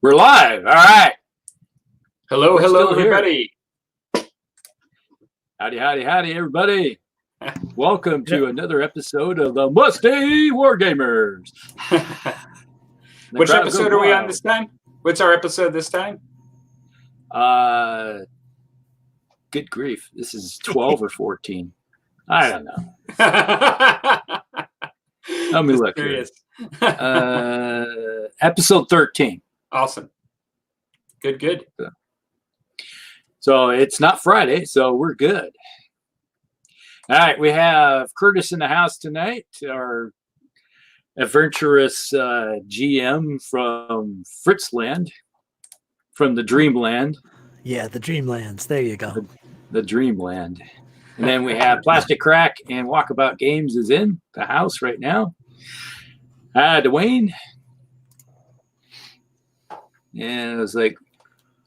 We're live. All right. Hello, hello, everybody. Howdy, howdy, howdy, everybody. Welcome to another episode of the Musty Wargamers. Which episode are we on this time? What's our episode this time? Good grief. This is 12 or 14. I don't know. Let me look here. Episode 13. Awesome. Good. So it's not Friday, so we're good. All right, we have Curtis in the house tonight, our adventurous GM from Fritzland, from the Dreamland. Yeah, the Dreamlands. There you go. The Dreamland. And then we have Plastic Crack and Walkabout Games is in the house right now. Dwayne. And it was like,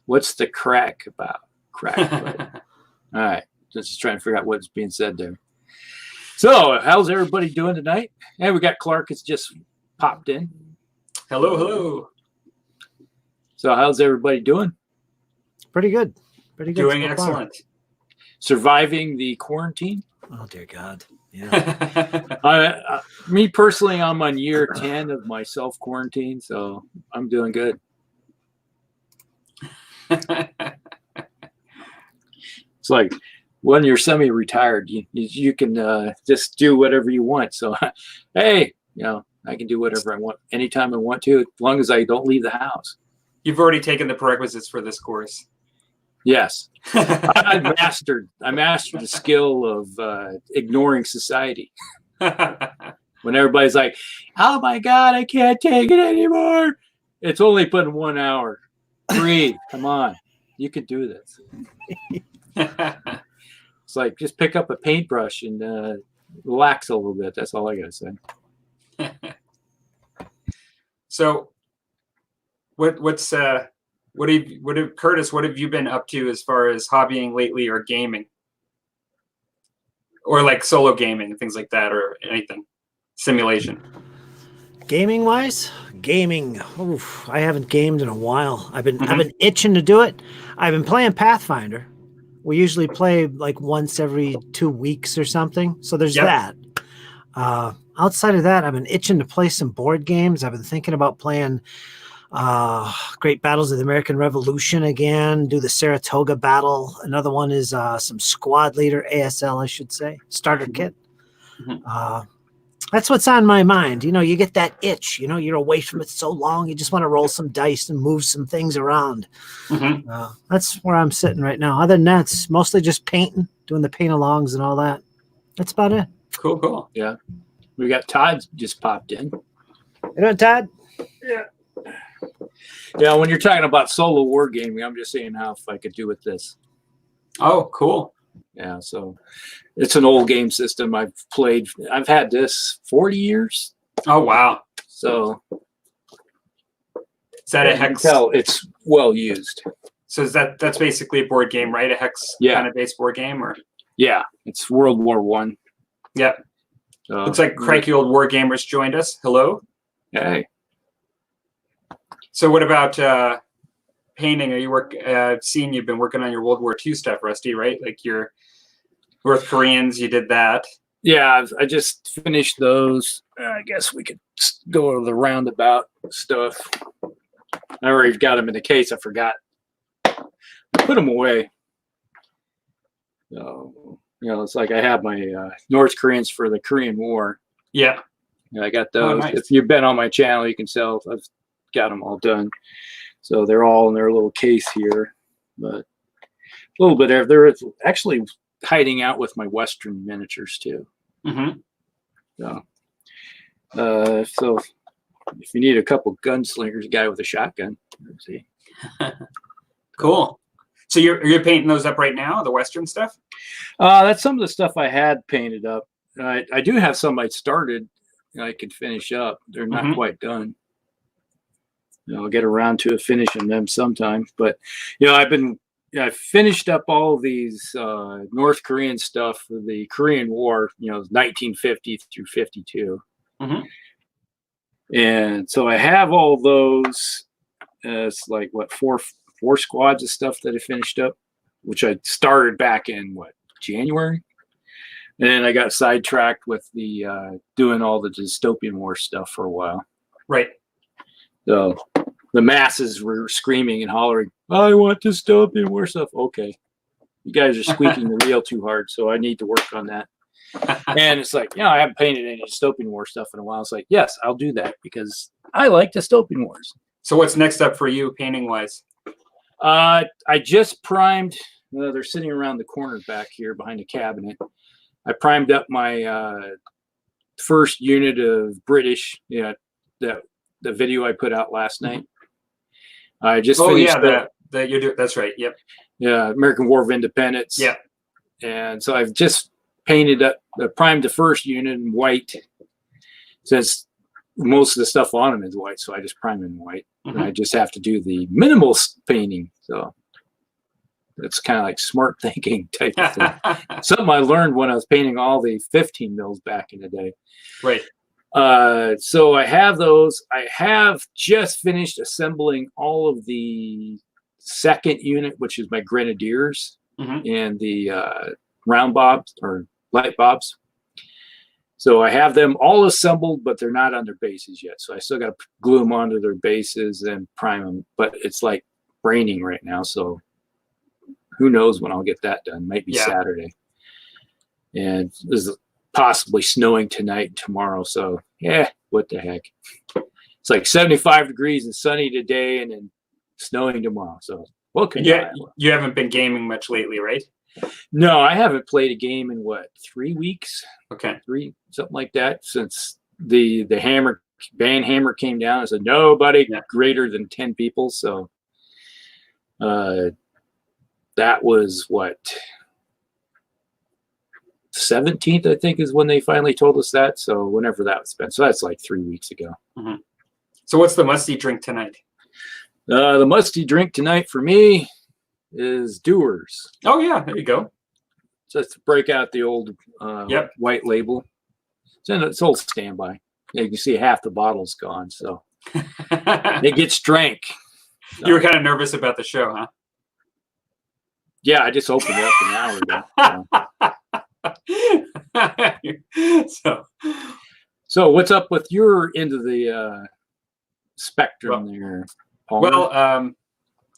what's the crack about? Crack. All right. Just trying to figure out what's being said there. So, how's everybody doing tonight? And we got Clark has just popped in. Hello. So, how's everybody doing? Pretty good. Doing excellent. Surviving the quarantine? Oh, dear God. Yeah. Me personally, I'm on year 10 of my self-quarantine, so I'm doing good. It's like when you're semi-retired, you can just do whatever you want. So, hey, I can do whatever I want anytime I want to, as long as I don't leave the house. You've already taken the prerequisites for this course. Yes, I mastered the skill of ignoring society. When everybody's like, "Oh my God, I can't take it anymore," it's only been 1 hour. Breathe. Come on, you can do this. It's like just pick up a paintbrush and relax a little bit. That's all I gotta say. So, Curtis? What have you been up to as far as hobbying lately, or gaming, or like solo gaming and things like that, or anything simulation? Gaming. Oof, I haven't gamed in a while. I've been itching to do it. I've been playing Pathfinder. We usually play like once every 2 weeks or something. So there's that. Outside of that, I've been itching to play some board games. I've been thinking about playing Great Battles of the American Revolution again, do the Saratoga battle. Another one is some Squad Leader, ASL, I should say, starter kit. That's what's on my mind. You get that itch. You're away from it so long, you just want to roll some dice and move some things around. That's where I'm sitting right now. Other than that, it's mostly just painting, doing the paint-alongs and all that. That's about it. Cool. Yeah. We got Todd just popped in. You doing, Todd? Yeah. Yeah, when you're talking about solo wargaming, I'm just saying how if I could do with this. Oh, cool. Yeah, so it's an old game system I've had this 40 years. Oh, wow. So is that a hex? You can tell it's well used. So that's basically a board game, right? A hex kind of based board game, or? Yeah, it's World War I. Yep. Looks like cranky old Wargamers joined us. Hello. Hey. So what about painting? I've seen you've been working on your World War II stuff, Rusty, right? Like your North Koreans, you did that. Yeah, I just finished those. I guess we could go to the roundabout stuff. I already got them in the case. I forgot. I put them away. So, it's like I have my North Koreans for the Korean War. Yeah. I got those. Oh, nice. If you've been on my channel, you can tell I've got them all done. So they're all in their little case here. But a little bit there. They're actually hiding out with my Western miniatures too. So if you need a couple gunslingers, a guy with a shotgun. Let's see. Cool. So you're painting those up right now, the Western stuff? That's some of the stuff I had painted up. I do have some I started. I could finish up. They're not quite done. I'll get around to finishing them sometime. But I finished up all these North Korean stuff for the Korean War. 1950 through 52. And so I have all those It's like what four squads of stuff that I finished up, which I started back in January, and then I got sidetracked with the doing all the dystopian war stuff for a while. Right. So the masses were screaming and hollering, "I want dystopian war stuff." Okay, you guys are squeaking the wheel too hard, so I need to work on that. And it's like, I haven't painted any dystopian war stuff in a while. It's like, yes, I'll do that because I like dystopian wars. So what's next up for you, painting wise? I just primed. They're sitting around the corner back here behind the cabinet. I primed up my first unit of British. The video I put out last night. I just finished. That's right. Yep. Yeah, American War of Independence. Yeah. And so I've just painted up, primed the first unit in white, since most of the stuff on them is white. So I just prime in white. And I just have to do the minimal painting. So it's kind of like smart thinking type of thing. Something I learned when I was painting all the 15 mils back in the day. Right. So I have those. I have just finished assembling all of the second unit, which is my Grenadiers and the round bobs or light bobs. So I have them all assembled, but they're not on their bases yet. So I still got to glue them onto their bases and prime them. But it's like raining right now, so who knows when I'll get that done. Might be Saturday. And there's possibly snowing tonight and tomorrow. So what the heck? It's like 75 degrees and sunny today and then snowing tomorrow. So what can you haven't been gaming much lately, right? No, I haven't played a game in 3 weeks? Okay. Something like that, since the ban hammer came down. I said nobody greater than 10 people. So that was 17th, I think, is when they finally told us that. So whenever that was spent. So that's like 3 weeks ago. So what's the musty drink tonight? The musty drink tonight for me is Doers. Oh yeah, there you go. Just to break out the old white label. It's old standby. You can see half the bottle's gone, so it gets drank. You were kind of nervous about the show, huh? Yeah, I just opened it up an hour ago. So what's up with your end of the spectrum there, Paul? Well,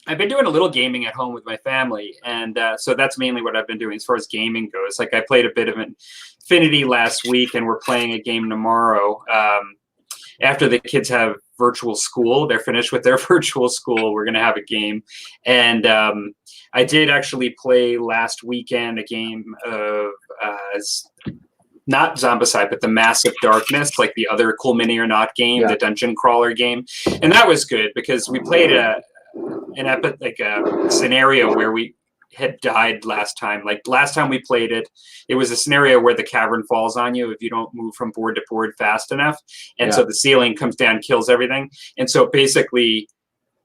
I've been doing a little gaming at home with my family, and so that's mainly what I've been doing as far as gaming goes. Like I played a bit of Infinity last week, and we're playing a game tomorrow. After the kids have virtual school, they're finished with their virtual school, we're going to have a game. And I did actually play last weekend a game of not Zombicide, but the Massive Darkness, like the other Cool Mini or Not game, the dungeon crawler game. And that was good because we played a scenario where we had died last time. Like last time we played it, it was a scenario where the cavern falls on you if you don't move from board to board fast enough. And so the ceiling comes down, kills everything. And so basically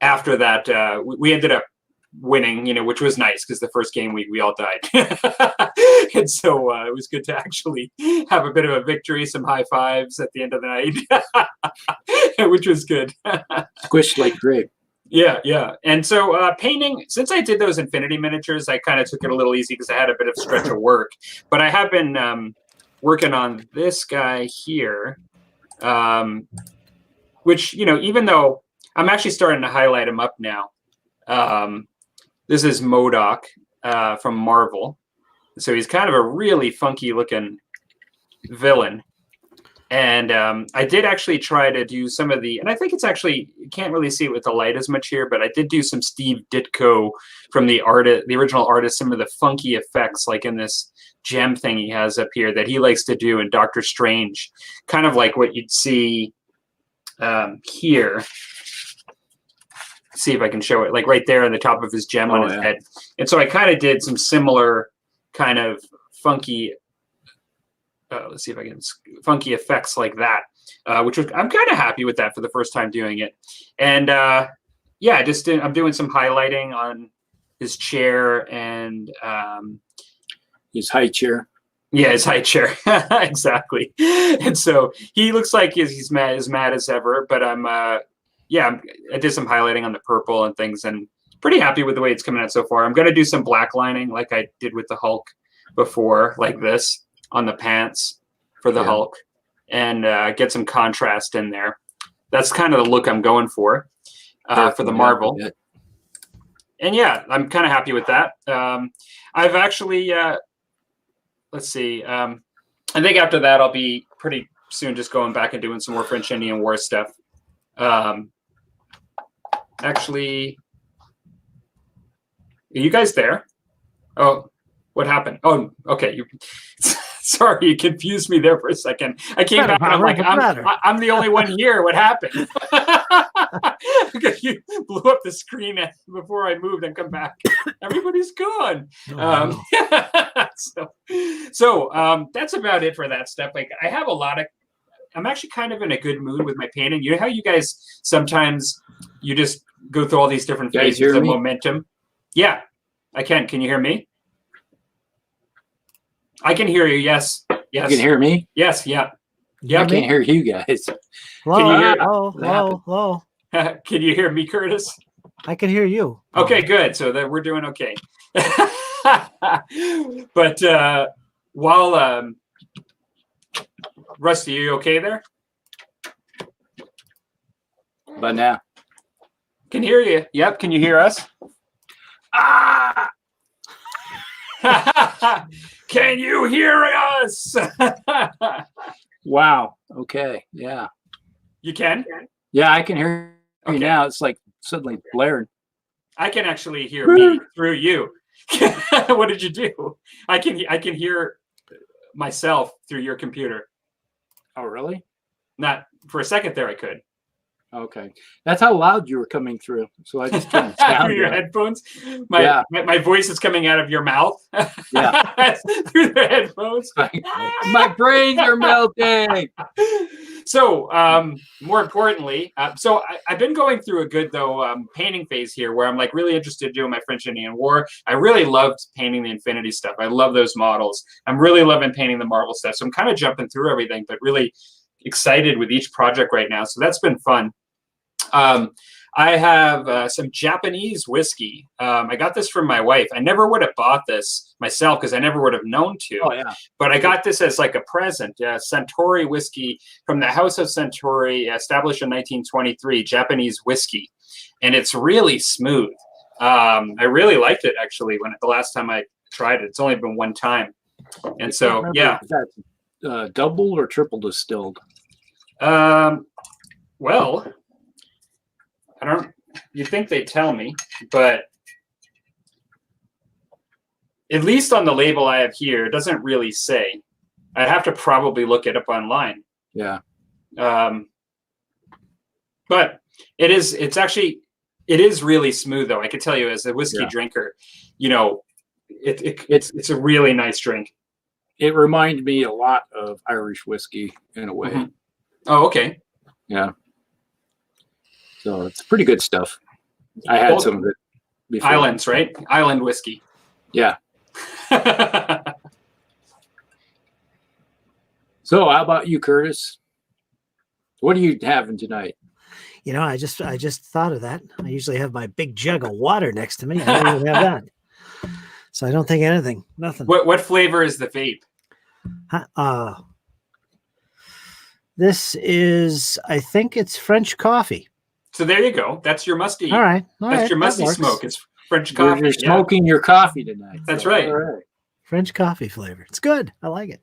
after that, we ended up winning, which was nice because the first game we all died. And so it was good to actually have a bit of a victory, some high fives at the end of the night, which was good. Squished like grape. Yeah. And so painting, since I did those Infinity miniatures, I kind of took it a little easy because I had a bit of stretch of work. But I have been working on this guy here, which, even though I'm actually starting to highlight him up now. This is MODOK from Marvel. So he's kind of a really funky looking villain. And I did actually try to do some of and I think it's actually, you can't really see it with the light as much here, but I did do some Steve Ditko from the original artist, some of the funky effects, like in this gem thing he has up here that he likes to do in Doctor Strange, kind of like what you'd see here. See if I can show it, like right there on the top of his gem on his head. And so I kind of did some similar kind of funky let's see if I can funky effects like that, which was, I'm kind of happy with that for the first time doing it. And I'm doing some highlighting on his chair and his high chair. Yeah, his high chair. Exactly. And so he looks like he's mad as ever, but I'm yeah, I did some highlighting on the purple and things, and pretty happy with the way it's coming out so far. I'm going to do some black lining like I did with the Hulk before, like this on the pants for the Hulk, and get some contrast in there. That's kind of the look I'm going for the Marvel. And yeah, I'm kind of happy with that. I've actually, let's see, I think after that I'll be pretty soon just going back and doing some more French Indian War stuff. Actually, are you guys there? Oh, what happened? Oh, okay. Sorry, you confused me there for a second. I came back and I'm like, I'm the only one here. What happened? You blew up the screen before I moved and come back. Everybody's gone. So that's about it for that stuff. Like, I have a lot of. I'm actually kind of in a good mood with my painting. You know how you guys sometimes you just go through all these different phases of momentum? Yeah, I can. Can you hear me? I can hear you. Yes. Yes. You can hear me? Yes. Yeah. Yeah. I can't hear you guys. Hello, can you hear? Hello. Can you hear me, Curtis? I can hear you. Okay, good. So that we're doing okay. But while Rusty, are you okay there? But now. Can hear you. Yep. Can you hear us? Ah! Can you hear us? Wow. Okay. Yeah. You can? Yeah, I can hear you now. It's like suddenly blared. I can actually hear me through you. What did you do? I can hear myself through your computer. Oh, really? Not for a second there. I could. Okay, that's how loud you were coming through. So I just turned the sound through your down. headphones. My voice is coming out of your mouth. Yeah, through the headphones. My brains are melting. So, more importantly, I've been going through a good painting phase here, where I'm like really interested in doing my French Indian War. I really loved painting the Infinity stuff. I love those models. I'm really loving painting the Marvel stuff. So I'm kind of jumping through everything, but really excited with each project right now. So that's been fun. I have some Japanese whiskey. I got this from my wife. I never would have bought this myself because I never would have known to. Oh, yeah. But I got this as like a present. Centauri whiskey from the House of Centauri, established in 1923, Japanese whiskey. And it's really smooth. I really liked it, actually, the last time I tried it. It's only been one time. And so, yeah. Is that double or triple distilled? Well, I don't. You'd think they'd tell me, but at least on the label I have here, it doesn't really say. I'd have to probably look it up online. Yeah. But it is. It is really smooth, though. I could tell you, as a whiskey drinker, it's a really nice drink. It reminded me a lot of Irish whiskey in a way. Mm-hmm. Oh, okay. Yeah. So it's pretty good stuff. I had some of it before. Islands, right? Island whiskey. Yeah. So how about you, Curtis? What are you having tonight? I just thought of that. I usually have my big jug of water next to me. I don't even have that. So I don't think nothing. What flavor is the vape? This is, I think it's French coffee. So there you go. That's your musty. All right. That's your musty smoke. It's French coffee. You're smoking your coffee tonight. That's right. All right. French coffee flavor. It's good. I like it.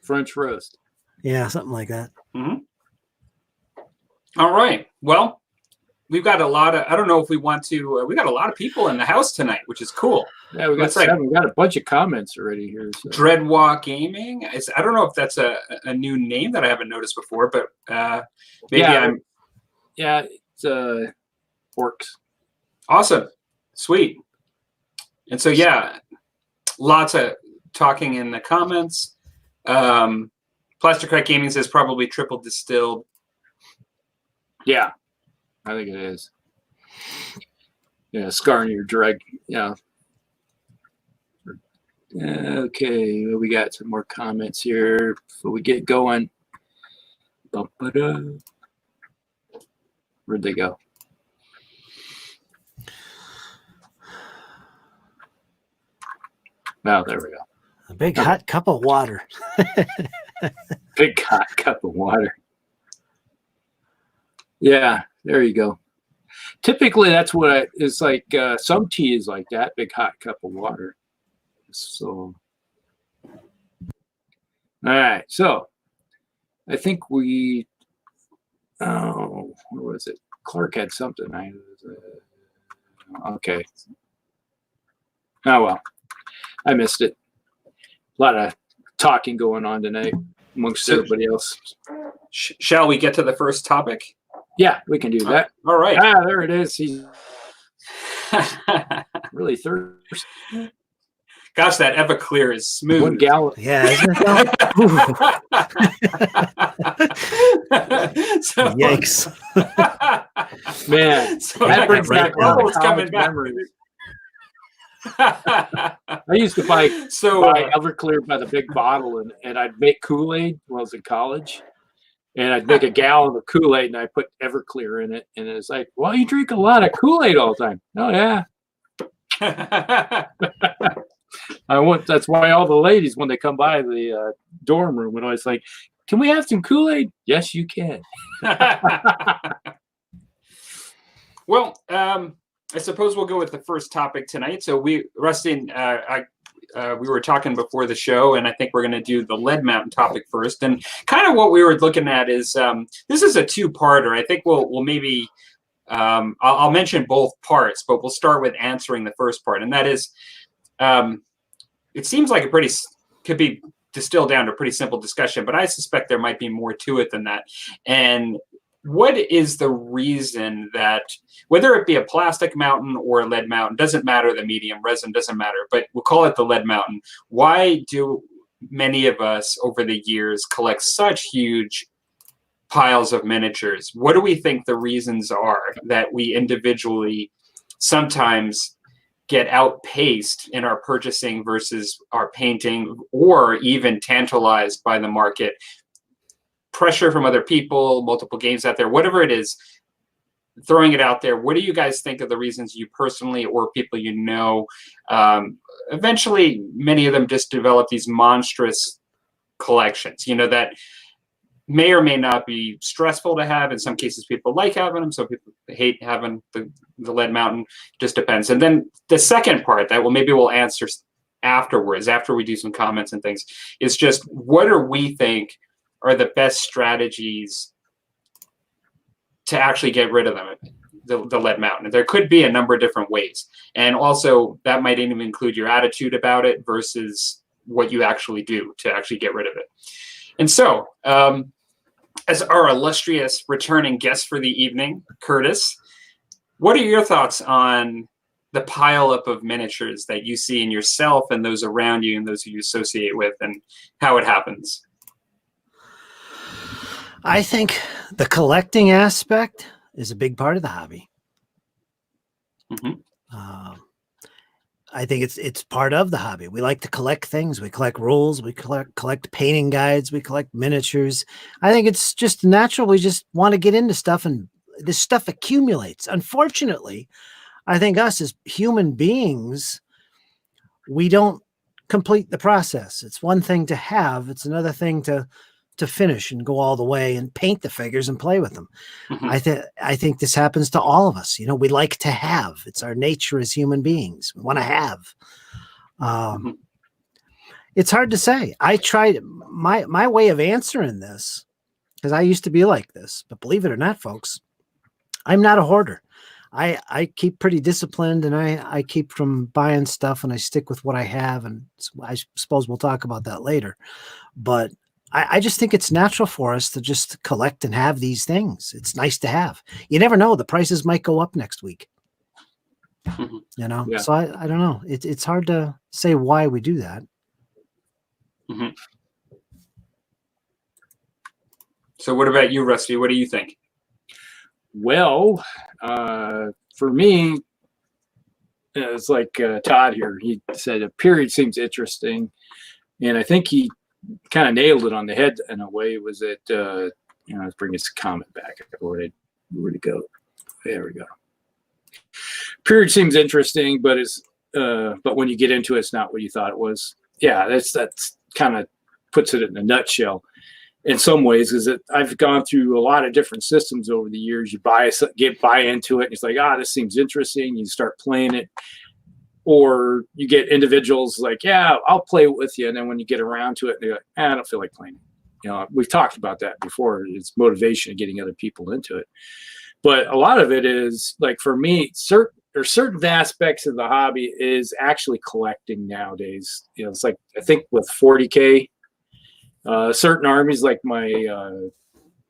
French roast. Yeah, something like that. Mm-hmm. All right. Well, we've got a lot of, I don't know if we want to, we got a lot of people in the house tonight, which is cool. Yeah, we got seven. We got a bunch of comments already here. So. Dreadwalk Gaming. I don't know if that's a new name that I haven't noticed before, but maybe I'm. Yeah, it's works. Awesome. Sweet. And so, yeah, lots of talking in the comments. Plastic Crack Gaming says probably triple distilled. Yeah, I think it is. Yeah, scarring your drag. Yeah. Okay, we got some more comments here before we get going. Bum-ba-da. Where'd they go? Oh, there we go. A big hot cup of water. Big hot cup of water. Yeah, there you go. Typically, that's what it's like. Some tea is like that, big hot cup of water. So, all right. So, I think we. Oh, what was it? Clark had something. Okay. Oh well, I missed it. A lot of talking going on tonight amongst everybody else. Shall we get to the first topic? Yeah, we can do that. All right. Ah, there it is. He's really thirsty. Gosh, that Everclear is smooth. 1 gallon. Yeah, isn't it though? Yikes. Man, So that brings right back all now. the It's coming college back. memories. I used to buy Everclear by the big bottle, and I'd make Kool-Aid when I was in college. And I'd make a gallon of Kool-Aid, and I put Everclear in it. And it's like, well, you drink a lot of Kool-Aid all the time. Oh, yeah. That's why all the ladies, when they come by the dorm room, would always like, can we have some Kool-Aid? Yes, you can. Well, I suppose we'll go with the first topic tonight. So Rusty and we were talking before the show, and I think we're going to do the lead mountain topic first. And kind of what we were looking at is this is a two-parter. I think we'll maybe I'll mention both parts, but we'll start with answering the first part, and that is it seems like could be distilled down to a pretty simple discussion, but I suspect there might be more to it than that. And what is the reason that, whether it be a plastic mountain or a lead mountain, doesn't matter, the medium, resin doesn't matter, but we'll call it the lead mountain. Why do many of us over the years collect such huge piles of miniatures? What do we think the reasons are that we individually sometimes get outpaced in our purchasing versus our painting, or even tantalized by the market? Pressure from other people, multiple games out there, whatever it is, throwing it out there. What do you guys think of the reasons you personally or people you know? Eventually, many of them just develop these monstrous collections, that may or may not be stressful to have. In some cases, people like having them. Some people hate having the lead mountain. Just depends. And then the second part that maybe we'll answer afterwards, after we do some comments and things, is just what do we think are the best strategies to actually get rid of them, the lead mountain? There could be a number of different ways. And also that might even include your attitude about it versus what you actually do to actually get rid of it. And so, as our illustrious returning guest for the evening, Curtis, what are your thoughts on the pileup of miniatures that you see in yourself and those around you and those who you associate with, and how it happens? I think the collecting aspect is a big part of the hobby. Mm-hmm. I think it's part of the hobby. We like to collect things. We collect rules. We collect painting guides. We collect miniatures. I think it's just natural. We just want to get into stuff, and this stuff accumulates. Unfortunately, I think us as human beings, we don't complete the process. It's one thing to have. It's another thing to finish and go all the way and paint the figures and play with them. Mm-hmm. I think this happens to all of us. We like to have. It's our nature as human beings. We want to have. Mm-hmm. It's hard to say. I tried my way of answering this, because I used to be like this, but believe it or not, folks, I'm not a hoarder. I keep pretty disciplined, and I keep from buying stuff, and I stick with what I have. And I suppose we'll talk about that later, but I just think it's natural for us to just collect and have these things. It's nice to have. You never know. The prices might go up next week. Mm-hmm. Yeah. So I don't know. It's hard to say why we do that. Mm-hmm. So what about you, Rusty? What do you think? Well, for me, it's like Todd here. He said a period seems interesting. And I think he kind of nailed it on the head in a way. Was that let's bring this comment back. I Where'd it go? There we go. Period seems interesting, but but when you get into it, it's not what you thought it was. Yeah, that's kind of puts it in a nutshell. In some ways, is that I've gone through a lot of different systems over the years. You buy into it, and it's like, this seems interesting. You start playing it, or you get individuals like, yeah, I'll play it with you, and then when you get around to it, they're like, I don't feel like playing it. We've talked about that before. It's motivation of getting other people into it, but a lot of it is like for me, certain aspects of the hobby is actually collecting nowadays. It's like I think with 40K. Certain armies like my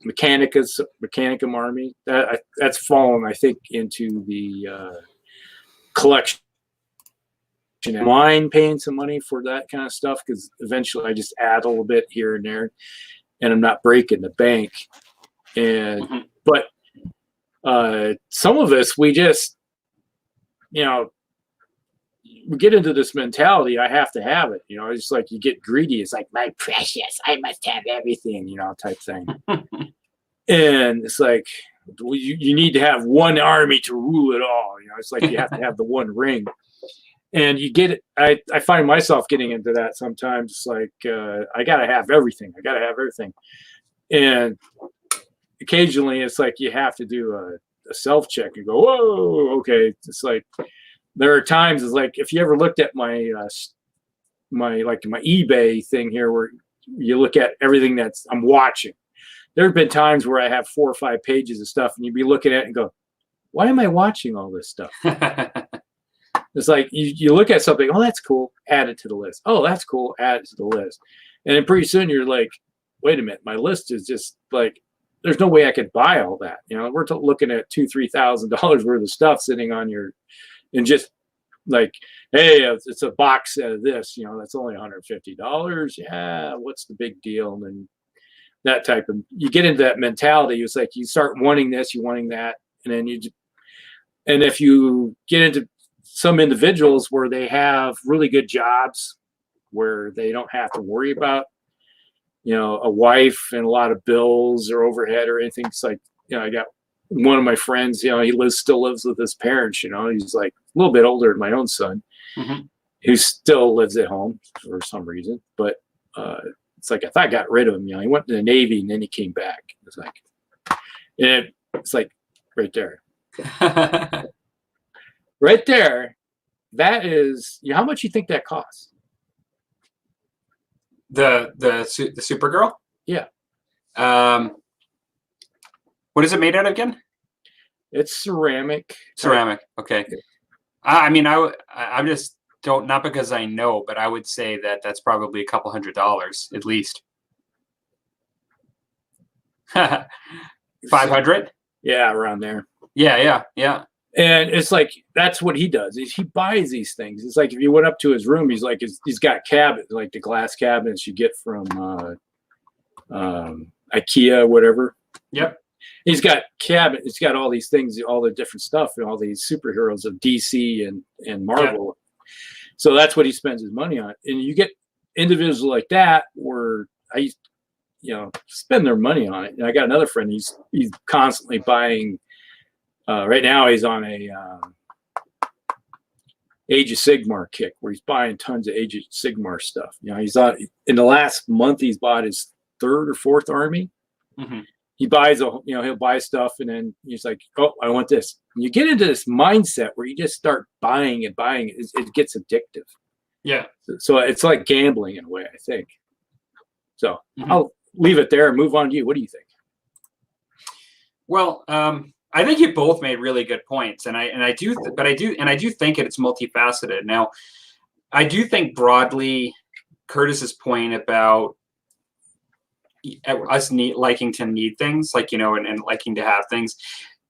Mechanicum army that's fallen, I think, into the collection. I mind paying some money for that kind of stuff because eventually I just add a little bit here and there, and I'm not breaking the bank. And but some of us, we just we get into this mentality, I have to have it. It's like you get greedy. It's like, my precious, I must have everything, type thing. And it's like, you need to have one army to rule it all. It's like you have to have the one ring. And you get it. I find myself getting into that sometimes. It's like, I got to have everything. I got to have everything. And occasionally it's like you have to do a self-check and go, whoa, okay. It's like, there are times, it's like if you ever looked at my my eBay thing here, where you look at everything I'm watching. There have been times where I have 4 or 5 pages of stuff, and you'd be looking at it and go, "Why am I watching all this stuff?" It's like you look at something, oh, that's cool, add it to the list. Oh, that's cool, add it to the list, and then pretty soon you're like, "Wait a minute, my list is just like." There's no way I could buy all that. We're looking at $2,000-3,000 worth of stuff sitting on your. And just like, hey, it's a box set of this, that's only $150. Yeah, what's the big deal? And then that type of, you get into that mentality. It's like you start wanting this, you wanting that, and then and if you get into some individuals where they have really good jobs, where they don't have to worry about, a wife and a lot of bills or overhead or anything. It's like, I got one of my friends, he still lives with his parents, he's like a little bit older than my own son, who still lives at home for some reason. But it's like, if I got rid of him, he went to the Navy and then he came back. It's like, and it's like right there. Right there. That is, how much you think that costs? The Supergirl? Yeah. What is it made out of again? It's ceramic. Ceramic. Okay. I mean, I just don't, not because I know, but I would say that's probably a couple $100 at least. 500? Yeah, around there. Yeah. And it's like, that's what he does. Is he buys these things. It's like if you went up to his room, he's like, he's got cabinets, like the glass cabinets you get from IKEA, whatever. Yep. He's got cabinets. He's got all these things, all the different stuff, and all these superheroes of DC and Marvel. Yep. So that's what he spends his money on. And you get individuals like that where I, spend their money on it. And I got another friend. He's constantly buying. Right now he's on a Age of Sigmar kick where he's buying tons of Age of Sigmar stuff. He's on, in the last month he's bought his 3rd or 4th army. Mm-hmm. He buys he'll buy stuff and then he's like, oh, I want this. And you get into this mindset where you just start buying and buying. It gets addictive. Yeah. So it's like gambling in a way, I think. So I'll leave it there and move on to you. What do you think? Well, I think you both made really good points, and I do think it's multifaceted. Now, I do think broadly, Curtis's point about us liking to need things, like, and liking to have things,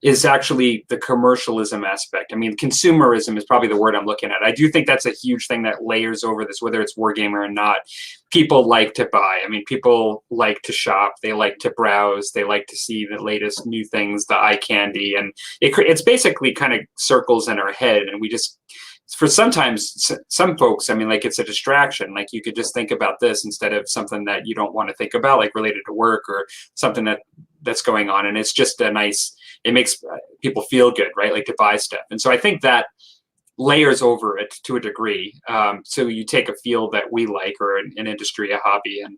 is actually the commercialism aspect. I mean, consumerism is probably the word I'm looking at. I do think that's a huge thing that layers over this, whether it's Wargamer or not. People like to buy. I mean, people like to shop. They like to browse. They like to see the latest new things, the eye candy. And it's basically kind of circles in our head. And we just, for sometimes, some folks, I mean, like, it's a distraction. Like, you could just think about this instead of something that you don't want to think about, like related to work or something that's going on. And it's just a nice it makes people feel good, right? Like to buy stuff. And so I think that layers over it to a degree. So you take a field that we like, or an industry, a hobby, and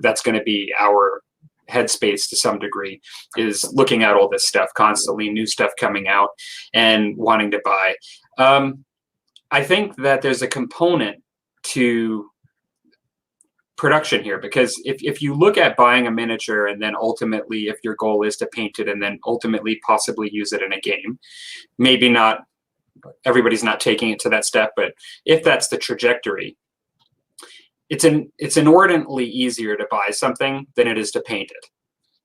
that's going to be our headspace to some degree, is looking at all this stuff constantly, new stuff coming out, and wanting to buy. I think that there's a component to production here, because if you look at buying a miniature and then ultimately, if your goal is to paint it and then ultimately possibly use it in a game, maybe not everybody's not taking it to that step, but if that's the trajectory, it's inordinately easier to buy something than it is to paint it.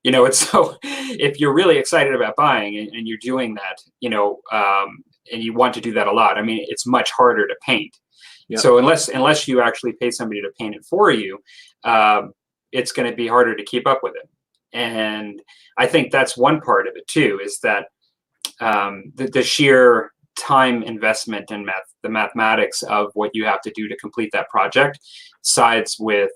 You know, it's so if you're really excited about buying and you're doing that, you know, and you want to do that a lot, I mean, it's much harder to paint. Yep. So unless you actually pay somebody to paint it for you, it's going to be harder to keep up with it. And I think that's one part of it too, is that the sheer time investment in the mathematics of what you have to do to complete that project sides with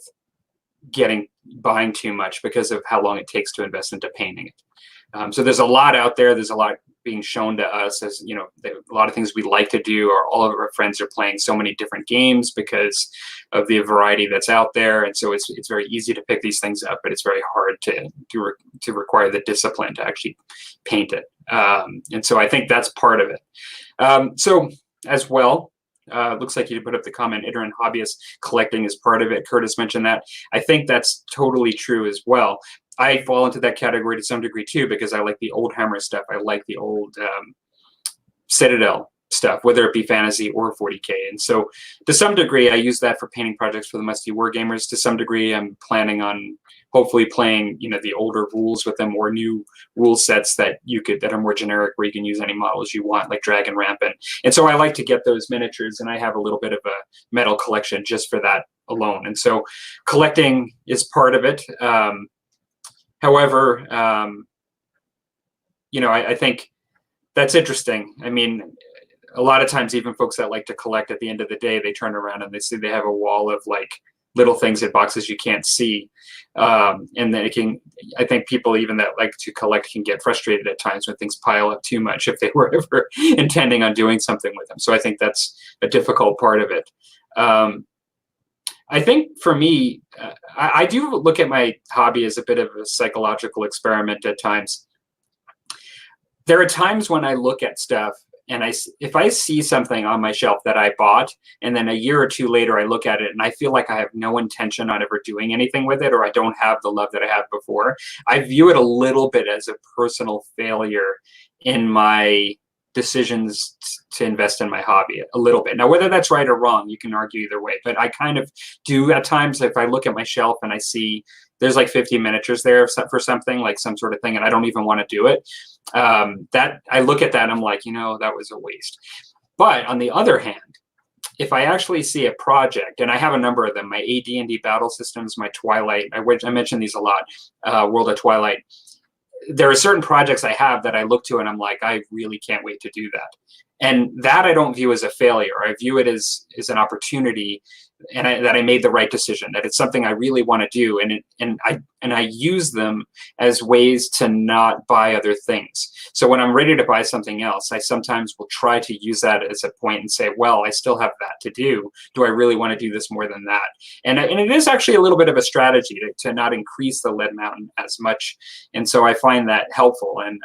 buying too much because of how long it takes to invest into painting it. So there's a lot out there. There's a lot being shown to us, as you know, a lot of things we like to do, or all of our friends are playing so many different games because of the variety that's out there. And so it's very easy to pick these things up, but it's very hard to require the discipline to actually paint it. And so I think that's part of it. So as well, looks like you put up the comment, iterant hobbyist collecting is part of it. Curtis mentioned that. I think that's totally true as well. I fall into that category to some degree too, because I like the old Hammer stuff. I like the old Citadel stuff, whether it be fantasy or 40K. And so to some degree, I use that for painting projects for the Musty Wargamers. To some degree, I'm planning on hopefully playing, you know, the older rules with them, or new rule sets that are more generic, where you can use any models you want, like Dragon Rampant. And so I like to get those miniatures, and I have a little bit of a metal collection just for that alone. And so collecting is part of it. However, you know, I think that's interesting. I mean, a lot of times, even folks that like to collect, at the end of the day, they turn around and they see they have a wall of like little things in boxes you can't see. And then I think people even that like to collect can get frustrated at times when things pile up too much if they were ever intending on doing something with them. So I think that's a difficult part of it. I think for me, I do look at my hobby as a bit of a psychological experiment at times. There are times when I look at stuff, and if I see something on my shelf that I bought, and then a year or two later I look at it and I feel like I have no intention on ever doing anything with it, or I don't have the love that I had before, I view it a little bit as a personal failure in my decisions to invest in my hobby a little bit. Now, whether that's right or wrong, you can argue either way, but I kind of do at times. If I look at my shelf and I see there's like 50 miniatures there for something, like some sort of thing, and I don't even want to do it, that I look at that and I'm like, you know, that was a waste. But on the other hand, if I actually see a project, and I have a number of them, my AD&D battle systems, my Twilight, I mention these a lot, World of Twilight, there are certain projects I have that I look to and I'm like, I really can't wait to do that. And that I don't view as a failure. I view it as an opportunity, and that I made the right decision, that it's something I really want to do. And I use them as ways to not buy other things. So when I'm ready to buy something else, I sometimes will try to use that as a point and say, well, I still have that to do. Do I really want to do this more than that? And it is actually a little bit of a strategy to not increase the lead mountain as much. And so I find that helpful. And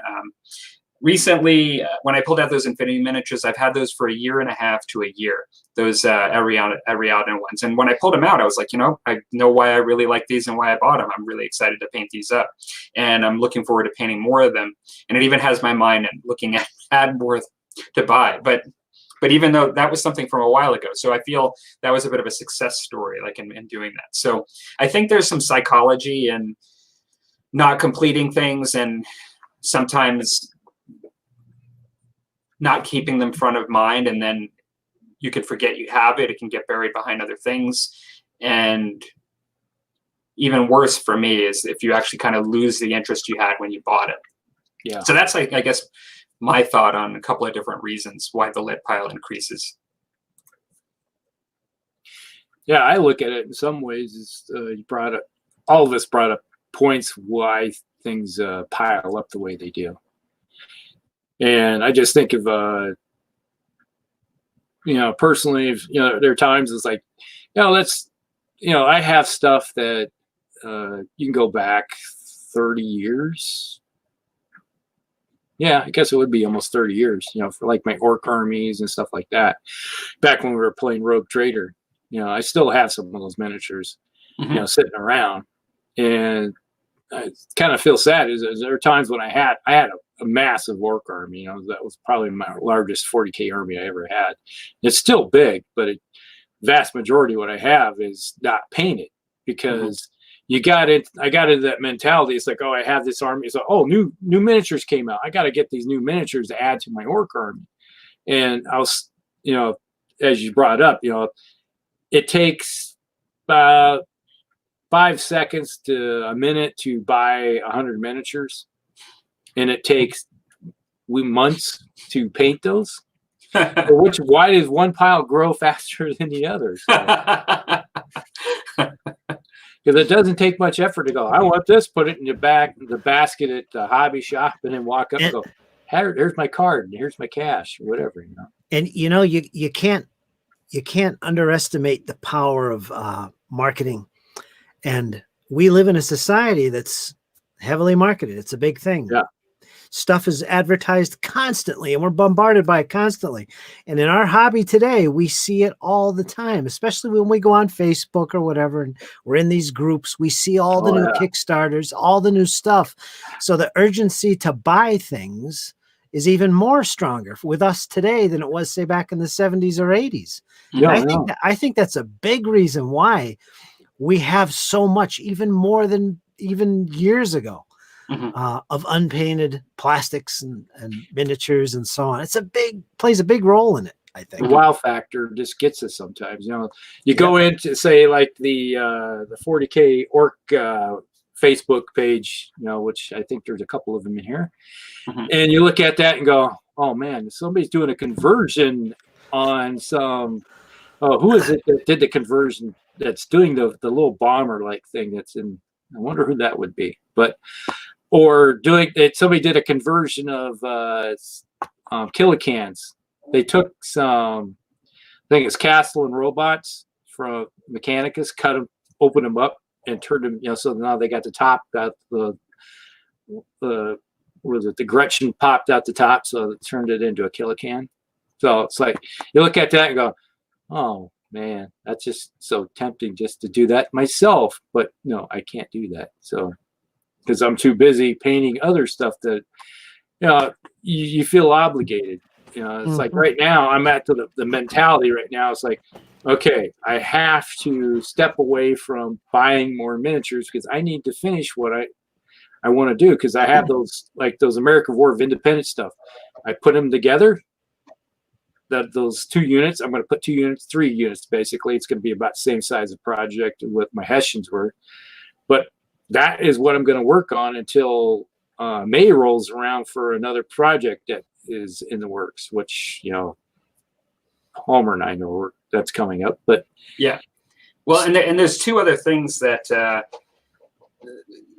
recently, when I pulled out those Infinity miniatures, I've had those for a year and a half to a year, those Ariadne ones. And when I pulled them out, I was like, you know, I know why I really like these and why I bought them. I'm really excited to paint these up. And I'm looking forward to painting more of them. And it even has my mind looking at more to buy. But even though that was something from a while ago, so I feel that was a bit of a success story, like in doing that. So I think there's some psychology in not completing things, and sometimes not keeping them front of mind, and then you can forget you have it. It can get buried behind other things. And even worse for me is if you actually kind of lose the interest you had when you bought it. Yeah. So that's, like, I guess, my thought on a couple of different reasons why the lead pile increases. Yeah, I look at it in some ways as all of us brought up points why things pile up the way they do. And I just think of, personally, there are times it's like, I have stuff that you can go back 30 years. Yeah, I guess it would be almost 30 years, for like my orc armies and stuff like that. Back when we were playing Rogue Trader, I still have some of those miniatures, sitting around. And I kind of feel sad is there are times when I had a massive orc army, that was probably my largest 40K army I ever had. It's still big, but vast majority of what I have is not painted because I got into that mentality. It's like, oh, I have this army. So, oh, new miniatures came out. I got to get these new miniatures to add to my orc army. And I was, as you brought up, it takes 5 seconds to a minute to buy 100 miniatures, and it takes months to paint those. Why does one pile grow faster than the other? Because it doesn't take much effort to go, I want this, put it in the basket at the hobby shop, and then walk up and go, here's my card, and here's my cash, or whatever. And you can't underestimate the power of marketing. And we live in a society that's heavily marketed. It's a big thing. Yeah. Stuff is advertised constantly, and we're bombarded by it constantly. And in our hobby today, we see it all the time, especially when we go on Facebook or whatever, and we're in these groups. We see all the new Kickstarters, all the new stuff. So the urgency to buy things is even more stronger with us today than it was, say, back in the 70s or 80s. Yeah, I think that's a big reason why we have so much, even more than even years ago. Of unpainted plastics and miniatures and so on. Plays a big role in it, I think. The wow factor just gets us sometimes. You go into, say, like the 40K orc Facebook page, which I think there's a couple of them in here, and you look at that and go, oh man, somebody's doing a conversion on some. Oh, who is it that did the conversion? That's doing the little bomber like thing that's in. I wonder who that would be, but. Or somebody did a conversion of Killicans. They took some, I think it's Castle and Robots from Mechanicus, cut them, opened them up, and turned them. So now they got the top, got the Gretchen popped out the top, so it turned it into a Killican. So it's like you look at that and go, oh man, that's just so tempting just to do that myself, but no, I can't do that. So. Because I'm too busy painting other stuff that, you feel obligated. It's like right now I'm at the mentality right now. It's like, okay, I have to step away from buying more miniatures because I need to finish what I want to do. Because I have those American War of Independence stuff. I put them together. Those 2 units, I'm going to put 2 units, 3 units basically. It's going to be about the same size of project what my Hessians were, but. That is what I'm going to work on until May rolls around for another project that is in the works, which, Homer and I know that's coming up. But yeah, well, and there's 2 other things that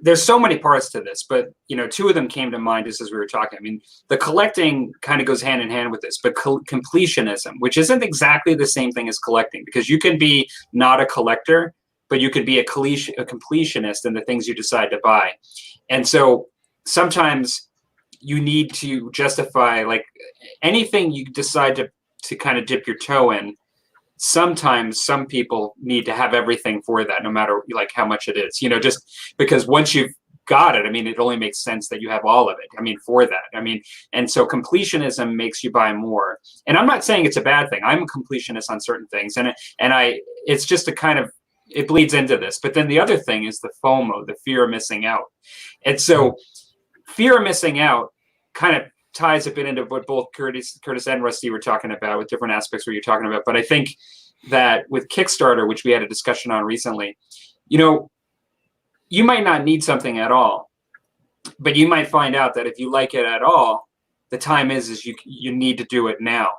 there's so many parts to this, but 2 of them came to mind just as we were talking. I mean, the collecting kind of goes hand in hand with this, but completionism, which isn't exactly the same thing as collecting, because you can be not a collector, but you could be a completionist in the things you decide to buy. And so sometimes you need to justify, like, anything you decide to kind of dip your toe in. Sometimes some people need to have everything for that, no matter like how much it is, just because once you've got it, I mean, it only makes sense that you have all of it. I mean, for that, and so completionism makes you buy more. And I'm not saying it's a bad thing. I'm a completionist on certain things, and it's just a kind of, it bleeds into this. But then the other thing is the FOMO, the fear of missing out. And so fear of missing out kind of ties a bit into what both Curtis and Rusty were talking about with different aspects where you're talking about. But I think that with Kickstarter, which we had a discussion on recently, you might not need something at all, but you might find out that if you like it at all, the time is you need to do it now.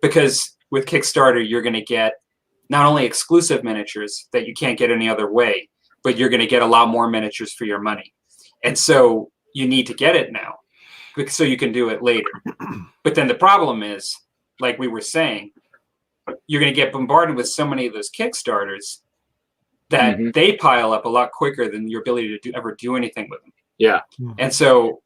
Because with Kickstarter, you're going to get not only exclusive miniatures that you can't get any other way, but you're going to get a lot more miniatures for your money. And so you need to get it now. so you can do it later. But then the problem is, like we were saying, you're going to get bombarded with so many of those Kickstarters that they pile up a lot quicker than your ability to ever do anything with them. Yeah. And so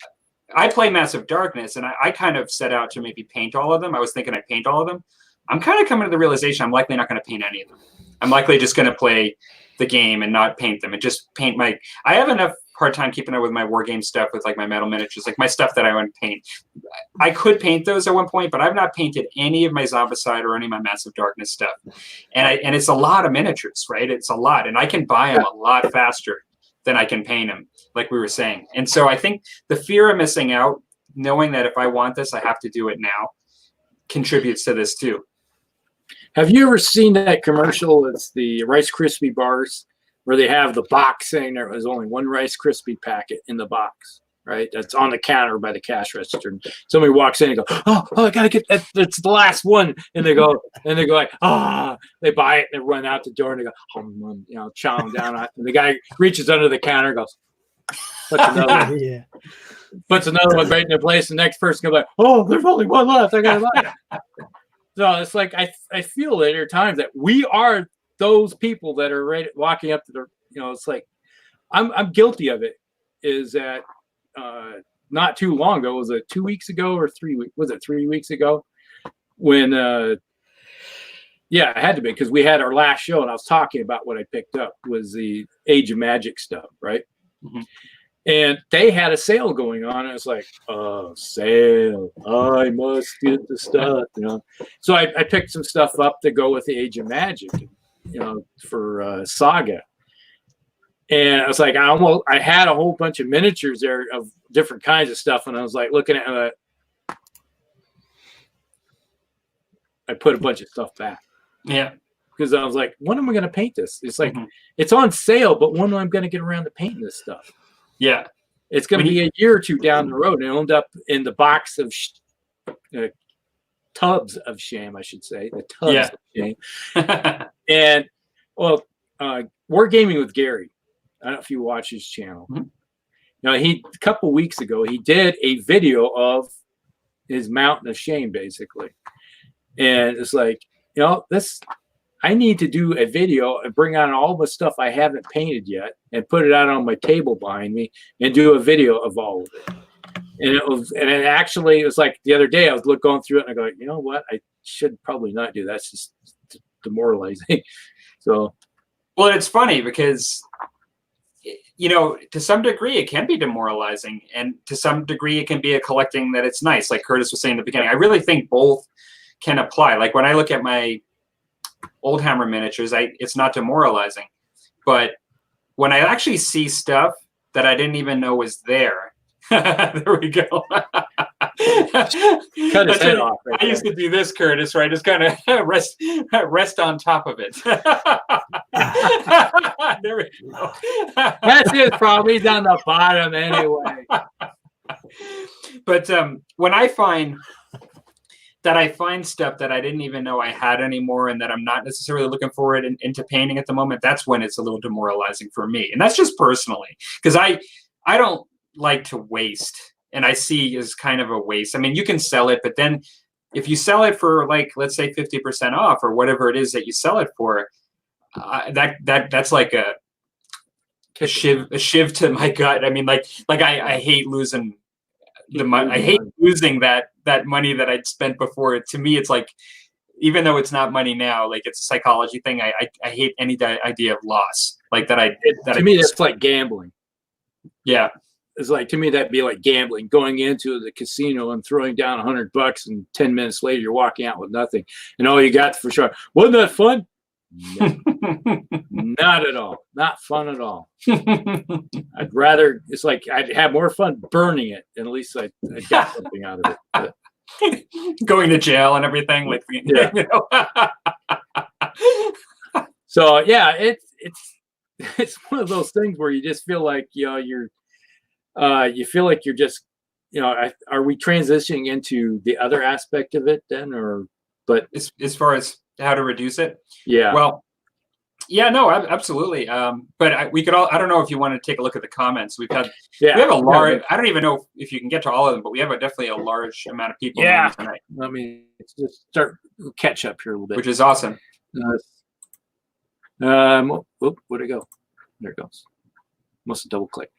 I play Massive Darkness, and I kind of set out to maybe paint all of them. I was thinking I'd paint all of them. I'm kind of coming to the realization I'm likely not going to paint any of them. I'm likely just going to play the game and not paint them and just paint my... I have enough hard time keeping up with my war game stuff with like my metal miniatures, like my stuff that I want to paint. I could paint those at one point, but I've not painted any of my Zombicide or any of my Massive Darkness stuff. And it's a lot of miniatures, right? It's a lot. And I can buy them a lot faster than I can paint them, like we were saying. And so I think the fear of missing out, knowing that if I want this, I have to do it now, contributes to this too. Have you ever seen that commercial? It's the Rice Krispie bars where they have the box saying there was only one Rice Krispie packet in the box, right? That's on the counter by the cash register. And somebody walks in and goes, oh, I gotta get that. That's the last one. And they go like, they buy it and they run out the door and they go, chow down on it. And the guy reaches under the counter and goes, puts another one. Puts another one right in their place. The next person goes like, oh, there's only one left. I gotta buy it. So it's like I feel that there are times that we are those people that are walking up to the, it's like I'm guilty of it. Is that not too long ago? Was it 2 weeks ago or 3 weeks? Was it 3 weeks ago? When yeah, it had to be because we had our last show and I was talking about what I picked up was the Age of Magic stuff, right? And they had a sale going on. And it's like, sale. I must get the stuff, So I picked some stuff up to go with the Age of Magic, for Saga. And I was like, I had a whole bunch of miniatures there of different kinds of stuff. And I was like, looking at it, I put a bunch of stuff back. Yeah. Because I was like, when am I going to paint this? It's like, it's on sale, but when am I going to get around to painting this stuff? Yeah, it's going to be a year or two down the road, and it'll end up in the box of tubs of shame, I should say, the tubs of shame. And Wargaming with Gary. I don't know if you watch his channel. A couple weeks ago he did a video of his mountain of shame, basically, and it's like, this. I need to do a video and bring on all the stuff I haven't painted yet and put it out on my table behind me and do a video of all of it. And it was like the other day I was going through it and I go, you know what? I should probably not do that. It's just demoralizing. So, well, it's funny because, to some degree it can be demoralizing, and to some degree it can be a collecting that it's nice. Like Curtis was saying in the beginning, I really think both can apply. Like when I look at my Old Hammer miniatures, it's not demoralizing, but when I actually see stuff that I didn't even know was there, there we go. Cut his head off. Right I used to do this, Curtis, right? Just kind of rest on top of it. There we go. That's his problem. He's on the bottom anyway. But when I find stuff that I didn't even know I had anymore and that I'm not necessarily looking forward into painting at the moment, that's when it's a little demoralizing for me. And that's just personally, because I don't like to waste, and I see as kind of a waste. I mean, you can sell it, but then if you sell it for like, let's say 50% off or whatever it is that you sell it for, that's like a shiv to my gut. I mean, like I hate losing I hate losing that money that I'd spent before. To me, it's like, even though it's not money now, like it's a psychology thing. I hate any idea of loss like that. To me, that's like gambling. Yeah, it's like, to me, that'd be like gambling, going into the casino and throwing down $100, and 10 minutes later you're walking out with nothing, and all you got for sure. Wasn't that fun? No. Not at all. Not fun at all. I'd rather, it's like I'd have more fun burning it, and at least I got something out of it. But, going to jail and everything, like, yeah. So yeah, it's one of those things where you just feel like you feel like you're just are we transitioning into the other aspect of it then, or but as far as how to reduce it? Yeah. Well, Yeah, no, absolutely. But we could all, I don't know if you want to take a look at the comments. We have a large, I don't even know if you can get to all of them, but we have definitely a large amount of people tonight. Let me just start catch up here a little bit. Which is awesome. Where'd it go? There it goes. Must have double clicked.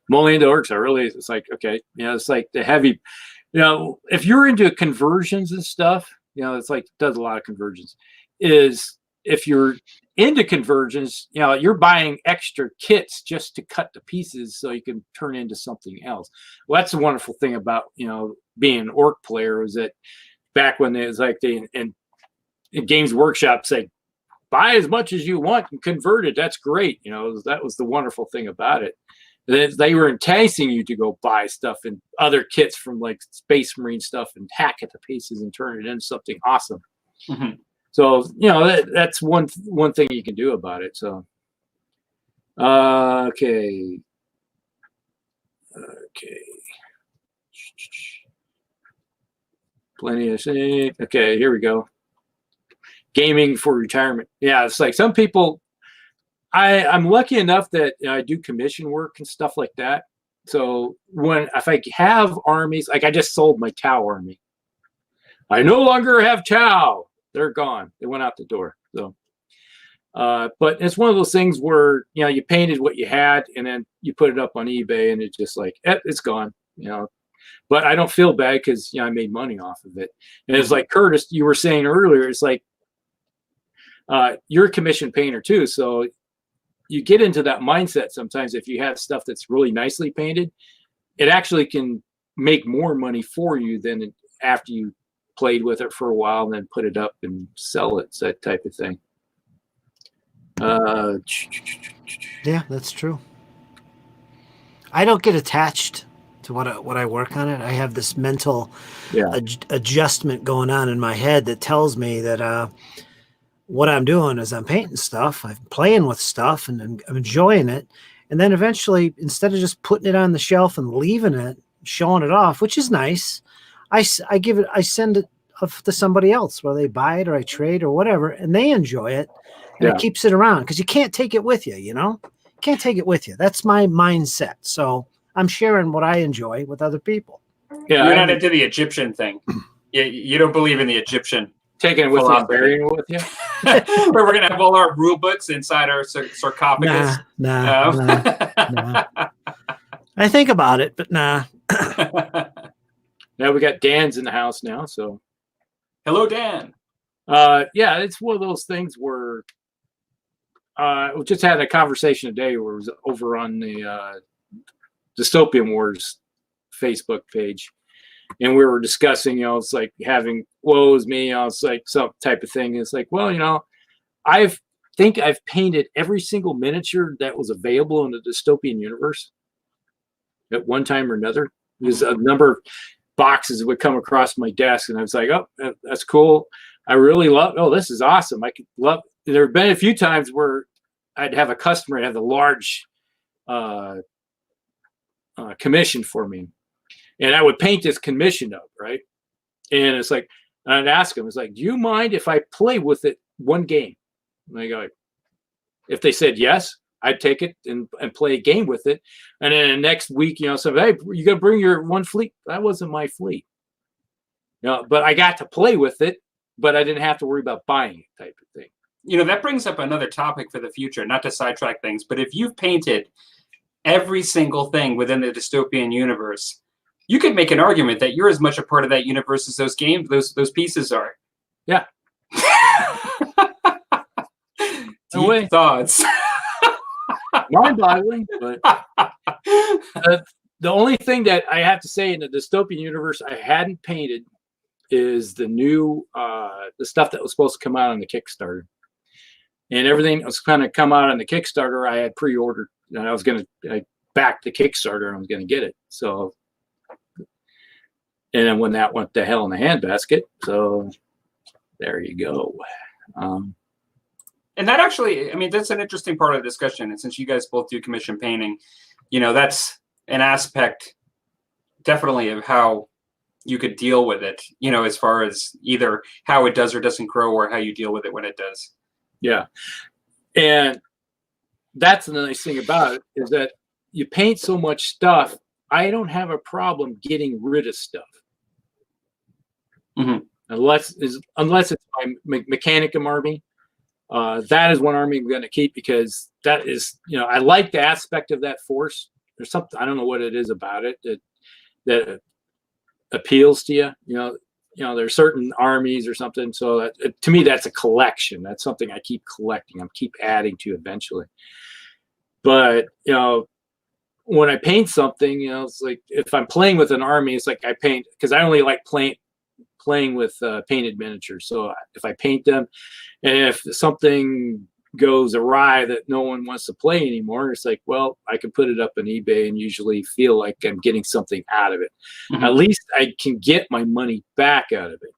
Mulling into orcs, it's like, okay, it's like the heavy, if you're into conversions and stuff, it's like, does a lot of conversions, is if you're into conversions, you're buying extra kits just to cut the pieces so you can turn into something else. Well, that's the wonderful thing about, being an orc player, is that back when it was like in Games Workshop say, buy as much as you want and convert it. That's great. That was the wonderful thing about it. They were enticing you to go buy stuff and other kits from like Space Marine stuff and hack it to pieces and turn it into something awesome. Mm-hmm. So, that's one thing you can do about it. So, okay. Plenty of things. Okay, here we go. Gaming for retirement. Yeah, it's like some people, I'm lucky enough that I do commission work and stuff like that. So if I have armies, like I just sold my Tau army. I no longer have Tau. They're gone. They went out the door. So, but it's one of those things where, you painted what you had and then you put it up on eBay and it's just like, it's gone, but I don't feel bad because, I made money off of it. And it's like Curtis, you were saying earlier, it's like, you're a commission painter too. So you get into that mindset sometimes. If you have stuff that's really nicely painted, it actually can make more money for you than after you played with it for a while and then put it up and sell it. That type of thing. Yeah, that's true. I don't get attached to what I work on it. I have this mental adjustment going on in my head that tells me that what I'm doing is I'm painting stuff, I'm playing with stuff, and I'm enjoying it. And then eventually, instead of just putting it on the shelf and leaving it, showing it off, which is nice, I send it off to somebody else, whether they buy it or I trade or whatever, and they enjoy it, and it keeps it around because you can't take it with you, Can't take it with you. That's my mindset. So I'm sharing what I enjoy with other people. Yeah, you're not into the Egyptian thing. You don't believe in the Egyptian. Taking it with you and burying it with you? Where we're going to have all our rule books inside our sarcophagus. Nah. I think about it, but nah. Now we got Dan's in the house now, so. Hello, Dan. Yeah, it's one of those things where we just had a conversation today where it was over on the Dystopian Wars Facebook page. And we were discussing, it's like having woes me, it's like some type of thing. It's like, well, I think I've painted every single miniature that was available in the dystopian universe at one time or another. There's a number of boxes that would come across my desk, and I was like, oh, that's cool. I really love. Oh, this is awesome. I could love. There have been a few times where I'd have a customer have a large commission for me. And I would paint this commission up, right? And it's like, I'd ask them, it's like, do you mind if I play with it one game? And I go, if they said yes, I'd take it and play a game with it. And then the next week, so hey, you got to bring your one fleet. That wasn't my fleet. But I got to play with it, but I didn't have to worry about buying it type of thing. That brings up another topic for the future, not to sidetrack things, but if you've painted every single thing within the dystopian universe, you could make an argument that you're as much a part of that universe as those pieces are. Yeah. Deep thoughts. Mind-boggling, but the only thing that I have to say in the dystopian universe I hadn't painted is the new the stuff that was supposed to come out on the Kickstarter. And everything that was going to come out on the Kickstarter, I had pre-ordered. And I backed the Kickstarter and I was going to get it. So. And then when that went to hell in a handbasket, so there you go. And that actually, that's an interesting part of the discussion. And since you guys both do commission painting, that's an aspect definitely of how you could deal with it, as far as either how it does or doesn't grow or how you deal with it when it does. Yeah. And that's the nice thing about it, is that you paint so much stuff. I don't have a problem getting rid of stuff. Mhm. Unless it's my Mechanicum army. That is one army I'm going to keep, because that is, I like the aspect of that force. There's something, I don't know what it is about it that appeals to you. There's certain armies or something. So to me, that's a collection. That's something I keep collecting. I keep adding to eventually. But when I paint something, it's like if I'm playing with an army, it's like I paint, because I only like playing with painted miniatures. So if I paint them, and if something goes awry that no one wants to play anymore, it's like, well, I can put it up on eBay and usually feel like I'm getting something out of it. Mhm. At least I can get my money back out of it.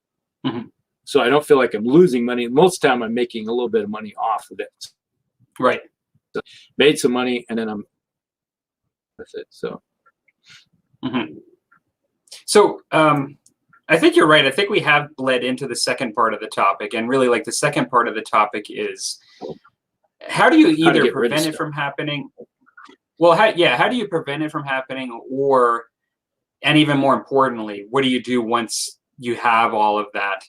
Mhm. So I don't feel like I'm losing money. Most of the time I'm making a little bit of money off of it. Right. So made some money, and then I'm with it. So. Mhm. So I think you're right. I think we have bled into the second part of the topic, and really, like, the second part of the topic is how do you either prevent it from happening? Well, how do you prevent it from happening, and even more importantly, what do you do once you have all of that?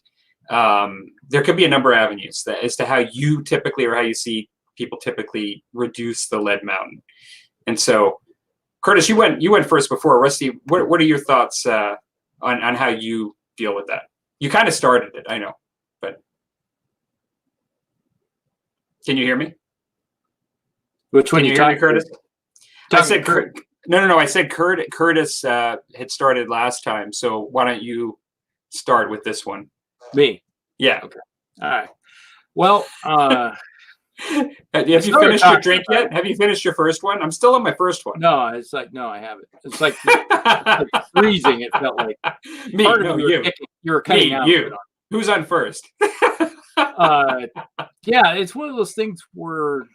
There could be a number of avenues as to how you typically, or how you see people typically, reduce the lead mountain. And so, Curtis, you went first before. Rusty, what are your thoughts on how you deal with that? You kind of started it, I know, but can you hear me? Which one can you hear me, Curtis? I said no. I said Curtis had started last time, so why don't you start with this one? Me? Yeah. Okay. All right. Well, have you finished your drink yet? Have you finished your first one? I'm still on my first one. No, it's like, no, I haven't. It's like, freezing. It felt like me. No, you were cutting out. You. Who's on first? Yeah, it's one of those things where,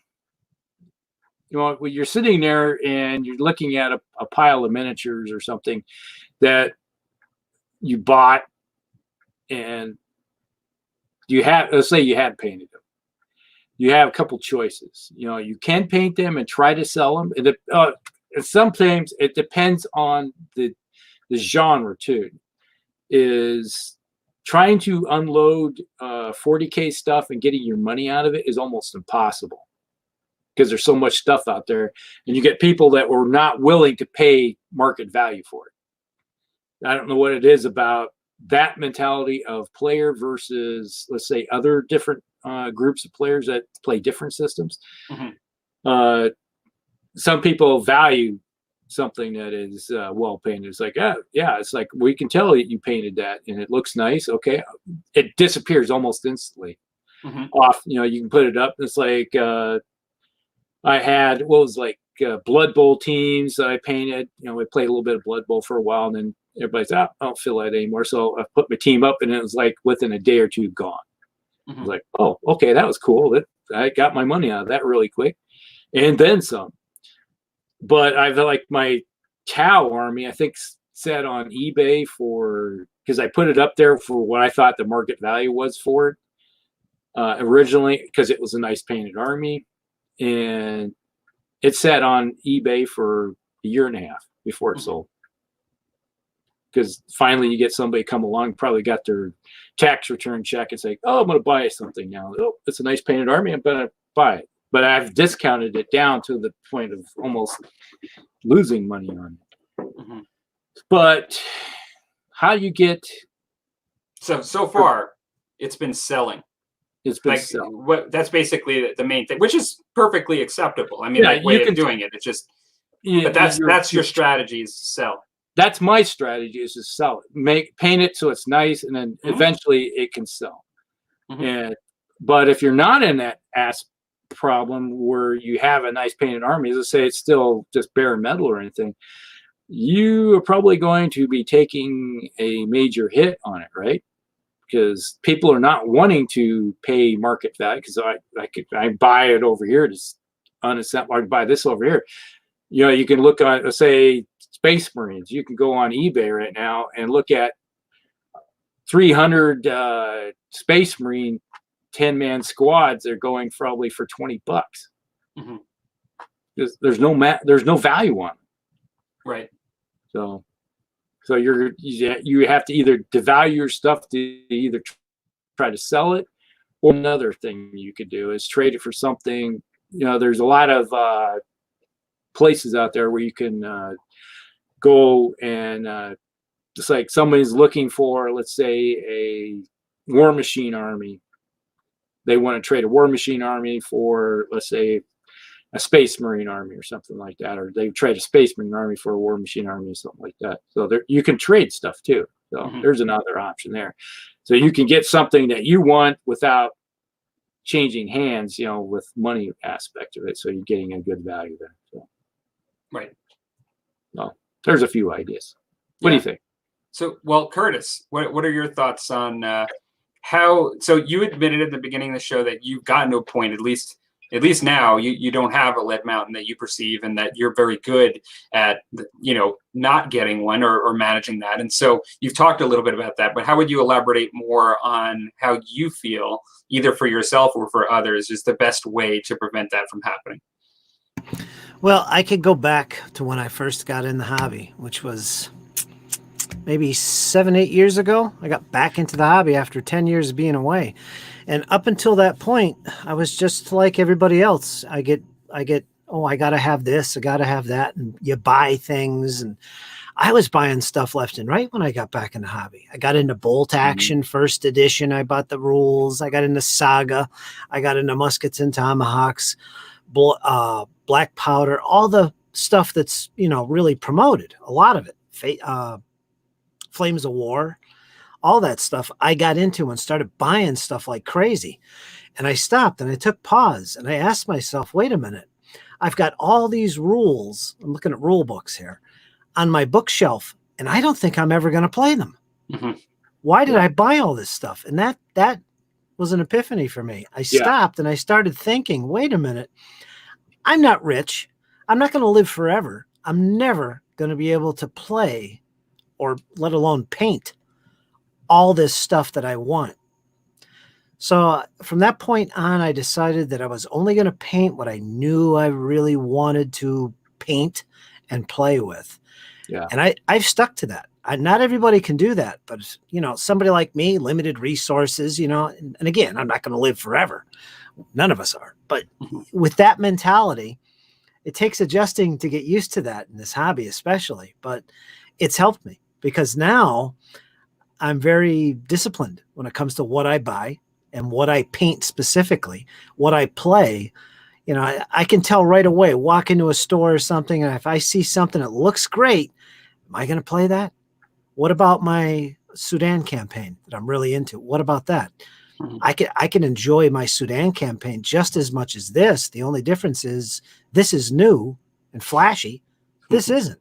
when you're sitting there and you're looking at a pile of miniatures or something that you bought, and let's say you had painted them. You have a couple choices. You can paint them and try to sell them. And sometimes it depends on the genre too. Is trying to unload 40K stuff and getting your money out of it is almost impossible, because there's so much stuff out there, and you get people that were not willing to pay market value for it. I don't know what it is about that mentality of player versus, let's say, other different groups of players that play different systems. Mm-hmm. Some people value something that is well painted. It's like, yeah, it's like, we can tell that you painted that and it looks nice. Okay, it disappears almost instantly. Mm-hmm. Off. You can put it up. It's like I had Blood Bowl teams that I painted. We played a little bit of Blood Bowl for a while, and then everybody's out. I don't feel that anymore. So I put my team up, and it was like within a day or two gone. Mm-hmm. I was like, oh, okay, that was cool. I got my money out of that really quick, and then some. But I feel like my Tau army, I think, set on eBay because I put it up there for what I thought the market value was for it originally, because it was a nice painted army, and it sat on eBay for a year and a half before it sold. Because finally you get somebody come along, probably got their tax return check, and say, oh, I'm going to buy something now. Oh, it's a nice painted army. I'm going to buy it. But I've discounted it down to the point of almost losing money on it. Mm-hmm. But how you get... So far, it's been selling. It's been selling. That's basically the main thing, which is perfectly acceptable. I mean, way of doing it. It's just... Yeah, but that's your strategy, is to sell. That's my strategy, is to sell it. Paint it so it's nice, and then mm-hmm. eventually it can sell. Mm-hmm. But if you're not in that problem where you have a nice painted army, let's say it's still just bare metal or anything, you are probably going to be taking a major hit on it, right? Because people are not wanting to pay market value. Because I buy it over here, just unassembled. I buy this over here. You can look on, let's say, Space Marines. You can go on eBay right now and look at 300 Space Marine 10-man squads are going probably for $20. Mhm. Because there's no value on them. Right. So you have to either devalue your stuff to either try to sell it, or another thing you could do is trade it for something. There's a lot of places out there where you can go and just like somebody's looking for, let's say, a War Machine army. They want to trade a War Machine army for, let's say, a Space Marine army or something like that, or they trade a Space Marine army for a War Machine army or something like that. So you can trade stuff too. So there's another option there. So you can get something that you want without changing hands, with money aspect of it. So you're getting a good value there. So. Right. Well, there's a few ideas. What do you think? So, well, Curtis, what are your thoughts on how? So you admitted at the beginning of the show that you've gotten to a point, at least now, you don't have a lead mountain that you perceive, and that you're very good at not getting one or managing that. And so you've talked a little bit about that, but how would you elaborate more on how you feel, either for yourself or for others, is the best way to prevent that from happening? Well, I could go back to when I first got in the hobby, which was maybe 7-8 years ago. I got back into the hobby after 10 years of being away. And up until that point, I was just like everybody else. I get, oh, I got to have this, I got to have that. And you buy things. And I was buying stuff left and right when I got back in the hobby. I got into Bolt Action first edition. I bought the rules. I got into Saga. I got into Muskets and Tomahawks, Black Powder, all the stuff that's, really promoted. A lot of it. Flames of War. All that stuff I got into and started buying stuff like crazy. And I stopped and I took pause and I asked myself, wait a minute, I've got all these rules. I'm looking at rule books here on my bookshelf, and I don't think I'm ever going to play them. Why did I buy all this stuff? And that was an epiphany for me. I stopped and I started thinking, wait a minute, I'm not rich. I'm not going to live forever. I'm never going to be able to play or let alone paint all this stuff that I want. So from that point on, I decided that I was only going to paint what I knew I really wanted to paint and play with. Yeah. And I've stuck to that. Not everybody can do that, but somebody like me, limited resources, and again, I'm not going to live forever. None of us are. But with that mentality, it takes adjusting to get used to that in this hobby, especially. But it's helped me because now I'm very disciplined when it comes to what I buy and what I paint specifically, what I play. I can tell right away, walk into a store or something, and if I see something that looks great, am I going to play that? What about my Sudan campaign that I'm really into? What about that? I can enjoy my Sudan campaign just as much as this. The only difference is this is new and flashy. This isn't.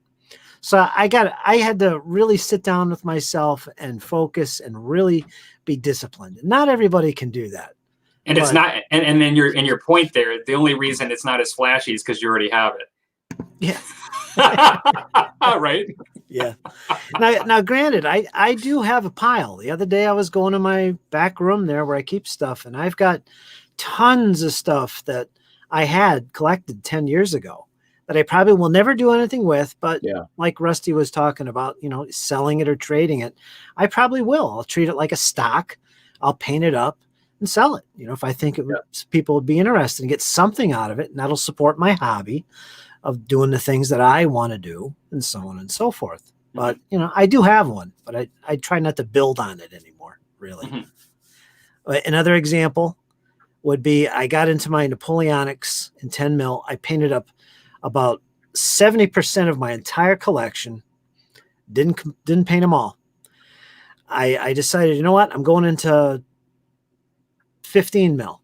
So I had to really sit down with myself and focus and really be disciplined. Not everybody can do that. And it's not, and then your point there, the only reason it's not as flashy is because you already have it. Yeah. Right. Yeah. Now, granted, I do have a pile. The other day I was going to my back room there where I keep stuff, and I've got tons of stuff that I had collected 10 years ago that I probably will never do anything with, but like Rusty was talking about, selling it or trading it, I probably will. I'll treat it like a stock. I'll paint it up and sell it. If I think people would be interested and get something out of it, and that'll support my hobby of doing the things that I want to do, and so on and so forth. But, I do have one, but I try not to build on it anymore, really. Another example would be I got into my Napoleonics in 10 mil. I painted up about 70% of my entire collection. Didn't paint them all. I decided, you know what? I'm going into 15 mil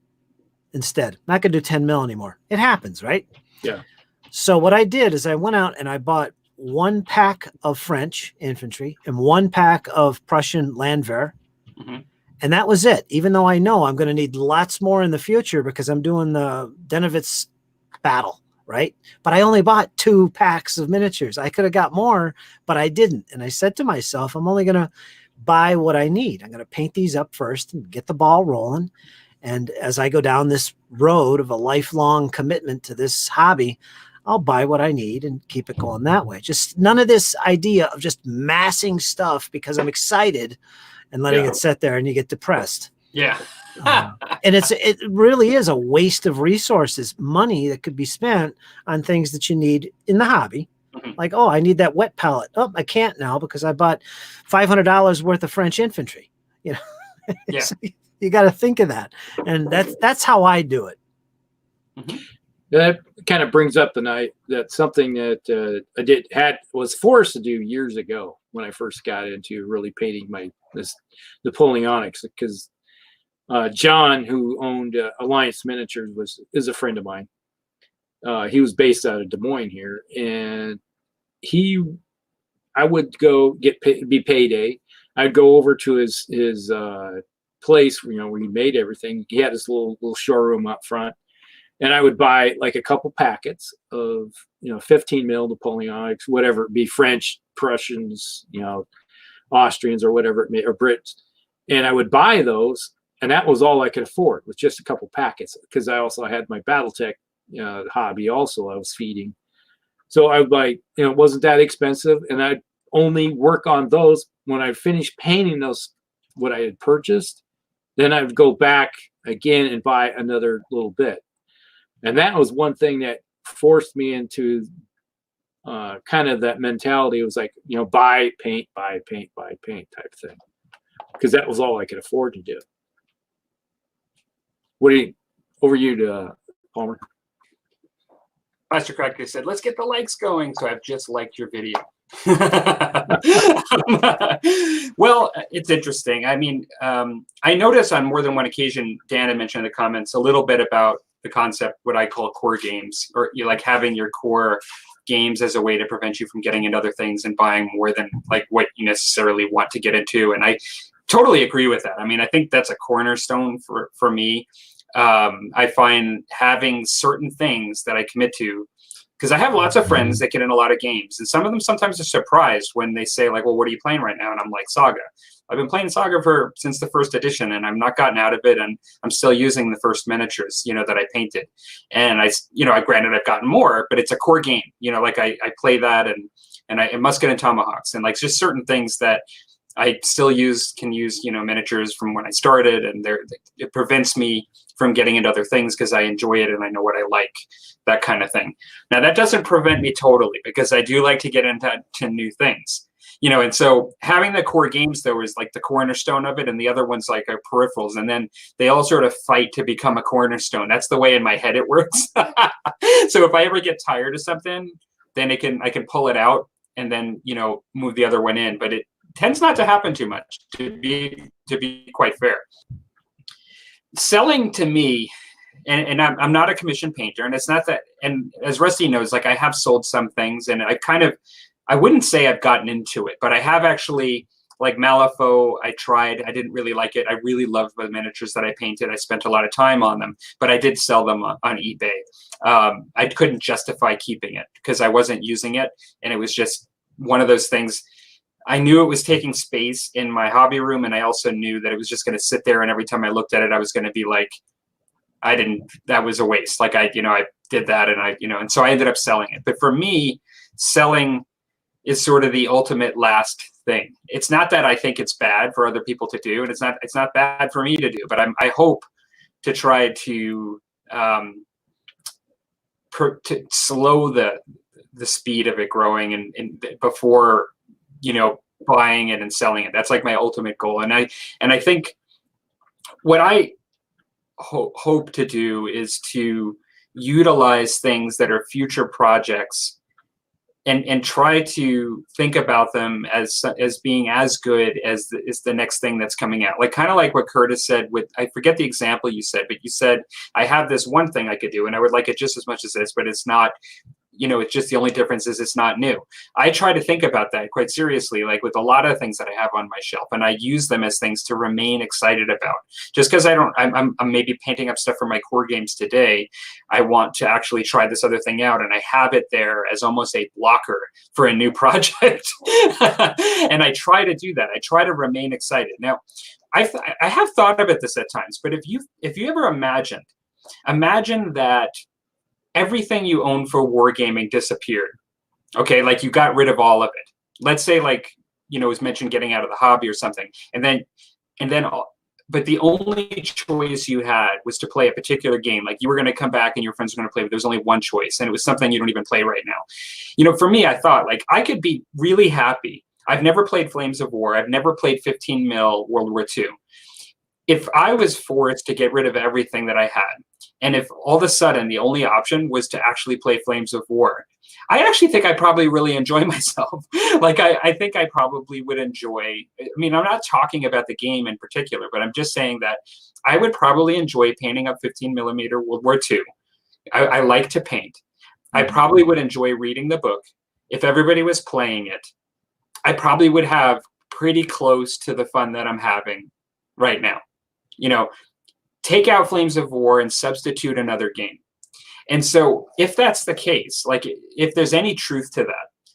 instead. Not going to do 10 mil anymore. It happens, right? Yeah. So what I did is I went out and I bought 1 pack of French infantry and 1 pack of Prussian Landwehr. And that was it. Even though I know I'm going to need lots more in the future because I'm doing the Denevitz battle, right? But I only bought 2 packs of miniatures. I could have got more, but I didn't. And I said to myself, I'm only going to buy what I need. I'm going to paint these up first and get the ball rolling. And as I go down this road of a lifelong commitment to this hobby, I'll buy what I need and keep it going that way. Just none of this idea of just massing stuff because I'm excited and letting it sit there and you get depressed. Yeah. And it really is a waste of resources, money that could be spent on things that you need in the hobby. Like, oh, I need that wet palette. Oh, I can't now because I bought $500 worth of French infantry. You know, Yeah. So you got to think of that. And that's how I do it. That kind of brings up that something that I was forced to do years ago when I first got into really painting this Napoleonics, because John, who owned Alliance Miniatures, is a friend of mine. He was based out of Des Moines here, and I would go be payday. I'd go over to his place, where he made everything. He had this little showroom up front. And I would buy like a couple packets of, 15 mil Napoleonics, whatever it be, French, Prussians, Austrians or whatever it may, or Brits. And I would buy those. And that was all I could afford, with just a couple packets, because I also had my Battletech hobby also I was feeding. So I would buy, it wasn't that expensive. And I'd only work on those when I finished painting those, what I had purchased. Then I would go back again and buy another little bit. And that was one thing that forced me into kind of that mentality. It was like, buy paint type thing, because that was all I could afford to do. Over you to Palmer. Master Cracker said, let's get the likes going. So I've just liked your video. Well, it's interesting. I mean, I noticed on more than one occasion, Dan had mentioned in the comments a little bit about the concept, what I call core games, or like having your core games as a way to prevent you from getting into other things and buying more than like what you necessarily want to get into. And I totally agree with that. I mean, I think that's a cornerstone for me. I find having certain things that I commit to, because I have lots of friends that get in a lot of games, and some of them sometimes are surprised when they say like, well, what are you playing right now? And I'm like, Saga. I've been playing Saga since the first edition, and I've not gotten out of it, and I'm still using the first miniatures, that I painted. And granted I've gotten more, but it's a core game, like I play that, and I Musket and Tomahawks, and like just certain things that I still can use, miniatures from when I started, and it prevents me from getting into other things because I enjoy it and I know what I like, that kind of thing. Now that doesn't prevent me totally, because I do like to get into new things. And so having the core games, though, is like the cornerstone of it, and the other ones like are peripherals, and then they all sort of fight to become a cornerstone. That's the way in my head it works. So if I ever get tired of something, then I can pull it out and then move the other one in. But it tends not to happen too much, to be quite fair. Selling to me, and I'm not a commission painter, and it's not that. And as Rusty knows, like I have sold some things, and I wouldn't say I've gotten into it, but I have actually, like Malifaux, I tried. I didn't really like it. I really loved the miniatures that I painted. I spent a lot of time on them, but I did sell them on eBay. I couldn't justify keeping it because I wasn't using it, and it was just one of those things. I knew it was taking space in my hobby room, and I also knew that it was just going to sit there, and every time I looked at it, I was going to be like, that was a waste. Like I did that, and and so I ended up selling it. But for me, selling is sort of the ultimate last thing. It's not that I think it's bad for other people to do, and it's not bad for me to do, but I hope to try to slow the speed of it growing and before buying it and selling it. That's like my ultimate goal. And I think what I hope to do is to utilize things that are future projects and try to think about them as being as good as the next thing that's coming out. Like kind of like what Curtis said with, I forget the example you said, but you said, I have this one thing I could do and I would like it just as much as this, but it's not, it's just the only difference is it's not new. I try to think about that quite seriously, like with a lot of things that I have on my shelf, and I use them as things to remain excited about. Just because I'm maybe painting up stuff for my core games today, I want to actually try this other thing out, and I have it there as almost a blocker for a new project. And I try to do that. I try to remain excited. Now, I have thought about this at times, but if you ever imagine that everything you own for wargaming disappeared. Okay, like you got rid of all of it. Let's say, like, it was mentioned getting out of the hobby or something, and then but the only choice you had was to play a particular game. Like, you were going to come back and your friends were going to play, but there was only one choice, and it was something you don't even play right now. For me, I thought, like, I could be really happy. I've never played Flames of War. I've never played 15 mil World War II. If I was forced to get rid of everything that I had, and if all of a sudden the only option was to actually play Flames of War, I actually think I probably really enjoy myself. Like, I think I probably would enjoy, I mean, I'm not talking about the game in particular, but I'm just saying that I would probably enjoy painting up 15 millimeter World War II. I like to paint. I probably would enjoy reading the book. If everybody was playing it, I probably would have pretty close to the fun that I'm having right now. Take out Flames of War and substitute another game. And so if that's the case, like, if there's any truth to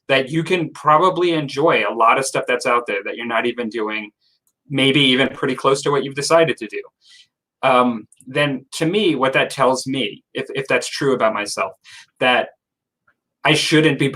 that you can probably enjoy a lot of stuff that's out there that you're not even doing, maybe even pretty close to what you've decided to do, then to me, what that tells me, if that's true about myself, that I shouldn't be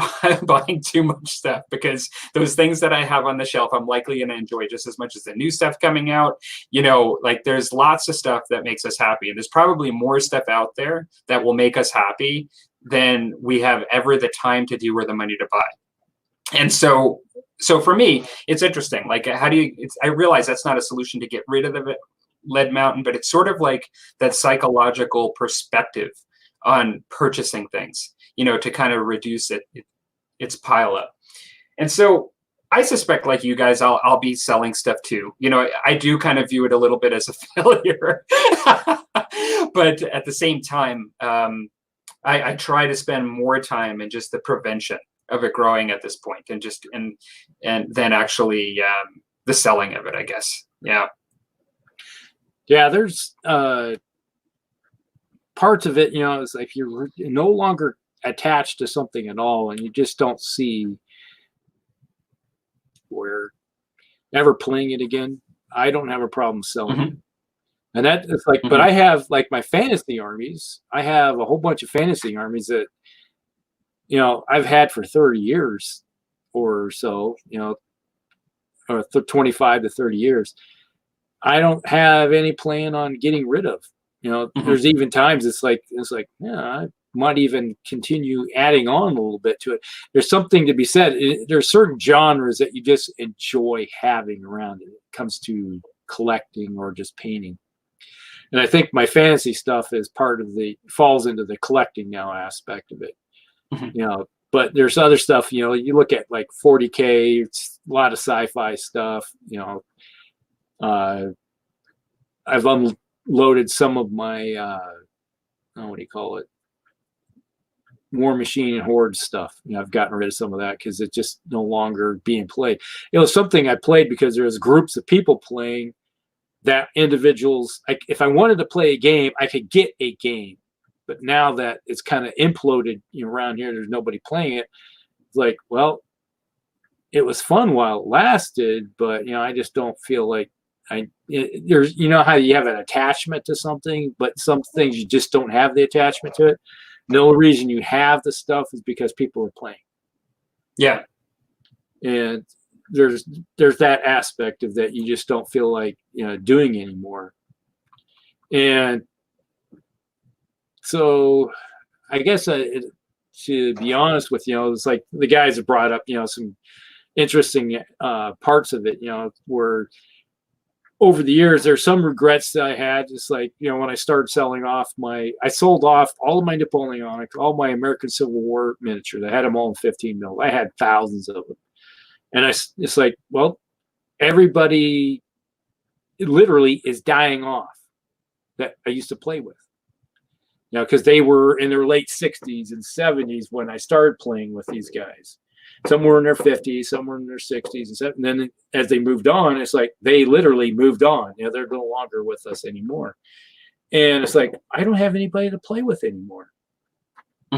buying too much stuff, because those things that I have on the shelf, I'm likely going to enjoy just as much as the new stuff coming out. Like, there's lots of stuff that makes us happy. And there's probably more stuff out there that will make us happy than we have ever the time to do or the money to buy. And so for me, it's interesting. Like, I realize that's not a solution to get rid of the lead mountain, but it's sort of like that psychological perspective on purchasing things, to kind of reduce its pile up. And so I suspect, like you guys, I'll be selling stuff too. I do kind of view it a little bit as a failure, but at the same time, I try to spend more time in just the prevention of it growing at this point, and then actually the selling of it, I guess. Yeah. Yeah, there's parts of it, it's like you're no longer attached to something at all, and you just don't see where ever playing it again. I don't have a problem selling it. And that it's like, but I have, like, my fantasy armies. I have a whole bunch of fantasy armies that, I've had for 30 years or so, or 25 to 30 years. I don't have any plan on getting rid of. There's even times it's like, yeah, I might even continue adding on a little bit to it. There's something to be said. There's certain genres that you just enjoy having around it. It comes to collecting or just painting. And I think my fantasy stuff is falls into the collecting now aspect of it. But there's other stuff, you look at, like, 40K, it's a lot of sci-fi stuff, I've unloaded some of my what do you call it, War Machine and Horde stuff. I've gotten rid of some of that because it's just no longer being played. It was something I played because there was groups of people playing, that individuals, like, if I wanted to play a game, I could get a game. But now that it's kind of imploded around here, there's nobody playing it. It's like, well, it was fun while it lasted, but I just don't feel like there's, how you have an attachment to something, but some things you just don't have the attachment to it. The only reason you have the stuff is because people are playing. Yeah. And there's that aspect of that you just don't feel like doing anymore. And so I guess to be honest with it's like the guys have brought up some interesting parts of it, where over the years, there's some regrets that I had. Just like, when I started selling off I sold off all of my Napoleonic, all my American Civil War miniatures. I had them all in 15 mil. I had thousands of them. And it's like, well, everybody literally is dying off that I used to play with. Because they were in their late 60s and 70s when I started playing with these guys. Some were in their 50s, some were in their 60s, and then as they moved on, it's like they literally moved on. They're no longer with us anymore. And it's like, I don't have anybody to play with anymore.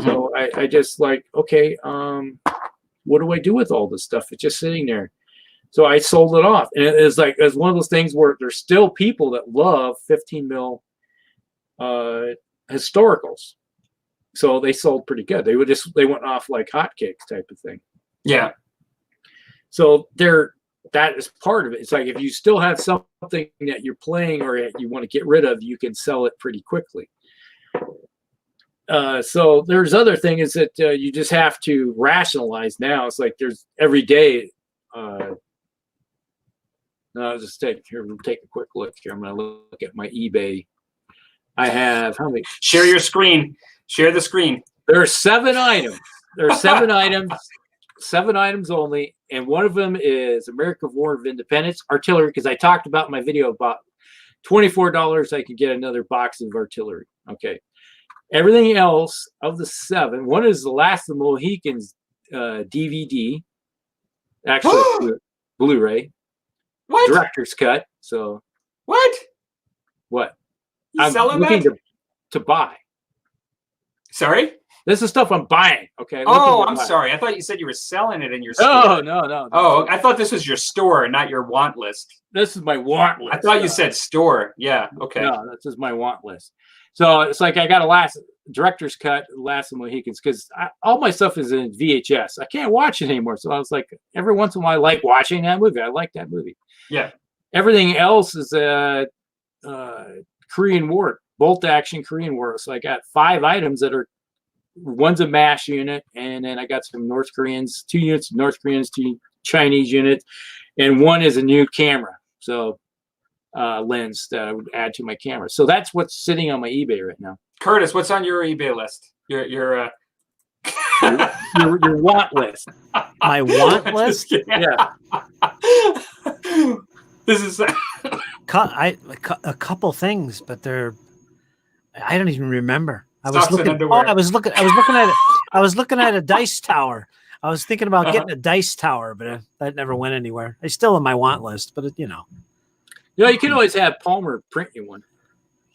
So I just like, okay, what do I do with all this stuff? It's just sitting there. So I sold it off, and it's like it's one of those things where there's still people that love 15 mil historicals. So they sold pretty good. They went off like hotcakes type of thing. Yeah. So that is part of it. It's like if you still have something that you're playing or you want to get rid of, you can sell it pretty quickly. So there's other things that you just have to rationalize now. It's like there's every day. I'll just take a quick look here. I'm going to look at my eBay. I have how many? Share your screen. Share the screen. There are 7 items. There are 7 items. 7 items only, and one of them is American War of Independence artillery, because I talked about in my video about $24 I could get another box of artillery. Okay. Everything else of the 7, one is the Last of the Mohicans DVD, actually Blu-ray, What? director's cut. So What? You I'm selling looking that? to buy. Sorry? This is stuff I'm buying. Okay. Oh, I'm sorry. I thought you said you were selling it in your store. No. Oh, I thought this was your store, not your want list. This is my want list. I thought you said store. Yeah. Okay. No, this is my want list. So it's like I got a director's cut, Last of the Mohicans, because all my stuff is in VHS. I can't watch it anymore. So I was like, every once in a while, I like watching that movie. I like that movie. Yeah. Everything else is Korean War, bolt action Korean War. So I got 5 items that are. One's a MASH unit, and then I got some North Koreans, 2 units of North Koreans, 2 Chinese units, and 1 is a new camera, so lens that I would add to my camera. So that's what's sitting on my eBay right now. Curtis, what's on your eBay list? Your want list. My want list? Yeah. This is a couple things, but I don't even remember. I was looking at a dice tower. I was thinking about getting a dice tower, but that never went anywhere. It's still on my want list, but you can always have Palmer print you one.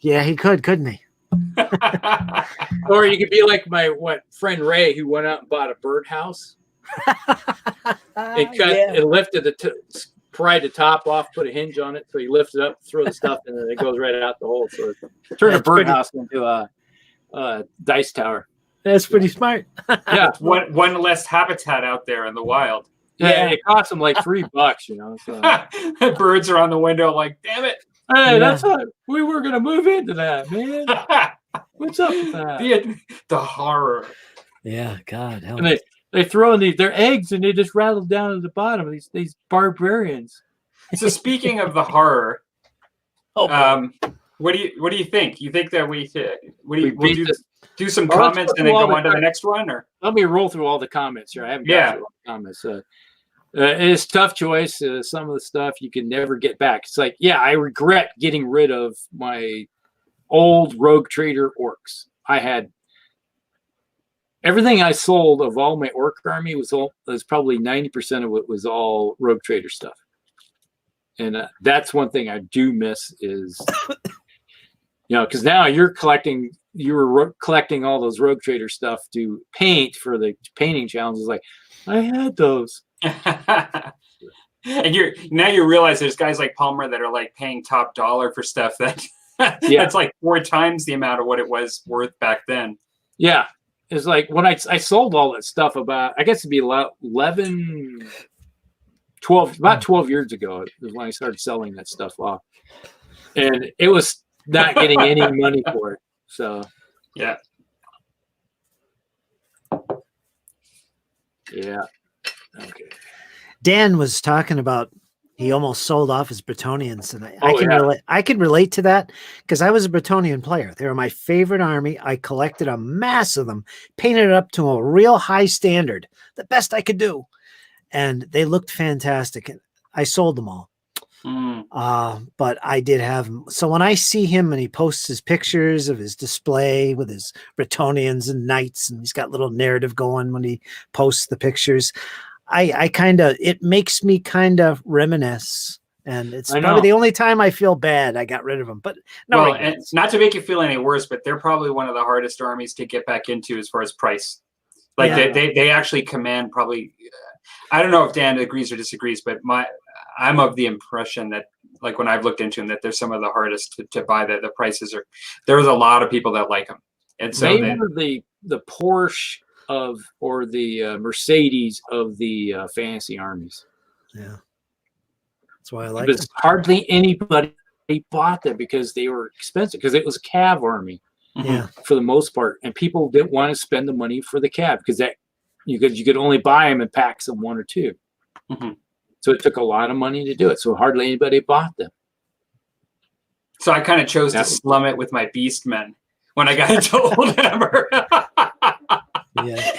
Yeah, he couldn't he? Or you could be like my friend Ray, who went out and bought a birdhouse and and lifted pried the top off, put a hinge on it, so you lift it up, throw the stuff, and then it goes right out the hole. So turn a birdhouse into a dice tower. That's pretty smart. Yeah, one less habitat out there in the wild. Yeah, it costs them like $3, So. Birds are on the window, like, damn it. Hey, that's what we were gonna move into that, man. What's up with that? The horror. Yeah, God. And they throw in their eggs and they just rattle down to the bottom. These barbarians. So speaking of the horror, what do you think? You think that we'll do some comments and then go on to the next one, or let me roll through all the comments here. I haven't got through all the comments. It's a tough choice. Some of the stuff you can never get back. It's like, I regret getting rid of my old Rogue Trader orcs. I had everything I sold of all my orc army was probably 90% of it was all Rogue Trader stuff. And that's one thing I do miss is, because now you were collecting all those Rogue Trader stuff to paint for the painting challenges. Like, I had those. And you realize there's guys like Palmer that are like paying top dollar for stuff that's like 4 times the amount of what it was worth back then. Yeah. It's like when I sold all that stuff about it'd be 12 years ago is when I started selling that stuff off. And it was not getting any money for it. So yeah. Okay. Dan was talking about he almost sold off his Bretonians, and I can relate to that because I was a Bretonian player. They were my favorite army. I collected a mass of them, painted it up to a real high standard, the best I could do, and they looked fantastic. And I sold them all. But I did have him. So when I see him and he posts his pictures of his display with his Bretonians and knights, and he's got little narrative going when he posts the pictures, it makes me kind of reminisce. And it's probably the only time I feel bad I got rid of them. But and not to make you feel any worse, but they're probably one of the hardest armies to get back into as far as price. Like they actually command probably. I don't know if Dan agrees or disagrees, but I'm of the impression that, like when I've looked into them, that they're some of the hardest to buy. That the prices are. There's a lot of people that like them, and so they were the Porsche or the Mercedes of the fantasy armies. Yeah, that's why I like Because hardly anybody bought them because they were expensive. Because it was a cav army, yeah, for the most part, and people didn't want to spend the money for the cav because you could only buy them in packs of 1 or 2. Mm-hmm. So it took a lot of money to do it. So hardly anybody bought them. So I kind of chose to slum it with my Beastmen when I got into Warhammer. yeah.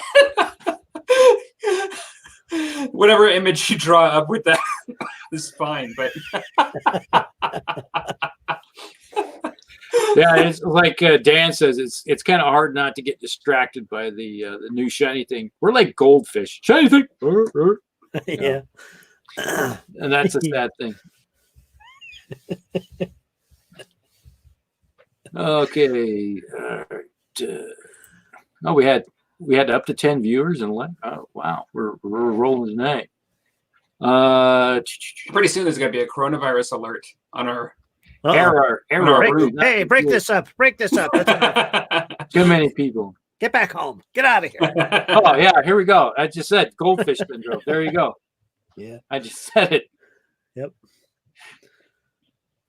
Whatever image you draw up with that is fine, but yeah, it's like Dan says, it's kind of hard not to get distracted by the new shiny thing. We're like goldfish, shiny thing, Yeah. and that's a sad thing. Okay, oh, we had up to 10 viewers and oh wow, we're rolling tonight. Pretty soon there's gonna be a coronavirus alert on our error. Hey, break this up. That's too many people. Get back home. Get out of here. Oh yeah, here we go. I just said goldfish syndrome. There you go. Yeah, I just said it. Yep.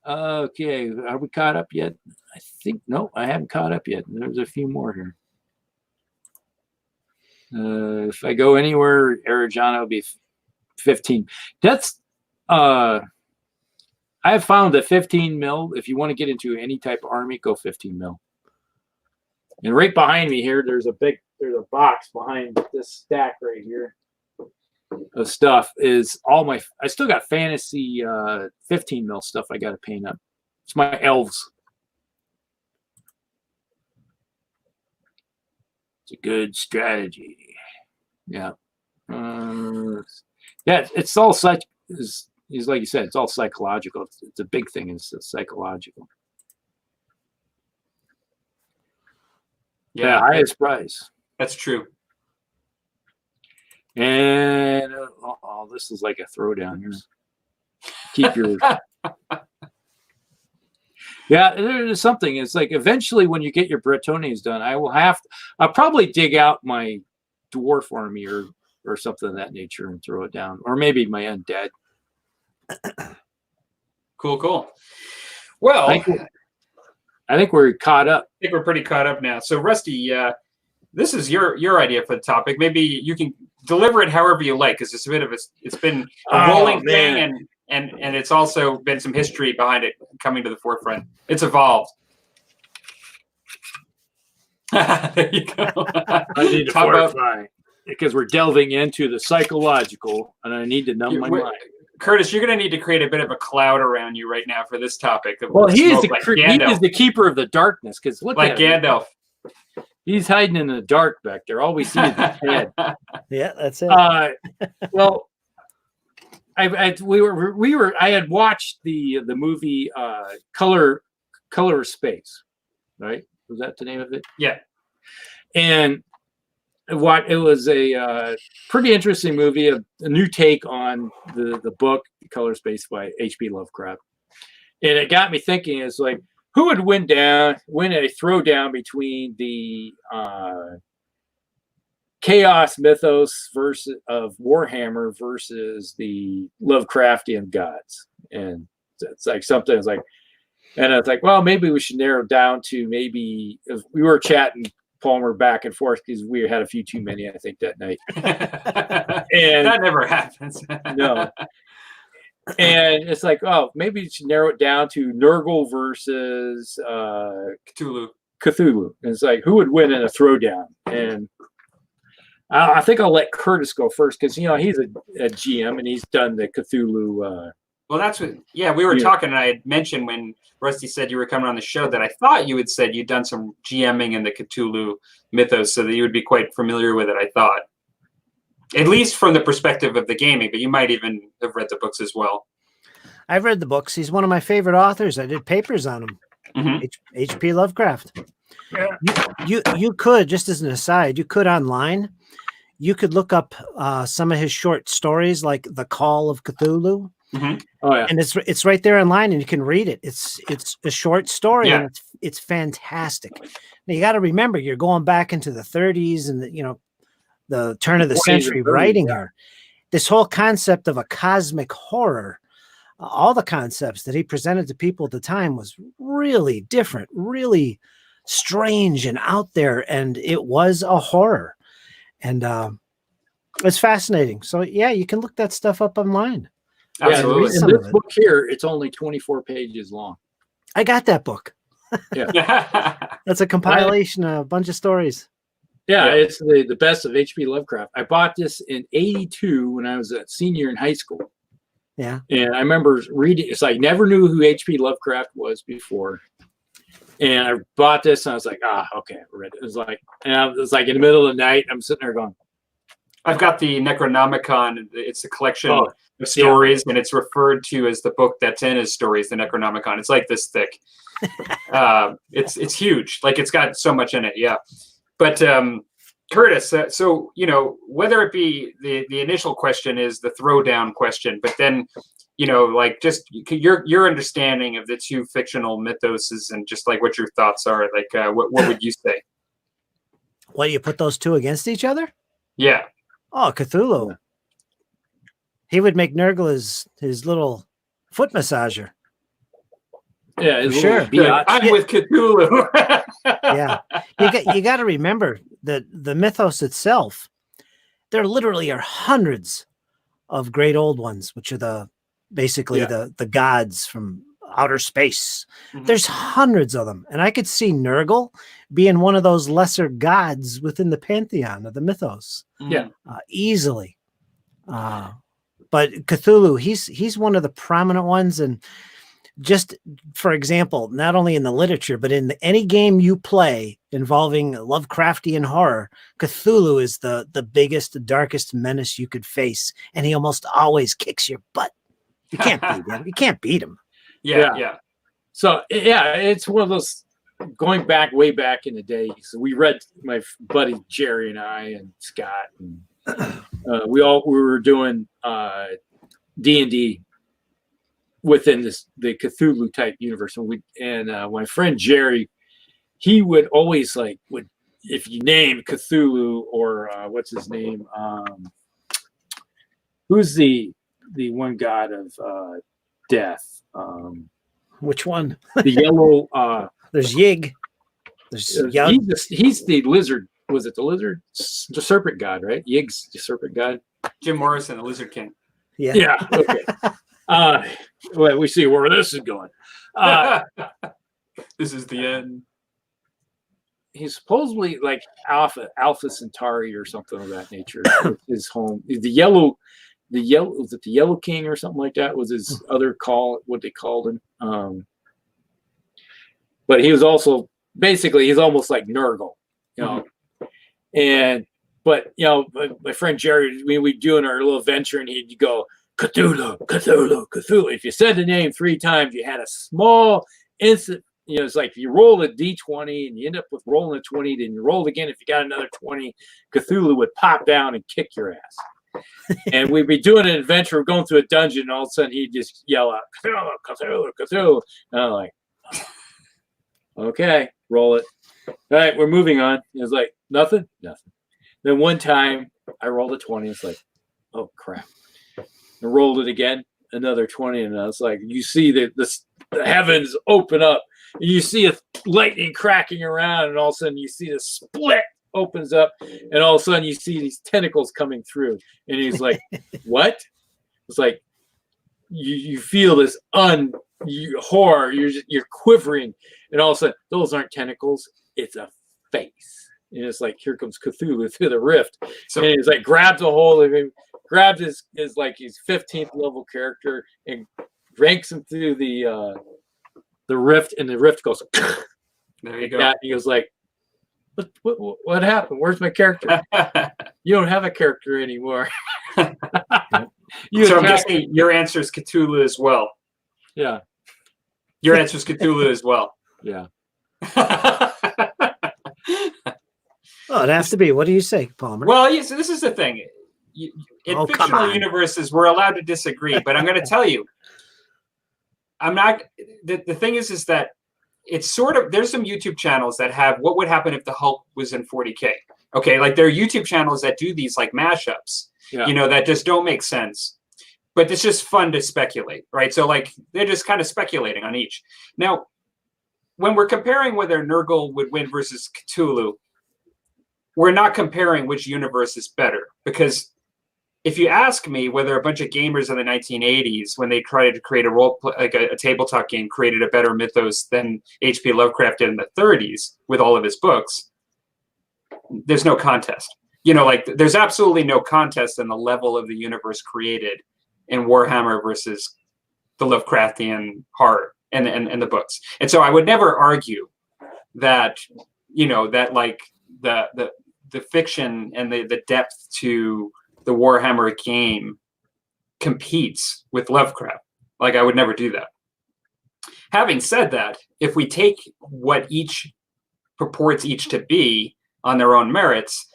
Okay, are we caught up yet? I think no, I haven't caught up yet. There's a few more here. If I go anywhere, Arajana will be 15. That's I have found that 15 mil. If you want to get into any type of army, go 15 mil. And right behind me here, there's a box behind this stack right here of stuff. Is all my. I still got fantasy 15 mil stuff. I got to paint up. It's my elves. It's a good strategy. Yeah. Yeah. It's all such. Is like you said. It's all psychological. It's a big thing. It's psychological. Yeah, highest price. That's true. And this is like a throwdown here. Keep your. Yeah, there's something. It's like eventually when you get your Bretonians done, I'll probably dig out my dwarf army or something of that nature and throw it down, or maybe my undead. Cool. Well, I think we're caught up. I think we're pretty caught up now. So Rusty, this is your idea for the topic. Maybe you can deliver it however you like, because it's been a rolling thing, and it's also been some history behind it coming to the forefront. It's evolved. There you go. I need to fortify because we're delving into the psychological, and I need to numb my mind. Curtis, you're going to need to create a bit of a cloud around you right now for this topic. Well, he is the keeper of the darkness, because look like at Gandalf. He's hiding in the dark back there. All we see is his head. Yeah, that's it. Well, I had watched the movie Color of Space, right? Was that the name of it? Yeah. And it was a pretty interesting movie, a new take on the book Color of Space by H.P. Lovecraft. And it got me thinking, it's like, who would win a throwdown between the chaos mythos of Warhammer versus the Lovecraftian gods? And it's like something. It's like, and I was like, well, maybe we should narrow it down to maybe. If we were chatting Palmer back and forth because we had a few too many, I think, that night. And that never happens. No. And it's like, oh, maybe you should narrow it down to Nurgle versus Cthulhu. And it's like, who would win in a throwdown? And I think I'll let Curtis go first because, he's a GM and he's done the Cthulhu. Well, that's what, we were talking, and I had mentioned when Rusty said you were coming on the show that I thought you had said you'd done some GMing in the Cthulhu mythos so that you would be quite familiar with it, I thought. At least from the perspective of the gaming, but you might even have read the books as well. I've read the books. He's one of my favorite authors. I did papers on him. Mm-hmm. H.P. Lovecraft. Yeah. You could, just as an aside, you could look up some of his short stories like The Call of Cthulhu. Oh yeah. And it's right there online, and you can read it. It's a short story, Yeah. and it's fantastic. Now you got to remember, you're going back into the 30s and the turn of the 20s and century 30s, writing yeah. here. This whole concept of a cosmic horror, all the concepts that he presented to people at the time was really different, really strange and out there, and it was a horror, and it's fascinating. So yeah, you can look that stuff up online. Absolutely. read In some of this it. book here, it's only 24 pages long. I got that book. Yeah. That's a compilation of a bunch of stories. Yeah, Yeah. it's the best of H.P. Lovecraft. I bought this in '82 when I was a senior in high school. Yeah. And I remember reading, it's like, never knew who H.P. Lovecraft was before. And I bought this and I was like, okay, I read it. It was like in the middle of the night. I'm sitting there going, I've got the Necronomicon. It's a collection Oh, of stories, and it's referred to as the book that's in his stories, the Necronomicon. It's like this thick. It's huge. Like, it's got so much in it. Yeah. But Curtis, so, whether it be the initial question is the throwdown question, but then, like, just your understanding of the two fictional mythoses and just like what your thoughts are, like, what would you say? What, do you put those two against each other? Yeah. Oh, Cthulhu. He would make Nurgle his little foot massager. yeah, it's Sure. I'm with Cthulhu. Yeah. You got to remember that the mythos itself, there literally are hundreds of great old ones, which are basically the gods from outer space. Mhm. There's hundreds of them. And I could see Nurgle being one of those lesser gods within the pantheon of the mythos. Yeah. Easily. But Cthulhu, he's one of the prominent ones. And just for example, not only in the literature, but in any game you play involving Lovecraftian horror, Cthulhu is the biggest, darkest menace you could face. And he almost always kicks your butt. You can't beat him. You can't beat him. Yeah. So yeah, it's one of those, going back way back in the day. So we read, my buddy Jerry and I and Scott, and we were doing D&D within the Cthulhu type universe, and my friend Jerry, he would always if you name Cthulhu or what's his name, who's the one god of death, Which one? the yellow. There's Yig. There's Yug. He's the lizard. Was it the lizard? The serpent god, right? Yig's the serpent god. Jim Morrison, the Lizard King. Yeah. Yeah. Okay. Well, we see where this is going. This is the end. He's supposedly like Alpha Centauri or something of that nature. His home. The yellow was it the Yellow King or something like that was his other call, what they called him. But he was also basically, he's almost like Nurgle, but my friend Jerry, we'd doing our little venture, and he'd go Cthulhu, Cthulhu, Cthulhu. If you said the name 3 times, you had a small instant. It's like you roll a d20 and you end up with rolling a 20, then you roll again. If you got another 20, Cthulhu would pop down and kick your ass. And we'd be doing an adventure, going through a dungeon, and all of a sudden he'd just yell out, Cthulhu, Cthulhu, Cthulhu. And I'm like, okay, roll it. All right, we're moving on. It was like, nothing. Then one time I rolled a 20. It's like, oh, crap. I rolled it again, another 20. And I was like, you see the heavens open up. And you see a lightning cracking around, and all of a sudden you see the split opens up, and all of a sudden you see these tentacles coming through. And he's like, what? It's like you feel this horror. You're quivering, and all of a sudden those aren't tentacles. It's a face. And it's like, here comes Cthulhu through the rift. So, and he's like, grabs a hold of him, grabbed his 15th level character, and ranks him through the rift, and the rift goes. There you go. And he goes like, what happened? Where's my character? You don't have a character anymore. So I'm guessing your answer is Cthulhu as well. Yeah. Your answer is Cthulhu as well. Yeah. Oh, it has to be. What do you say, Palmer? Well, so this is the thing. in Oh, come fictional on. universes, we're allowed to disagree. But I'm going to tell you, I'm not. The thing is that it's sort of, there's some YouTube channels that have what would happen if the Hulk was in 40K. Okay, like there are YouTube channels that do these like mashups, you know, that just don't make sense. But it's just fun to speculate, right? So like they're just kind of speculating on each. Now, when we're comparing whether Nurgle would win versus Cthulhu, we're not comparing which universe is better. Because if you ask me whether a bunch of gamers in the 1980s, when they tried to create a like a tabletop game, created a better mythos than H.P. Lovecraft did in the 30s with all of his books, there's no contest. You know, like there's absolutely no contest in the level of the universe created in Warhammer versus the Lovecraftian horror and the books. And so I would never argue that, you know, that like the fiction and the depth to the Warhammer game competes with Lovecraft. Like I would never do that. Having said that, if we take what each purports each to be on their own merits,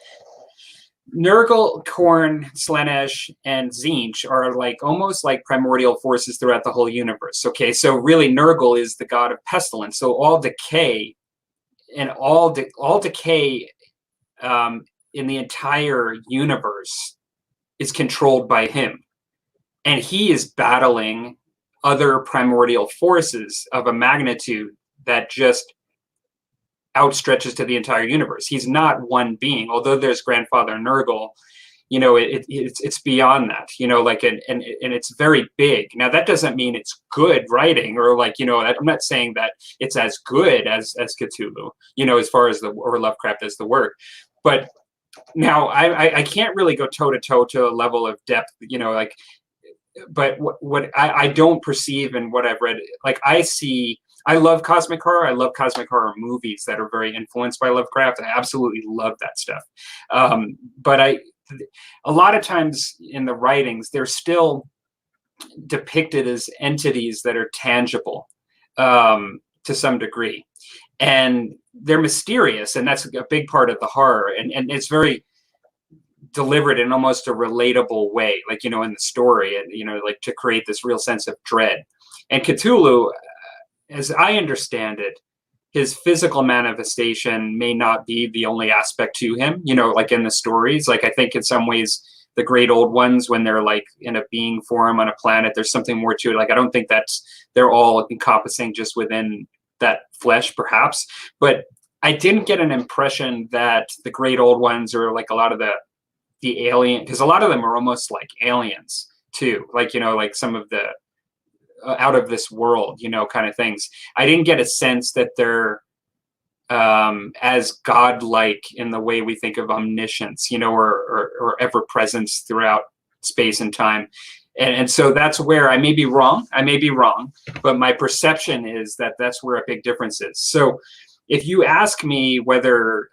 Nurgle, Khorne, Slaanesh, and Tzeentch are like almost like primordial forces throughout the whole universe. Okay, so really Nurgle is the god of pestilence. So all decay and all decay in the entire universe is controlled by him. And he is battling other primordial forces of a magnitude that just outstretches to the entire universe. He's not one being, although there's Grandfather Nurgle, you know, it's beyond that, you know, like, and it's very big. Now that doesn't mean it's good writing or like, you know, I'm not saying that it's as good as Cthulhu, you know, as far as or Lovecraft as the work, but now I can't really go toe to toe to a level of depth, you know, like, but what I don't perceive in what I've read, like I love cosmic horror. I love cosmic horror movies that are very influenced by Lovecraft. I absolutely love that stuff. But a lot of times in the writings, they're still depicted as entities that are tangible to some degree. And they're mysterious, and that's a big part of the horror. And it's very delivered in almost a relatable way, like, you know, in the story, and, you know, like to create this real sense of dread. And Cthulhu, as I understand it, his physical manifestation may not be the only aspect to him, you know, like in the stories. Like I think in some ways, the great old ones, when they're like in a being form on a planet, there's something more to it. Like I don't think they're all encompassing just within that flesh, perhaps. But I didn't get an impression that the great old ones or like a lot of the alien, because a lot of them are almost like aliens too. Like, you know, like some of the out of this world, you know, kind of things. I didn't get a sense that they're as godlike in the way we think of omniscience, you know, or ever presence throughout space and time. And so that's where I may be wrong, but my perception is that that's where a big difference is. So if you ask me whether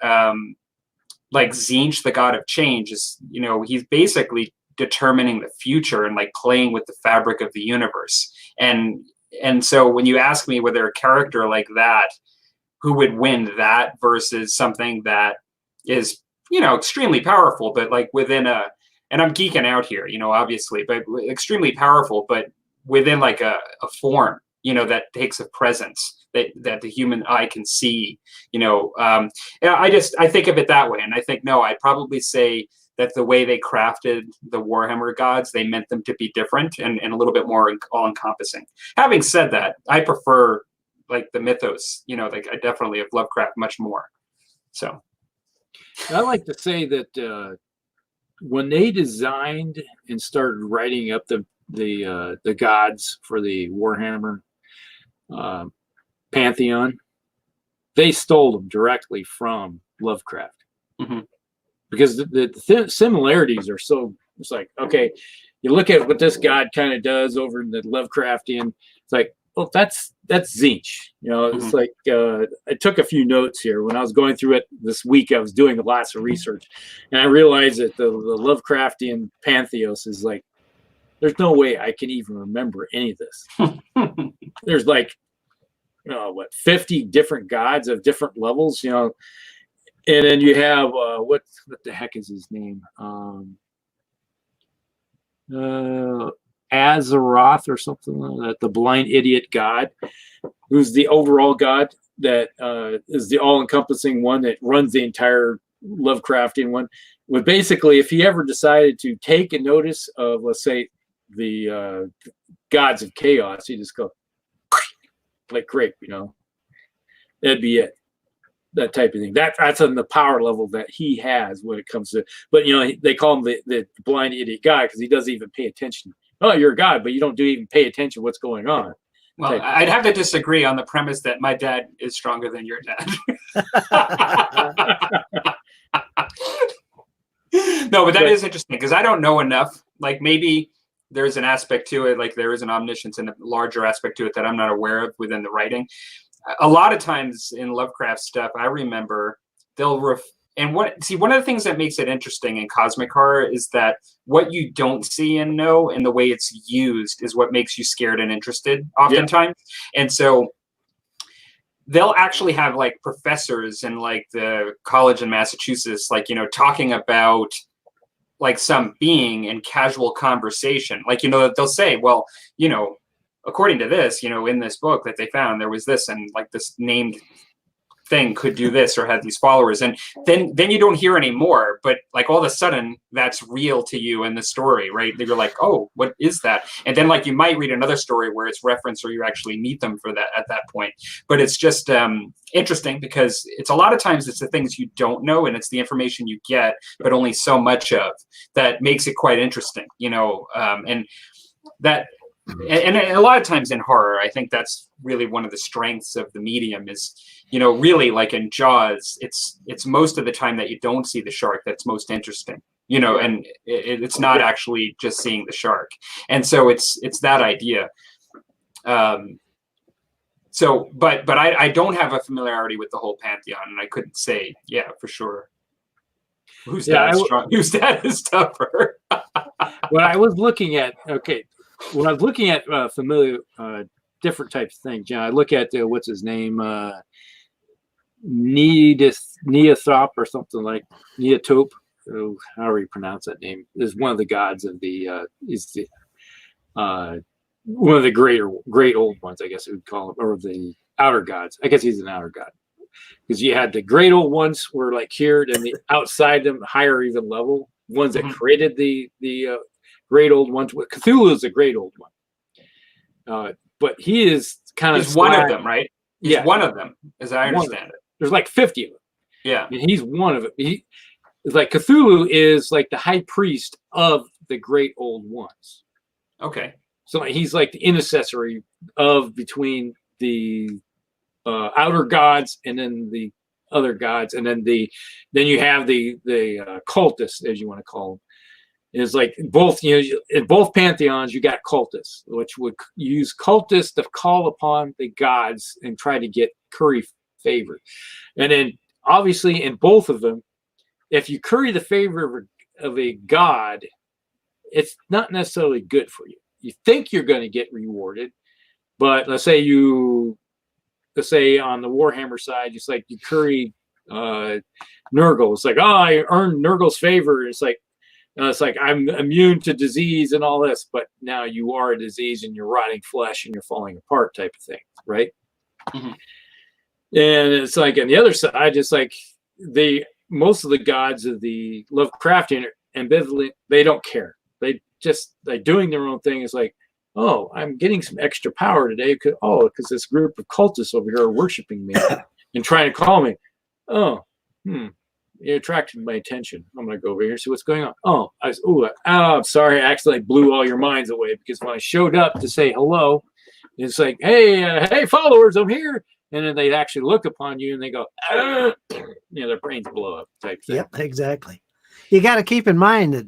like Tzeentch, the god of change, is, you know, he's basically determining the future and like playing with the fabric of the universe. And so when you ask me whether a character like that, who would win that versus something that is, you know, extremely powerful, but like within and I'm geeking out here, you know, obviously, but extremely powerful, but within like a form, you know, that takes a presence that the human eye can see, you know. I think of it that way. And I think, no, I'd probably say that the way they crafted the Warhammer gods, they meant them to be different and a little bit more all-encompassing. Having said that, I prefer like the mythos, you know, like I definitely have Lovecraft much more. So I like to say that when they designed and started writing up the gods for the Warhammer pantheon, they stole them directly from Lovecraft. Mm-hmm. Because the similarities are so, it's like, okay, you look at what this god kind of does over in the Lovecraftian, it's like, oh, that's Tzeentch. You know, it's mm-hmm. like, I took a few notes here when I was going through it this week. I was doing lots of research, and I realized that the Lovecraftian pantheos is like, there's no way I can even remember any of this. There's like, 50 different gods of different levels, you know. And then you have what the heck is his name? Azeroth or something like that, the blind idiot god, who's the overall god that is the all-encompassing one that runs the entire Lovecraftian one. Would basically, if he ever decided to take a notice of, let's say, the gods of chaos, he just go like grape, that'd be it. That type of thing. That's on the power level that he has when it comes to. But they call him the blind idiot guy because he doesn't even pay attention. Oh, you're a god, but you don't even pay attention to what's going on. Well, I'd have to disagree on the premise that my dad is stronger than your dad. No, but that is interesting because I don't know enough. Like maybe there's an aspect to it, like there is an omniscience and a larger aspect to it that I'm not aware of within the writing. A lot of times in Lovecraft stuff, I remember one of the things that makes it interesting in cosmic horror is that what you don't see and know and the way it's used is what makes you scared and interested oftentimes. Yeah. And so they'll actually have like professors in like the college in Massachusetts, like, talking about like some being in casual conversation. Like, they'll say, well, according to this, in this book that they found, there was this, and like this named thing could do this or had these followers, and then you don't hear any more. But like all of a sudden, that's real to you in the story, right? You're like, oh, what is that? And then like you might read another story where it's referenced, or you actually meet them for that at that point. But it's just interesting because it's a lot of times it's the things you don't know, and it's the information you get, but only so much of, that makes it quite interesting, and that. And a lot of times in horror, I think that's really one of the strengths of the medium is, really like in Jaws, it's most of the time that you don't see the shark that's most interesting, and it's not actually just seeing the shark. And so it's that idea. So, but I don't have a familiarity with the whole pantheon, and I couldn't say, yeah, for sure. Whose dad is tougher? When I was looking at, familiar, different types of things, I look at what's his name, Neothrop or something like Neotope, however you pronounce that name, is one of the gods of the one of the great old ones, I guess we would call him, or the outer gods. I guess he's an outer god because you had the great old ones were like here, and the outside them higher even level ones that created the great old ones. Cthulhu is a great old one, but he is kind of one of them, right? He's one of them, as I understand it. There's like 50 of them. Yeah, and he's one of them. He is like Cthulhu is like the high priest of the great old ones. Okay, so he's like the intercessory between the outer gods and then the other gods, and then you have the cultists, as you want to call them. Is like both, in both pantheons, you got cultists, which would use cultists to call upon the gods and try to curry favor. And then obviously in both of them, if you curry the favor of a god, it's not necessarily good for you. You think you're going to get rewarded, but let's say on the Warhammer side, it's like you curry Nurgle. It's like, oh, I earned Nurgle's favor. It's like I'm immune to disease and all this, but now you are a disease and you're rotting flesh and you're falling apart type of thing, right? Mm-hmm. And it's like on the other side, it's like most of the gods of the Lovecraftian ambivalent, they don't care. They just like doing their own thing. Is like, oh, I'm getting some extra power today because this group of cultists over here are worshiping me and trying to call me. Oh, it attracted my attention. I'm going to go over here and see what's going on. I'm sorry. I accidentally blew all your minds away because when I showed up to say hello, it's like, hey, followers, I'm here. And then they actually look upon you and they go, their brains blow up type thing. Yep, exactly. You got to keep in mind that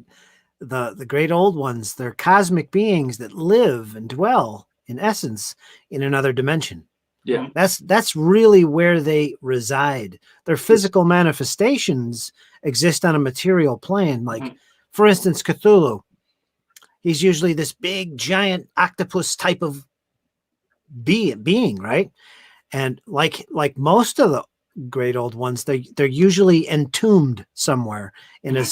the great old ones, they're cosmic beings that live and dwell, in essence, in another dimension. Yeah, that's really where they reside. Their physical manifestations exist on a material plane. Like, for instance, Cthulhu. He's usually this big, giant octopus type of being, right? And like most of the great old ones, they're usually entombed somewhere in a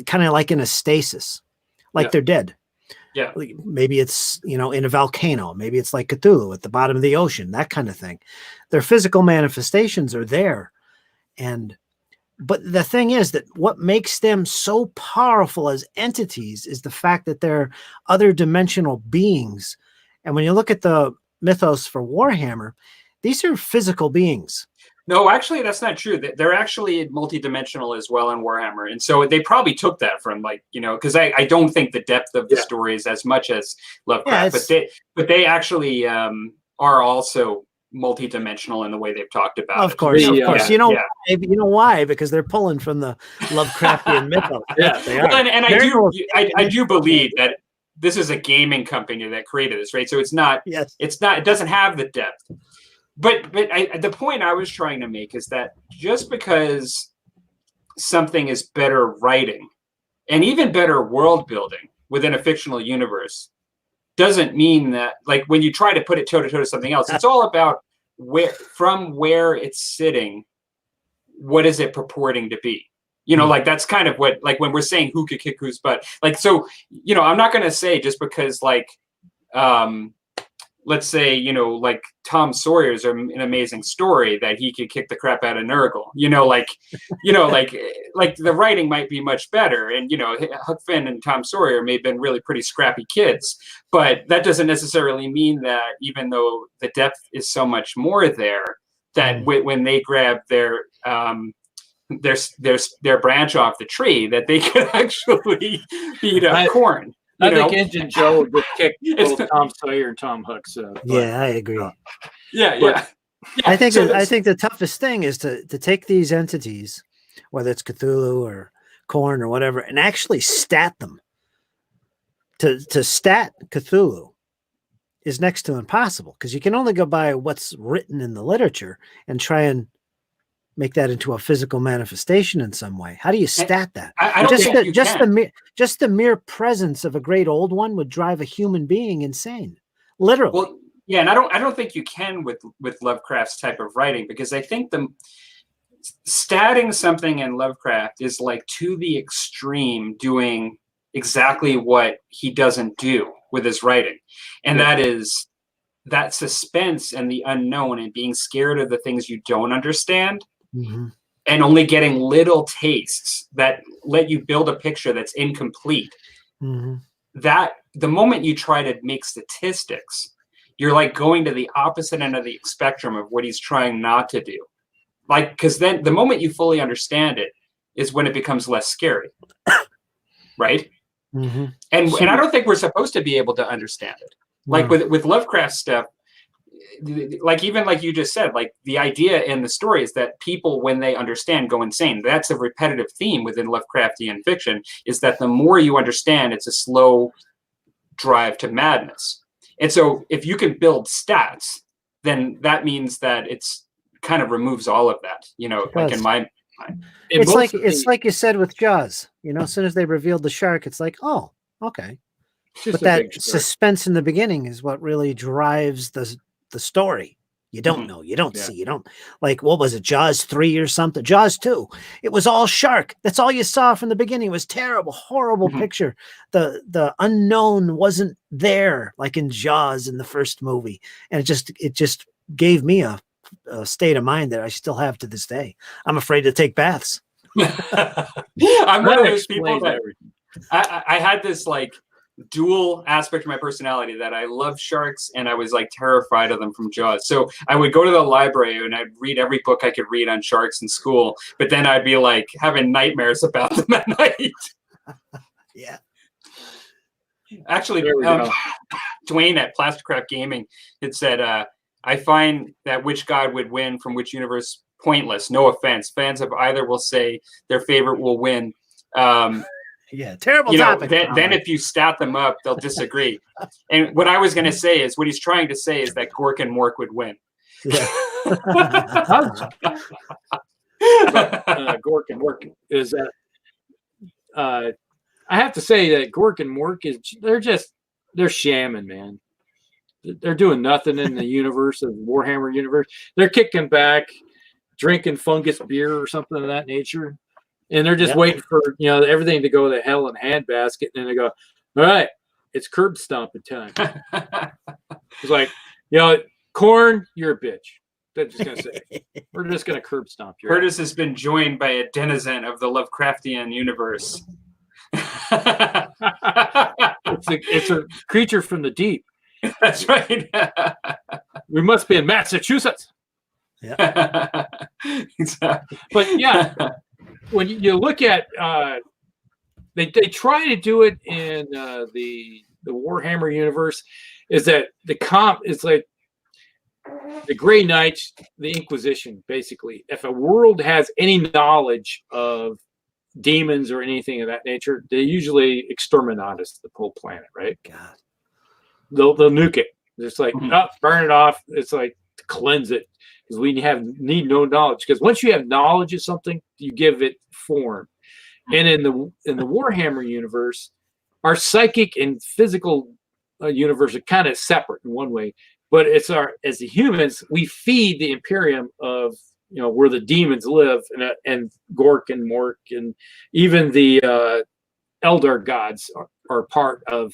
kind of like in a stasis. like they're dead. Yeah. Maybe it's, you know, in a volcano. Maybe it's like Cthulhu at the bottom of the ocean, that kind of thing. Their physical manifestations are there. But the thing is that what makes them so powerful as entities is the fact that they're other dimensional beings. And when you look at the mythos for Warhammer, these are physical beings. No, actually, that's not true. They're actually multidimensional as well in Warhammer. And so they probably took that from, like, you know, because I don't think the depth of the story is as much as Lovecraft, but they actually are also multi-dimensional in the way they've talked about of course. You know, yeah. You know why? Because they're pulling from the Lovecraftian mythos. Yeah, they are. Well, and I do believe that this is a gaming company that created this, right? So it's not. Yes. It's not. It doesn't have the depth. But the point I was trying to make is that just because something is better writing and even better world building within a fictional universe doesn't mean that, like, when you try to put it toe to toe to something else, it's all about where it's sitting, what is it purporting to be? You know, like, that's kind of what, like, when we're saying who could kick whose butt, like, so, you know, I'm not going to say just because, like, let's say, you know, like Tom Sawyer's an amazing story that he could kick the crap out of Nurgle, you know, like the writing might be much better. And, you know, Huck Finn and Tom Sawyer may have been really pretty scrappy kids, but that doesn't necessarily mean that even though the depth is so much more there, that when they grab their branch off the tree, that they could actually beat up corn. I think Injun Joe would kick both Tom Sawyer and Tom Huck's. Yeah, I agree. Yeah. I think the toughest thing is to take these entities, whether it's Cthulhu or Korn or whatever, and actually stat them. To stat Cthulhu is next to impossible, because you can only go by what's written in the literature and try and make that into a physical manifestation in some way. How do you stat that? I don't think you can. Just the mere presence of a great old one would drive a human being insane, literally. Well, yeah, and I don't think you can with Lovecraft's type of writing, because I think the statting something in Lovecraft is like to the extreme doing exactly what he doesn't do with his writing, and that is that suspense and the unknown and being scared of the things you don't understand. Mm-hmm. And only getting little tastes that let you build a picture that's incomplete. Mm-hmm. That the moment you try to make statistics, you're like going to the opposite end of the spectrum of what he's trying not to do. Like, because then the moment you fully understand it is when it becomes less scary. Right? Mm-hmm. And I don't think we're supposed to be able to understand it. Like with Lovecraft stuff, like even like you just said, like the idea in the story is that people, when they understand, go insane. That's a repetitive theme within Lovecraftian fiction, is that the more you understand, it's a slow drive to madness. And so if you can build stats, then that means that it's kind of removes all of that, you know, like in my mind. It's like you said with Jaws, you know, as soon as they revealed the shark, it's like, oh, okay. But that suspense in the beginning is what really drives the story. You don't know, you don't see, you don't, like, what was it, Jaws 3 or something? Jaws 2. It was all shark. That's all you saw from the beginning. It was terrible, horrible picture. The unknown wasn't there, like in Jaws in the first movie. And it just gave me a state of mind that I still have to this day. I'm afraid to take baths. I'm one of those people that I had this like dual aspect of my personality, that I love sharks and I was like terrified of them from Jaws. So I would go to the library and I'd read every book I could read on sharks in school, but then I'd be like having nightmares about them at night. Yeah. Actually, Dwayne at Plastercraft Gaming had said, I find that which god would win from which universe pointless. No offense. Fans of either will say their favorite will win. Yeah, terrible topic. Then if you stat them up, they'll disagree. And what I was going to say is, what he's trying to say is that Gork and Mork would win. Yeah. Gork and Mork is that. I have to say that Gork and Mork they're shamming, man. They're doing nothing in the universe of Warhammer universe. They're kicking back, drinking fungus beer or something of that nature. And they're just waiting for, everything to go to hell in a handbasket. And then they go, All right, it's curb stomping time. It's like, Corn, you're a bitch. They're just gonna say, we're just gonna curb stomp you. Curtis has been joined by a denizen of the Lovecraftian universe. It's a creature from the deep. That's right. We must be in Massachusetts. Yeah. Exactly. But yeah, when you look at, they try to do it in the Warhammer universe, is that the comp is like the Grey Knights, the Inquisition, basically. If a world has any knowledge of demons or anything of that nature, they usually exterminatus the whole planet, right? God. They'll nuke it. It's like, burn it off. It's like to cleanse it, because we need no knowledge. Because once you have knowledge of something, you give it form. And in the Warhammer universe, our psychic and physical universe are kind of separate in one way. But as the humans, we feed the Imperium of where the demons live, and Gork and Mork, and even the Eldar gods are part of.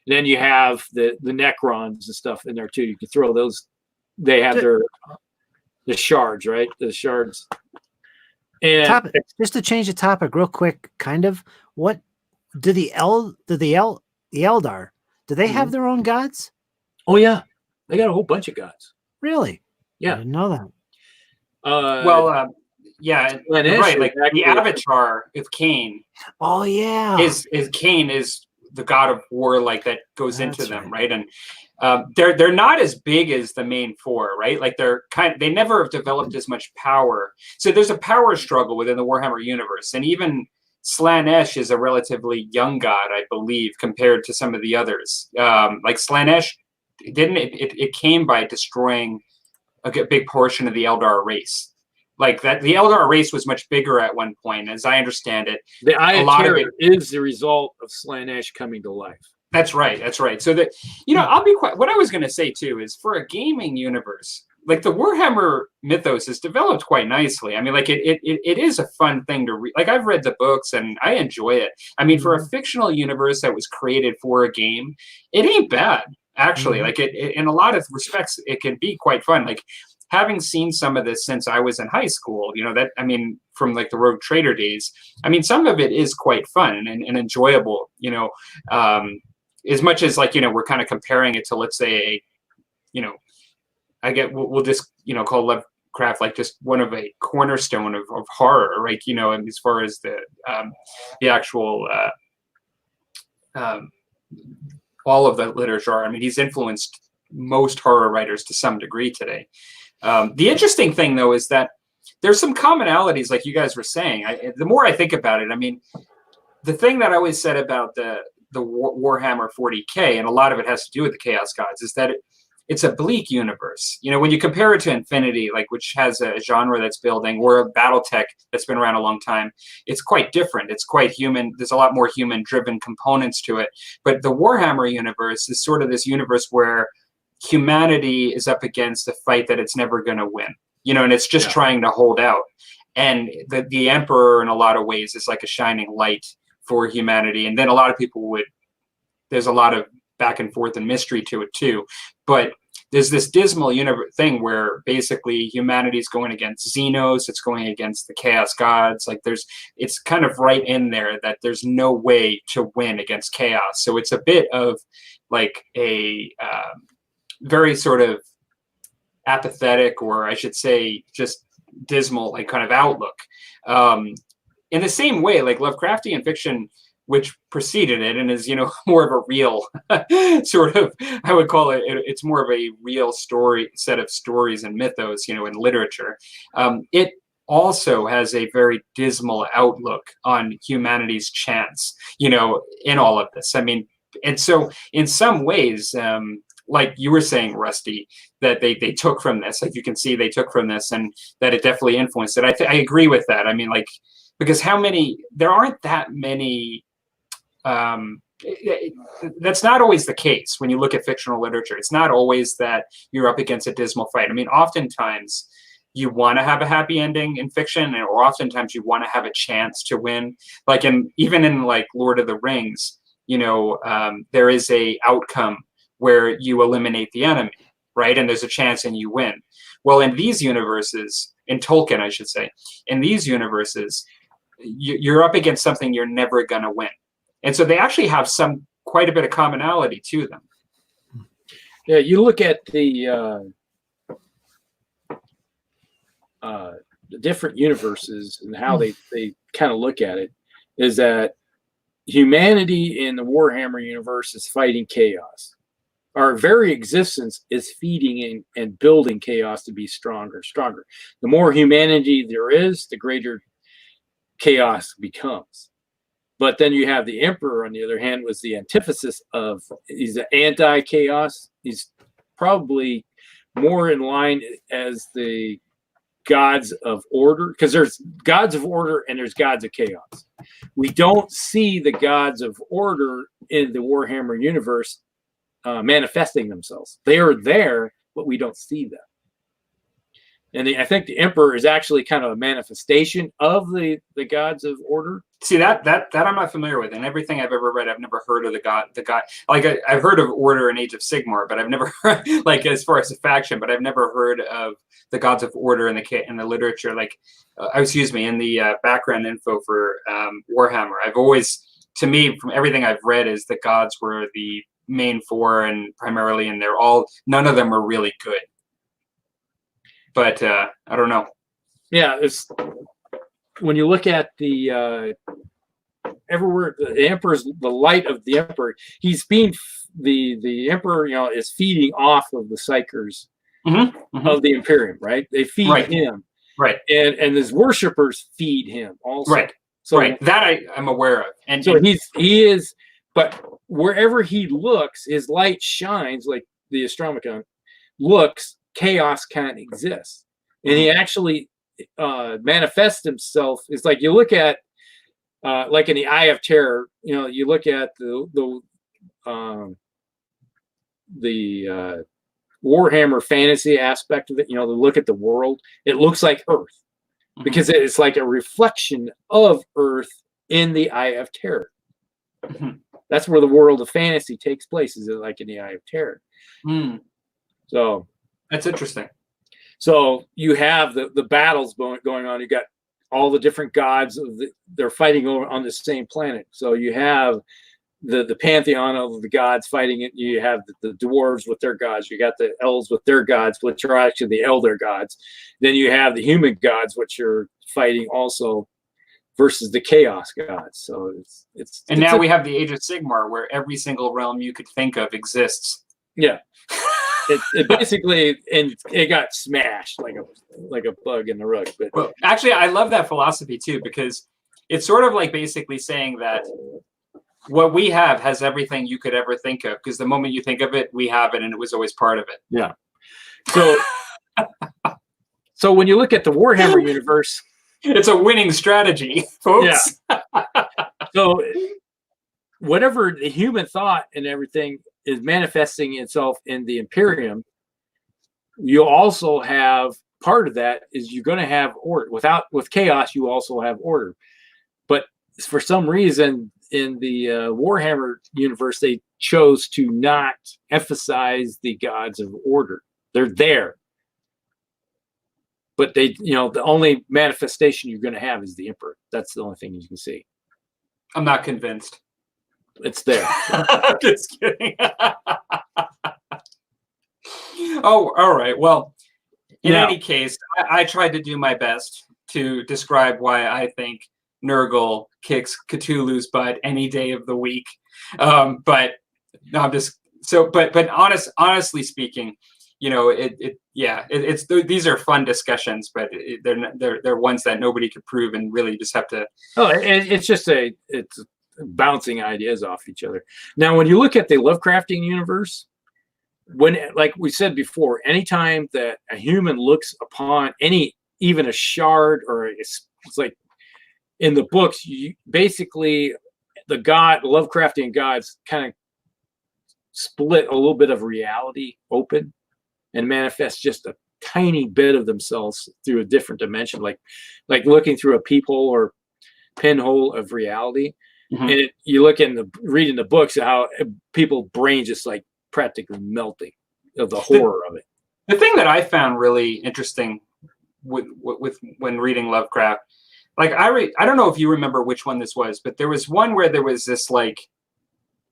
And then you have the Necrons and stuff in there too. You can throw those. They have the shards, right? The shards. And just to change the topic real quick, kind of, what do the Eldar? Do they have their own gods? Oh yeah, they got a whole bunch of gods. Really? Yeah, I didn't know that. Yeah, right. Like the avatar of Cain. Oh yeah, is Cain is the god of war, like that goes into them, right? And they're not as big as the main four, right? Like they never have developed as much power. So there's a power struggle within the Warhammer universe, and even Slaanesh is a relatively young god, I believe, compared to some of the others. Like Slaanesh, it came by destroying a big portion of the Eldar race. Like that, the Eldar race was much bigger at one point, as I understand it. The Eye of Terror is the result of Slaanesh coming to life. That's right. That's right. So that I'll be quite. What I was going to say too is, for a gaming universe, like the Warhammer Mythos is developed quite nicely. I mean, like it is a fun thing to read. Like I've read the books and I enjoy it. I mean, for a fictional universe that was created for a game, it ain't bad actually. Like it in a lot of respects, it can be quite fun. Like, having seen some of this since I was in high school, from like the Rogue Trader days, I mean, some of it is quite fun and enjoyable, as much as we're kind of comparing it to, let's say, we'll just, call Lovecraft like just one of a cornerstone of horror, right? And as far as the actual, all of the literature, I mean, he's influenced most horror writers to some degree today. The interesting thing, though, is that there's some commonalities, like you guys were saying. The more I think about it, I mean, the thing that I always said about the Warhammer 40K, and a lot of it has to do with the Chaos Gods, is that it's a bleak universe. When you compare it to Infinity, like which has a genre that's building, or a BattleTech that's been around a long time, it's quite different. It's quite human. There's a lot more human-driven components to it. But the Warhammer universe is sort of this universe where humanity is up against a fight that it's never going to win, and it's just trying to hold out. And the Emperor, in a lot of ways, is like a shining light for humanity. And then a lot of people there's a lot of back and forth and mystery to it too. But there's this dismal thing where basically humanity is going against Xenos, it's going against the Chaos Gods. Like it's kind of right in there that there's no way to win against chaos. So it's a bit of like a very sort of apathetic, or I should say just dismal, like kind of outlook. In the same way, like Lovecraftian fiction, which preceded it and is, more of a real sort of, I would call it, it's more of a real set of stories and mythos, in literature. It also has a very dismal outlook on humanity's chance, in all of this. I mean, and so in some ways, like you were saying, Rusty, that they took from this, like you can see they took from this, and that it definitely influenced it. I agree with that. I mean, like, because there aren't that many, that's not always the case when you look at fictional literature. It's not always that you're up against a dismal fight. I mean, oftentimes you want to have a happy ending in fiction, or oftentimes you want to have a chance to win. Like even in like Lord of the Rings, there is a outcome where you eliminate the enemy, right? And there's a chance and you win. Well, in these universes, in Tolkien, I should say, in these universes, you're up against something you're never going to win. And so they actually have quite a bit of commonality to them. Yeah, you look at the different universes and how they kind of look at it, is that humanity in the Warhammer universe is fighting chaos. Our very existence is feeding and building chaos to be stronger. The more humanity there is, the greater chaos becomes. But then you have the Emperor, on the other hand, was the antithesis of, he's an anti-chaos. He's probably more in line as the gods of order, because there's gods of order and there's gods of chaos. We don't see the gods of order in the Warhammer universe manifesting themselves. They are there, but we don't see them. And I think the Emperor is actually kind of a manifestation of the gods of order. See, that I'm not familiar with. And everything I've ever read, I've never heard of the god. Like I've heard of Order and Age of Sigmar, but I've never heard, like, as far as a faction, but I've never heard of the gods of order in the literature. Like, in the background info for Warhammer. I've always, to me, from everything I've read, is the gods were the main four, and primarily, and none of them are really good. But I don't know. Yeah, it's when you look at the everywhere the Emperor's the light of the Emperor. He's being the Emperor, is feeding off of the Psychers of the Imperium, right? They feed him, right? And his worshippers feed him also, right? So that I'm aware of, and so he is, but wherever he looks, his light shines like the Astromicon looks. Chaos can't exist, and he actually manifests himself. It's like you look at, like in the Eye of Terror. You look at the Warhammer fantasy aspect of it. To look at the world, it looks like Earth because it's like a reflection of Earth in the Eye of Terror. That's where the world of fantasy takes place. Is it like in the Eye of Terror? So. That's interesting. So you have the battles going on. You got all the different gods they're fighting over on the same planet. So you have the pantheon of the gods fighting it. You have the dwarves with their gods. You got the elves with their gods, which are actually the elder gods. Then you have the human gods, which are fighting also versus the chaos gods. So it's now we have the Age of Sigmar, where every single realm you could think of exists. Yeah. It basically, and it got smashed like a bug in the rug. But well, actually, I love that philosophy too, because it's sort of like basically saying that what we have has everything you could ever think of, because the moment you think of it, we have it, and it was always part of it. Yeah. So when you look at the Warhammer universe, it's a winning strategy, folks. Yeah. So whatever the human thought and everything is manifesting itself in the Imperium, you also have part of that is you're going to have order. With chaos, you also have order. But for some reason in the Warhammer universe, they chose to not emphasize the gods of order. They're there. But they, the only manifestation you're going to have is the Emperor. That's the only thing you can see. I'm not convinced. It's there. I'm just kidding. Oh, all right. Well, in any case, I tried to do my best to describe why I think Nurgle kicks Cthulhu's butt any day of the week. But no, I'm just so. But honestly speaking, these are fun discussions, but they're ones that nobody could prove, and really just have to. Oh, it's just it's bouncing ideas off each other. Now, when you look at the Lovecraftian universe, like we said before, anytime that a human looks upon even a shard, or it's like in the books, basically the Lovecraftian gods kind of split a little bit of reality open and manifest just a tiny bit of themselves through a different dimension, like looking through a peephole or pinhole of reality. And you look in reading the books, how people's brains just like practically melting of the horror of it. The thing that I found really interesting with when reading Lovecraft, like I don't know if you remember which one this was, but there was one where there was this like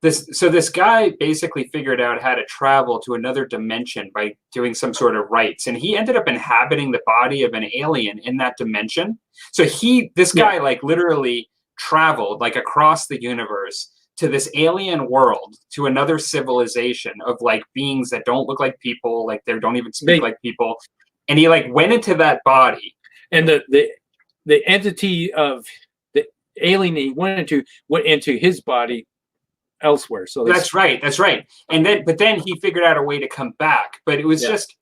this guy basically figured out how to travel to another dimension by doing some sort of rites, and he ended up inhabiting the body of an alien in that dimension. So this guy like literally traveled like across the universe to this alien world, to another civilization of like beings that don't look like people, like they don't even speak like people, and he like went into that body, and the entity of the alien he went into his body elsewhere. So that's right. And then he figured out a way to come back, but it was just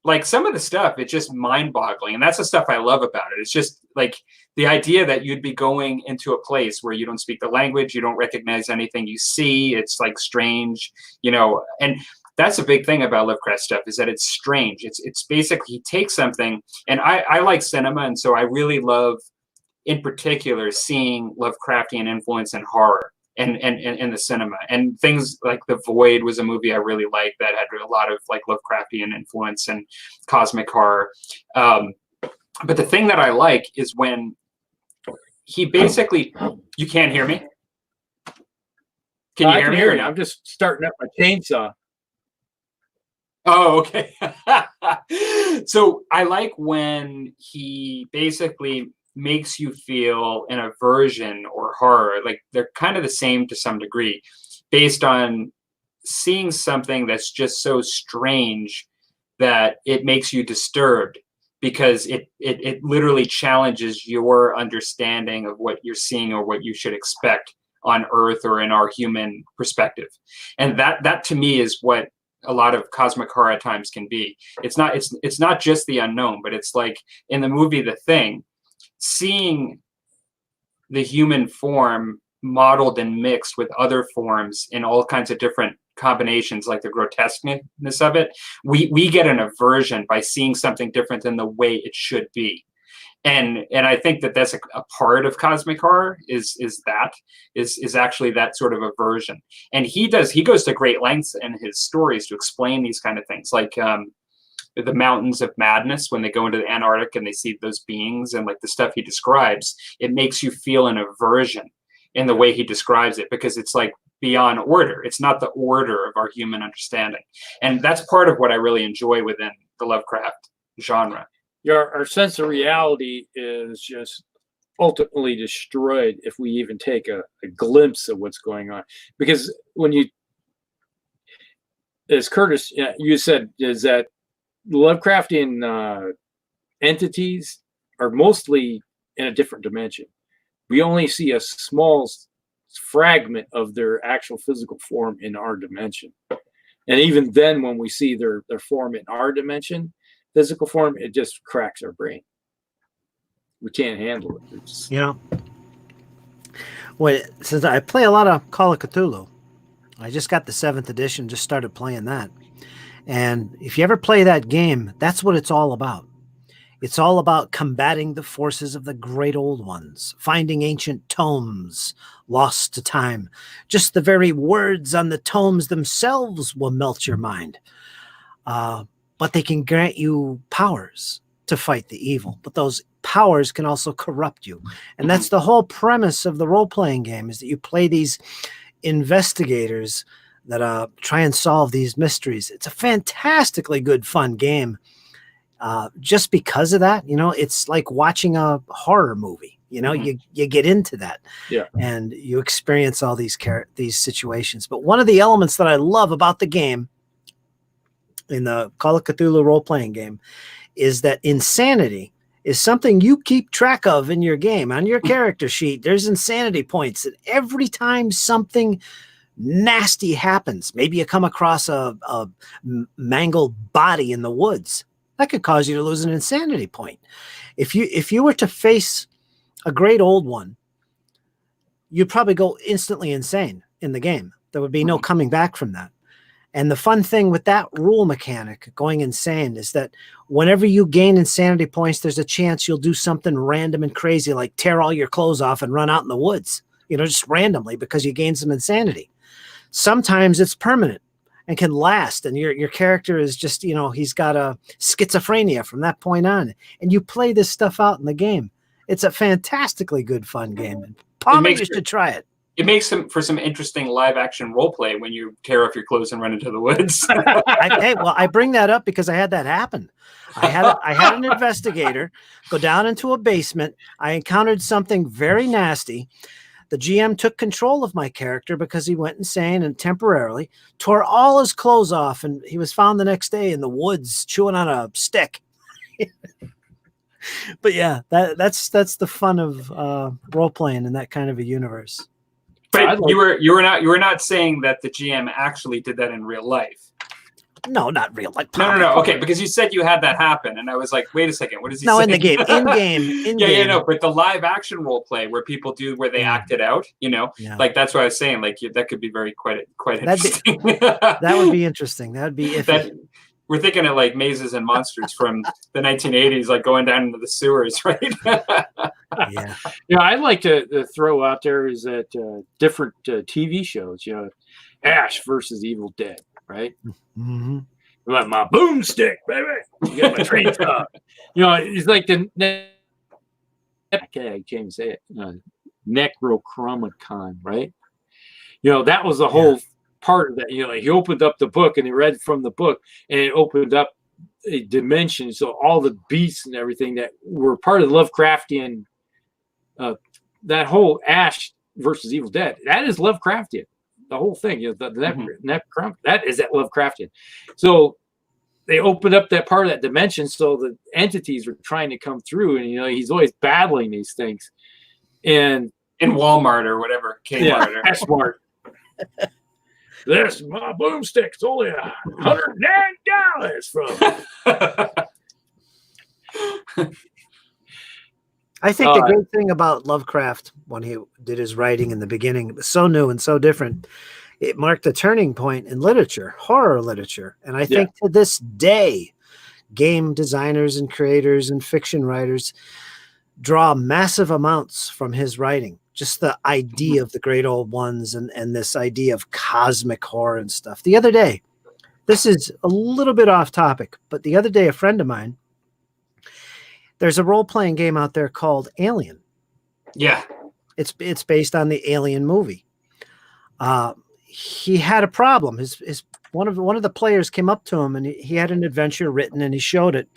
like some of the stuff, it's just mind-boggling, and that's the stuff I love about it. It's just like the idea that you'd be going into a place where you don't speak the language, you don't recognize anything you see, it's like strange, and that's a big thing about Lovecraft stuff, is that it's strange. It's basically, he takes something, and I like cinema, and so I really love, in particular, seeing Lovecraftian influence in horror and in the cinema. And things like The Void was a movie I really liked that had a lot of like Lovecraftian influence and cosmic horror. But the thing that I like is when he basically, you can't hear me? Can you hear me? Or no? I'm just starting up my chainsaw. Oh, okay. So I like when he basically makes you feel an aversion or horror, like they're kind of the same to some degree, based on seeing something that's just so strange that it makes you disturbed, because it literally challenges your understanding of what you're seeing or what you should expect on Earth or in our human perspective. And that to me is what a lot of cosmic horror at times can be. It's not just the unknown, but it's like in the movie The Thing, seeing the human form modeled and mixed with other forms in all kinds of different combinations, like the grotesqueness of it, we get an aversion by seeing something different than the way it should be. And I think that that's a part of cosmic horror is actually that sort of aversion. And he goes to great lengths in his stories to explain these kind of things, like the Mountains of Madness, when they go into the Antarctic and they see those beings, and like the stuff he describes, it makes you feel an aversion in the way he describes it, because it's like beyond order. It's not the order of our human understanding. And that's part of what I really enjoy within the Lovecraft genre. Our sense of reality is just ultimately destroyed if we even take a glimpse of what's going on. Because when you, as Curtis, you said, is that Lovecraftian entities are mostly in a different dimension. We only see a small fragment of their actual physical form in our dimension. And even then, when we see their form in our dimension, physical form, it just cracks our brain. We can't handle it. Since I play a lot of Call of Cthulhu, I just got the 7th edition, just started playing that. And if you ever play that game, that's what it's all about. It's all about combating the forces of the great old ones, finding ancient tomes lost to time. Just the very words on the tomes themselves will melt your mind. But they can grant you powers to fight the evil. But those powers can also corrupt you. And that's the whole premise of the role-playing game, is that you play these investigators that try and solve these mysteries. It's a fantastically good, fun game. Just because of that, it's like watching a horror movie. You get into that, and you experience all these situations. But one of the elements that I love about the game, in the Call of Cthulhu role-playing game, is that insanity is something you keep track of in your game. On your character sheet, there's insanity points that every time something nasty happens, maybe you come across a mangled body in the woods, that could cause you to lose an insanity point. If you were to face a great old one, you'd probably go instantly insane in the game. There would be no coming back from that. And the fun thing with that rule mechanic, going insane, is that whenever you gain insanity points, there's a chance you'll do something random and crazy, like tear all your clothes off and run out in the woods just randomly because you gain some insanity. Sometimes it's permanent and can last, and your character is just, he's got a schizophrenia from that point on, and you play this stuff out in the game. It's a fantastically good, fun game. And Palmer, you should try it. It makes for some interesting live action role play when you tear off your clothes and run into the woods. I bring that up because I had that happen. I had an investigator go down into a basement. I encountered something very nasty. The GM took control of my character because he went insane and temporarily tore all his clothes off, and he was found the next day in the woods chewing on a stick. But yeah, that's the fun of role playing in that kind of a universe. But you were not saying that the GM actually did that in real life. No, not real. Like no. Okay, because you said you had that happen, and I was like, wait a second, what is he saying? No, in the game, no. But the live action role play where people do where they act it out, like that's what I was saying. Like that could be quite interesting. That would be interesting. That would be iffy. We're thinking of like Mazes and Monsters from the 1980s, like going down into the sewers, right? Yeah. I'd like to throw out there is that different TV shows, Ash versus Evil Dead, right? Mm-hmm. Like my boomstick, baby. You got my train top. It's like I can't even say it. Necronomicon, right? That was the whole part of that. He opened up the book and he read from the book, and it opened up a dimension. So all the beasts and everything that were part of the Lovecraftian, that whole Ash versus Evil Dead, that is Lovecraftian. The whole thing, that is that Lovecraftian. So they opened up that part of that dimension, so the entities were trying to come through, and he's always battling these things. And in Walmart or whatever, Kmart or S-Mart. This my boomstick's only $109 from. I think the great thing about Lovecraft, when he did his writing in the beginning, it was so new and so different. It marked a turning point in literature, horror literature. And I think to this day, game designers and creators and fiction writers draw massive amounts from his writing. Just the idea of the great old ones and this idea of cosmic horror and stuff. The other day, this is a little bit off topic, but the other day, a friend of mine, there's a role-playing game out there called Alien. Yeah. It's based on the Alien movie. He had a problem. His one of the players came up to him, and he had an adventure written, and he showed it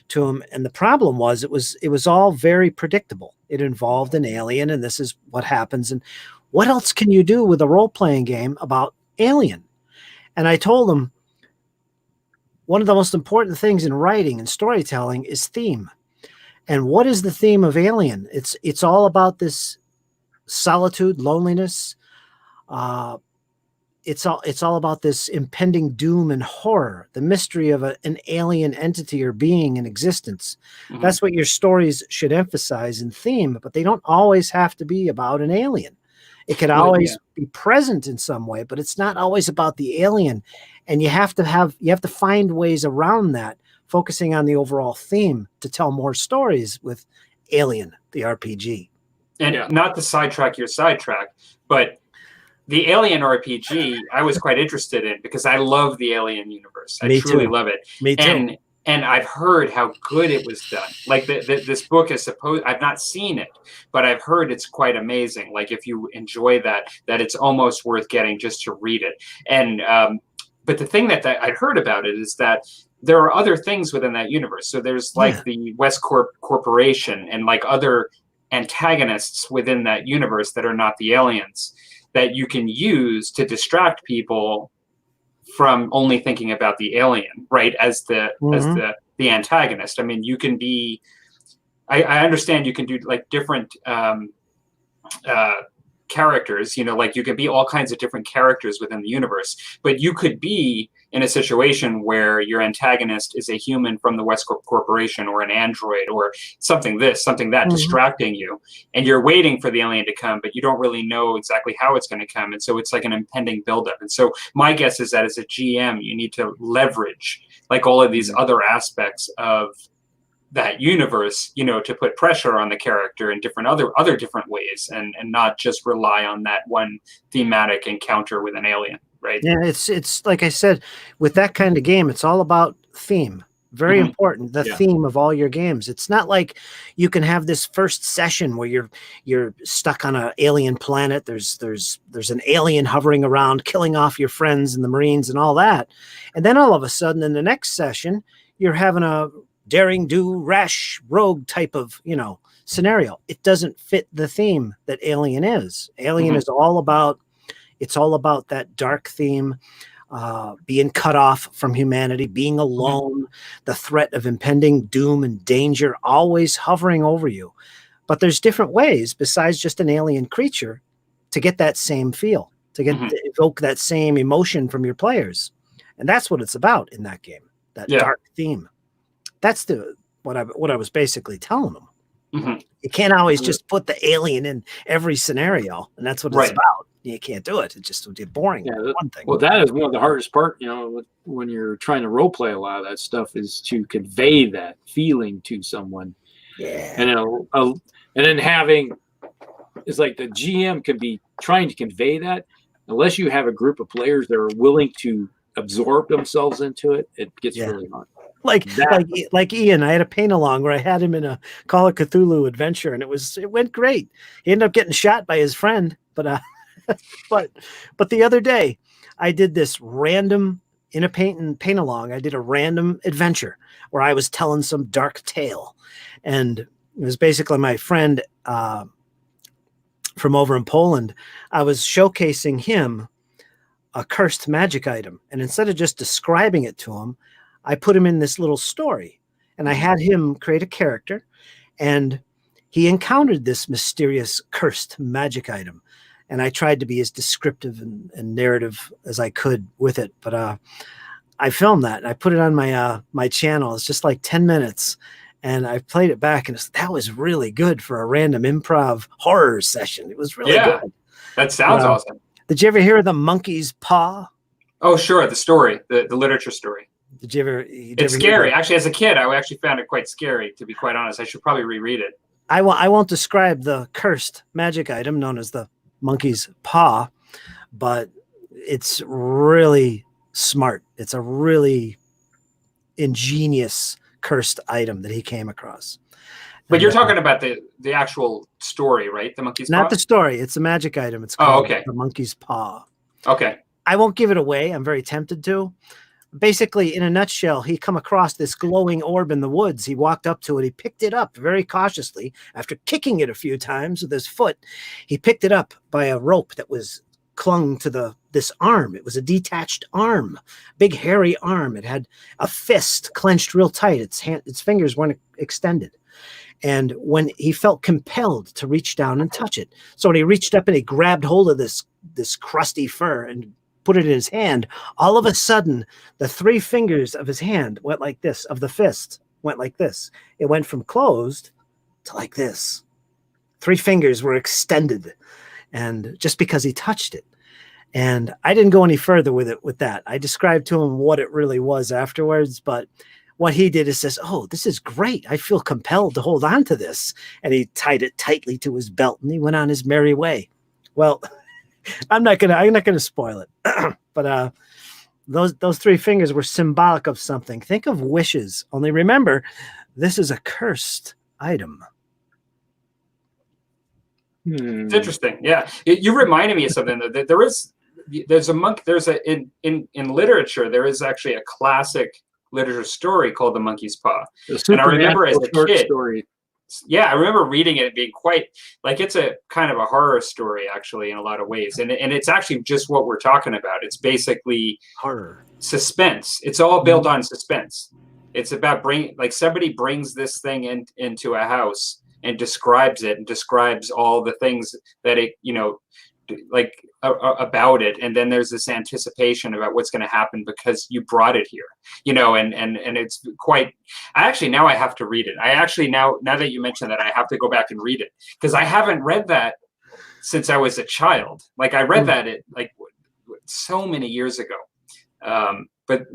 to him. And the problem was it was all very predictable. It involved an alien, and this is what happens. And what else can you do with a role-playing game about Alien? And I told him one of the most important things in writing and storytelling is theme. And what is the theme of Alien? It's all about this solitude, loneliness. It's all about this impending doom and horror, the mystery of an alien entity or being in existence. Mm-hmm. That's what your stories should emphasize in theme, but they don't always have to be about an alien. It could always be present in some way, but it's not always about the alien. And you have to find ways around that, focusing on the overall theme to tell more stories with Alien, the RPG. And not to sidetrack your sidetrack, but the Alien RPG, I was quite interested in because I love the Alien universe. I truly love it. Me too. And I've heard how good it was done. Like this book is I've not seen it, but I've heard it's quite amazing. Like if you enjoy that it's almost worth getting just to read it. And but the thing that I'd heard about it is that there are other things within that universe. So there's like the West Corporation and like other antagonists within that universe that are not the aliens that you can use to distract people from only thinking about the alien, right? As the antagonist. I mean, you can be, I understand you can do like different characters, like you can be all kinds of different characters within the universe, but you could be in a situation where your antagonist is a human from the West Corporation or an android or something that distracting you, and you're waiting for the alien to come, but you don't really know exactly how it's going to come, and so it's like an impending buildup. And so my guess is that as a GM, you need to leverage like all of these other aspects of that universe, to put pressure on the character in different other different ways, and not just rely on that one thematic encounter with an alien, right? Yeah, it's like I said, with that kind of game, it's all about theme. Very important, the theme of all your games. It's not like you can have this first session where you're stuck on an alien planet. There's an alien hovering around, killing off your friends and the Marines and all that. And then all of a sudden in the next session, you're having a daring do rash rogue type of, scenario. It doesn't fit the theme that Alien is. Alien is all about that dark theme. Being cut off from humanity, being alone, the threat of impending doom and danger always hovering over you. But there's different ways besides just an alien creature to get that same feel, to evoke that same emotion from your players. And that's what it's about in that game, that dark theme. That's what I was basically telling them. You can't always just put the alien in every scenario, and that's what it's about. You can't do it. It just would be boring. Yeah, one thing. Well, that is one of the hardest part, when you're trying to role play a lot of that stuff, is to convey that feeling to someone. Yeah. And then having, it's like the GM can be trying to convey that. Unless you have a group of players that are willing to absorb themselves into it, it gets really hard. Like Ian, I had a paint along where I had him in a Call of Cthulhu adventure, and it went great. He ended up getting shot by his friend, but the other day I did this random in a paint along. I did a random adventure where I was telling some dark tale, and it was basically my friend from over in Poland. I was showcasing him a cursed magic item, and instead of just describing it to him, I put him in this little story, and I had him create a character, and he encountered this mysterious cursed magic item. And I tried to be as descriptive and narrative as I could with it. But I filmed that, and I put it on my channel. It's just like 10 minutes. And I played it back, and that was really good for a random improv horror session. It was really good. That sounds awesome. Did you ever hear of the monkey's paw? Oh, sure. The story, the literature story. Did you ever? It's scary. Actually, as a kid, I actually found it quite scary, to be quite honest. I should probably reread it. I won't describe the cursed magic item known as the monkey's paw, but it's really smart. It's a really ingenious cursed item that he came across. But you're talking about the actual story, right? The monkey's paw? Not the story. It's a magic item. It's called the monkey's paw. Okay. I won't give it away. I'm very tempted to. Basically, in a nutshell, he come across this glowing orb in the woods. He walked up to it. He picked it up very cautiously. After kicking it a few times with his foot, he picked it up by a rope that was clung to this arm. It was a detached arm, big hairy arm. It had a fist clenched real tight. Its fingers weren't extended. And when he felt compelled to reach down and touch it, so when he reached up and he grabbed hold of this crusty fur and put it in his hand, all of a sudden the 3 fingers of his hand went like this, of the fist went like this. It went from closed to like this. 3 fingers were extended, and just because he touched it. And I didn't go any further with that. I described to him what it really was afterwards, but what he did is says, "Oh, this is great. I feel compelled to hold on to this." And he tied it tightly to his belt, and he went on his merry way. Well, I'm not gonna spoil it, but those 3 fingers were symbolic of something. Think of wishes. Only remember, this is a cursed item. It's interesting. Yeah, you reminded me of something. In literature, there is actually a classic literature story called The Monkey's Paw, and I remember as a kid. Story. Yeah, I remember reading it and being quite like, it's a kind of a horror story actually in a lot of ways, and it's actually just what we're talking about. It's basically horror, suspense. It's all built on suspense. It's about somebody brings this thing into a house and describes it and describes all the things that it about it, and then there's this anticipation about what's going to happen because you brought it here, and it's quite. Now I have to read it. I actually now that you mention that, I have to go back and read it, because I haven't read that since I was a child. Like, I read that so many years ago, but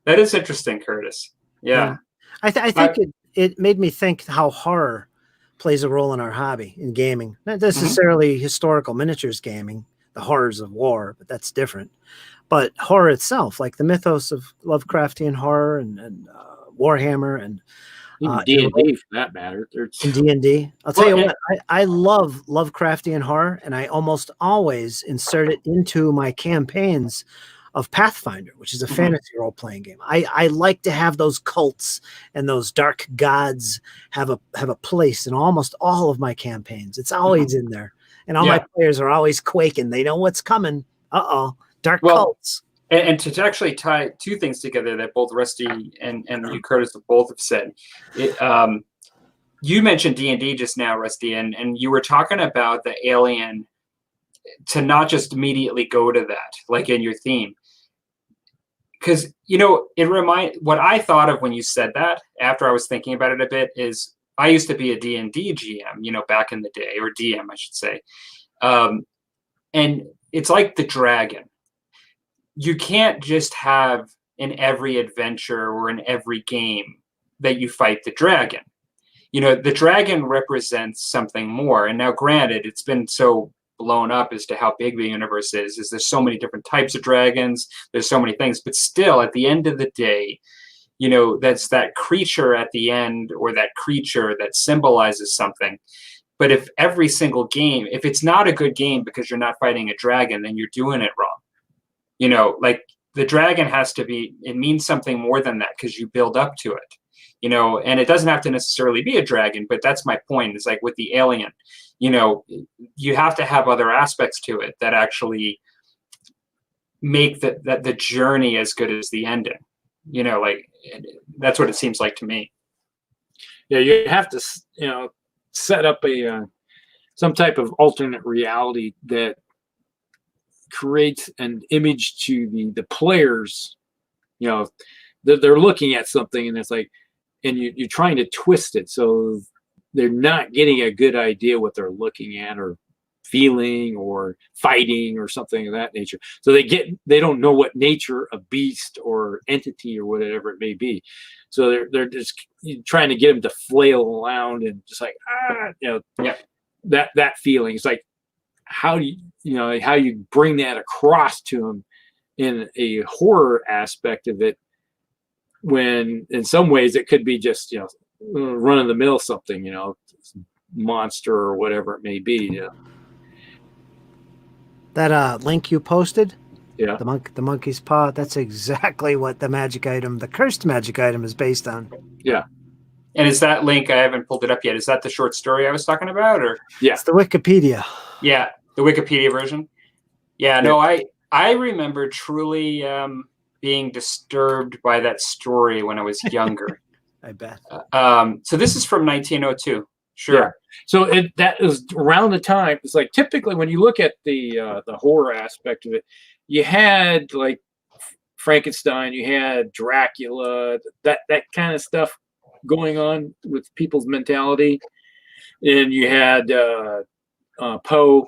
that is interesting, Curtis. Yeah. I think it made me think how horror plays a role in our hobby in gaming. Not necessarily historical miniatures gaming, the horrors of war, but that's different. But horror itself, like the mythos of Lovecraftian horror and Warhammer and Even D&D for that matter. in D&D. I'll tell you what, I love Lovecraftian horror, and I almost always insert it into my campaigns of Pathfinder, which is a fantasy role-playing game. I like to have those cults and those dark gods have a place in almost all of my campaigns. It's always in there. And all my players are always quaking. They know what's coming. Uh-oh, dark cults. And to actually tie two things together that both Rusty and you, Curtis, both have said, you mentioned D&D just now, Rusty, and you were talking about the alien, to not just immediately go to that, like in your theme. Because, what I thought of when you said that, after I was thinking about it a bit, is I used to be a D&D GM, back in the day, or DM, I should say. And it's like the dragon. You can't just have in every adventure or in every game that you fight the dragon. The dragon represents something more. And now, granted, it's been so blown up as to how big the universe is there's so many different types of dragons. There's so many things. But still, at the end of the day, that's that creature at the end, or that creature that symbolizes something. But if every single game, if it's not a good game because you're not fighting a dragon, then you're doing it wrong. Like the dragon has to be, it means something more than that because you build up to it, and it doesn't have to necessarily be a dragon, but that's my point. It's like with the alien, you have to have other aspects to it that actually make the journey as good as the ending. Like that's what it seems like to me. Yeah, you have to, set up some type of alternate reality that creates an image to the players. They're looking at something, and it's like, and you're trying to twist it so they're not getting a good idea what they're looking at or feeling or fighting or something of that nature. So they don't know what nature of beast or entity or whatever it may be. So they're just trying to get them to flail around and just like, that feeling. It's like, how do how you bring that across to them in a horror aspect of it, when in some ways it could be just, run of the mill something, monster or whatever it may be. That link you posted, the monkey's paw, that's exactly what the cursed magic item is based on. Yeah. And is that link, I haven't pulled it up yet, is that the short story I was talking about? Or it's the Wikipedia. Yeah, the Wikipedia version. Yeah, no, I remember truly being disturbed by that story when I was younger. I bet. So this is from 1902. Sure. Yeah. So that is around the time. It's like typically when you look at the horror aspect of it, you had like Frankenstein, you had Dracula, that kind of stuff going on with people's mentality, and you had Poe,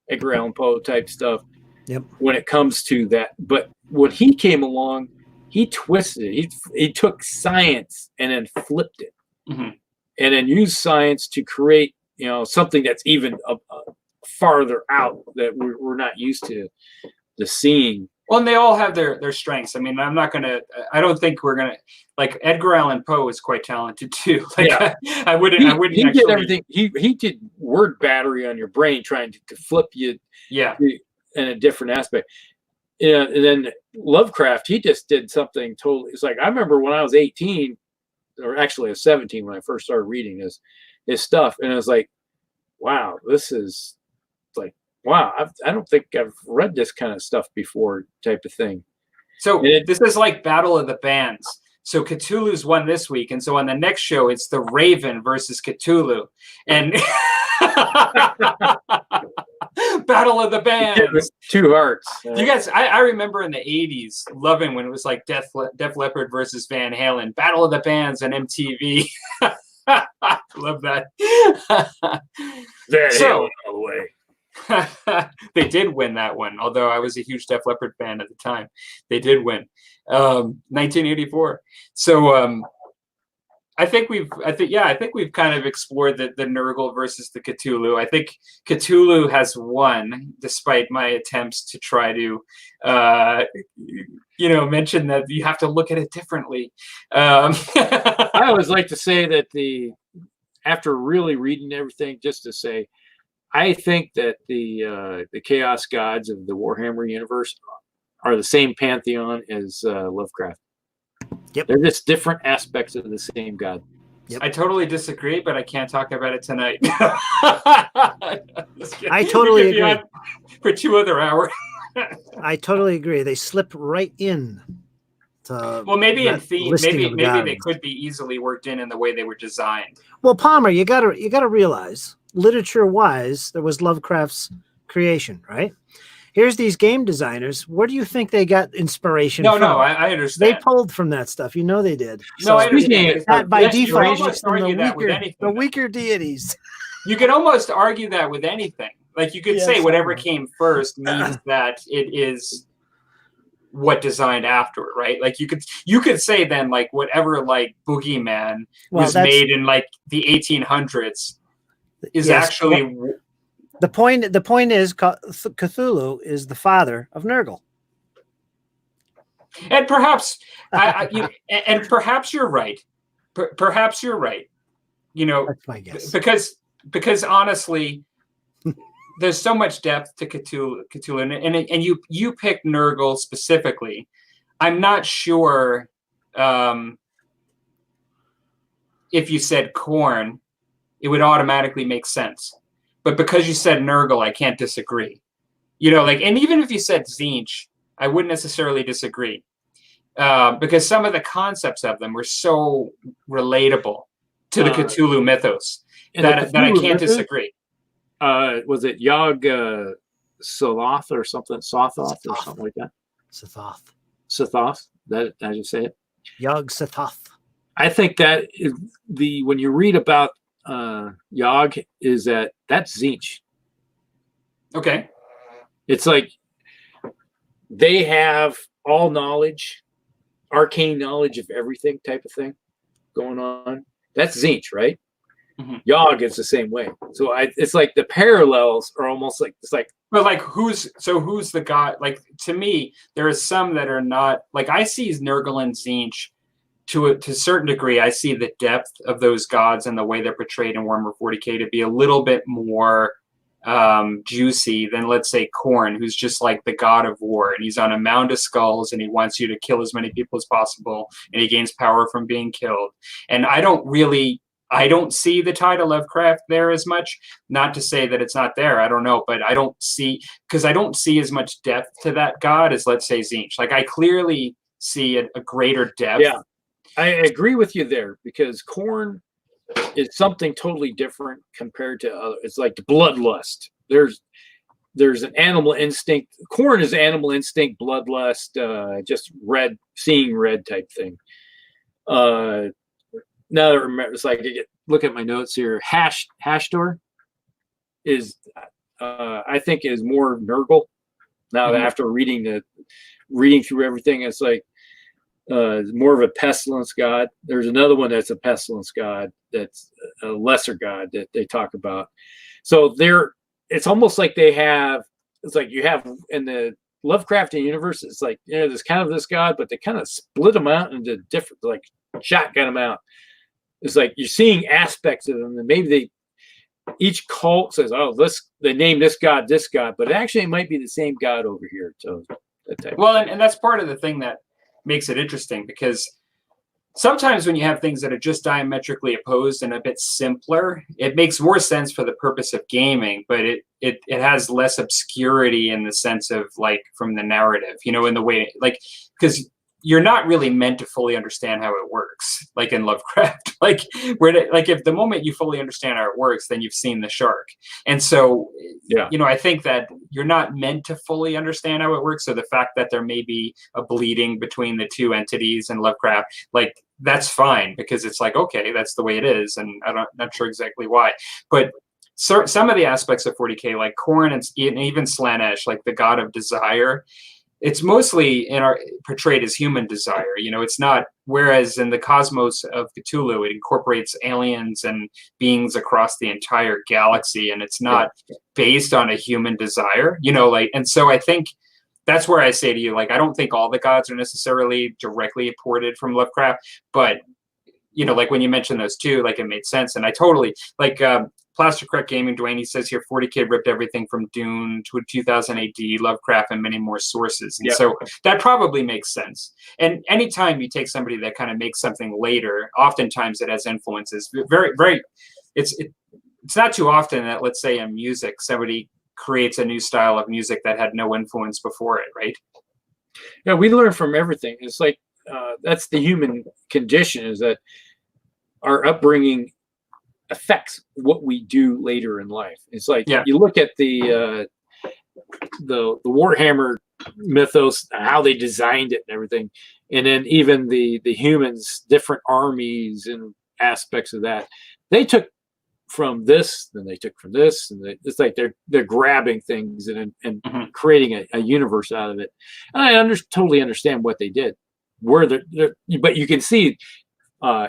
Edgar Allan Poe type stuff. Yep. When it comes to that, but when he came along, he twisted it. He took science and then flipped it, and then used science to create something that's even farther out that we're not used to seeing. Well, and they all have their strengths. I mean, I don't think we're gonna, like, Edgar Allan Poe is quite talented too. Like, yeah. I wouldn't. He did everything. He did word battery on your brain, trying to flip you. Yeah. In a different aspect. And then Lovecraft, he just did something totally. It's like, I remember when I was 18, or actually I was 17 when I first started reading his stuff, and I was like, wow, this is like, wow, I don't think I've read this kind of stuff before, type of thing. So this is like Battle of the Bands. So Cthulhu's won this week, and so on the next show, it's the Raven versus Cthulhu, and Battle of the Bands. Two hearts. You guys, I remember in the 80s loving when it was like Def Leppard versus Van Halen, Battle of the Bands on MTV. Love that. Van Halen all the way. They did win that one, although I was a huge Def Leppard fan at the time. They did win. 1984. So I think we've kind of explored the Nurgle versus the Cthulhu. I think Cthulhu has won, despite my attempts to try to, mention that you have to look at it differently. I always like to say that after really reading everything, just to say, I think that the Chaos Gods of the Warhammer universe are the same pantheon as Lovecraft. Yep. They're just different aspects of the same god. Yep. I totally disagree, but I can't talk about it tonight. I totally agree. For 2 other hours. I totally agree. They slip right in. Well, maybe in theme, maybe they could be easily worked in the way they were designed. Well, Palmer, you gotta realize, literature-wise, there was Lovecraft's creation, right? Here's these game designers. Where do you think they got inspiration from? No, I understand. They pulled from that stuff. You know they did. No, I understand. That by default, the weaker deities. You could almost argue that with anything. Like you could say whatever came first means that it is what designed after, right? Like you could say then like whatever like Boogeyman was made in like the 1800s is actually. The point is Cthulhu is the father of Nurgle. And perhaps perhaps you're right. Perhaps you're right. That's my guess. Because honestly, there's so much depth to Cthulhu, and you picked Nurgle specifically. I'm not sure if you said Khorne, it would automatically make sense. But because you said Nurgle, I can't disagree. And even if you said Tzeentch, I wouldn't necessarily disagree. Because some of the concepts of them were so relatable to the Cthulhu mythos that I can't disagree. Was it Yog Sothoth or something? Sothoth or something like that? Sothoth. Did I just say it? Yog Sothoth. I think that is when you read about Yog, is that's Tzeentch. Okay. It's like they have all knowledge, arcane knowledge of everything type of thing going on. That's Tzeentch, right? Mm-hmm. Yog is the same way. So it's like the parallels are almost like But like who's the god? Like to me, there are some that are not like I see Nurgle and Tzeentch to a certain degree. I see the depth of those gods and the way they're portrayed in Warhammer 40K to be a little bit more juicy than, let's say, Khorne, who's just like the god of war, and he's on a mound of skulls, and he wants you to kill as many people as possible, and he gains power from being killed. And I don't see the tie to Lovecraft there as much. Not to say that it's not there. I don't know, but I don't see as much depth to that god as, let's say, Tzeentch. Like I clearly see a greater depth. Yeah, I agree with you there because Khorne is something totally different compared to other. It's like the bloodlust. There's an animal instinct. Khorne is animal instinct, bloodlust, just seeing red type thing. Now that I remember, it's like look at my notes here. Hashdor is, I think, is more Nurgle. Now after reading through everything, it's like more of a pestilence god. There's another one that's a pestilence god. That's a lesser god that they talk about. So it's almost like they have. It's like you have in the Lovecraftian universe. It's like there's kind of this god, but they kind of split them out into different, like shotgun them out. It's like you're seeing aspects of them, and maybe each cult says, "Oh, they name this god, but actually it might be the same god over here." So that type. Well, and that's part of the thing that makes it interesting, because sometimes when you have things that are just diametrically opposed and a bit simpler, it makes more sense for the purpose of gaming, but it has less obscurity in the sense of like from the narrative, in the way like because you're not really meant to fully understand how it works, like in Lovecraft. Like if the moment you fully understand how it works, then you've seen the shark. And so, I think that you're not meant to fully understand how it works. So the fact that there may be a bleeding between the two entities in Lovecraft, like that's fine, because it's like, okay, that's the way it is. And not sure exactly why, but some of the aspects of 40K, like Khorne and even Slaanesh, like the god of desire, it's mostly portrayed as human desire. It's not. Whereas in the cosmos of Cthulhu, it incorporates aliens and beings across the entire galaxy, and it's not based on a human desire. And so I think that's where I say to you, like, I don't think all the gods are necessarily directly imported from Lovecraft, but like when you mentioned those two, like it made sense, and I totally like. Plastic Crack Gaming, Dwayne, he says here, 40K ripped everything from Dune to 2000 AD, Lovecraft, and many more sources. And so that probably makes sense. And anytime you take somebody that kind of makes something later, oftentimes it has influences. It's not too often that, let's say in music, somebody creates a new style of music that had no influence before it, right? Yeah, we learn from everything. It's like, that's the human condition, is that our upbringing affects what we do later in life. It's like you look at the Warhammer mythos, how they designed it and everything, and then even the humans, different armies and aspects of that. They took from this, then they took from this, and it's like they're grabbing things and creating a universe out of it. And I totally understand what they did. But you can see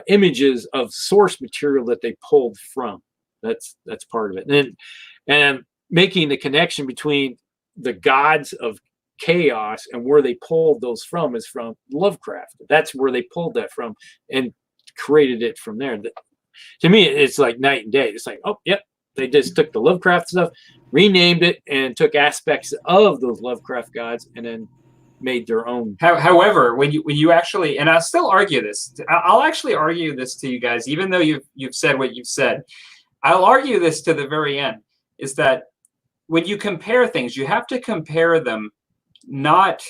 images of source material that they pulled from. That's part of it. And making the connection between the gods of chaos and where they pulled those from is from Lovecraft. That's where they pulled that from and created it from there. To me, it's like night and day. It's like, oh, yep, they just took the Lovecraft stuff, renamed it, and took aspects of those Lovecraft gods and then made their own. However, when you actually, and I'll still argue this, I'll actually argue this to you guys, even though you've said what you've said, I'll argue this to the very end, is that when you compare things, you have to compare them not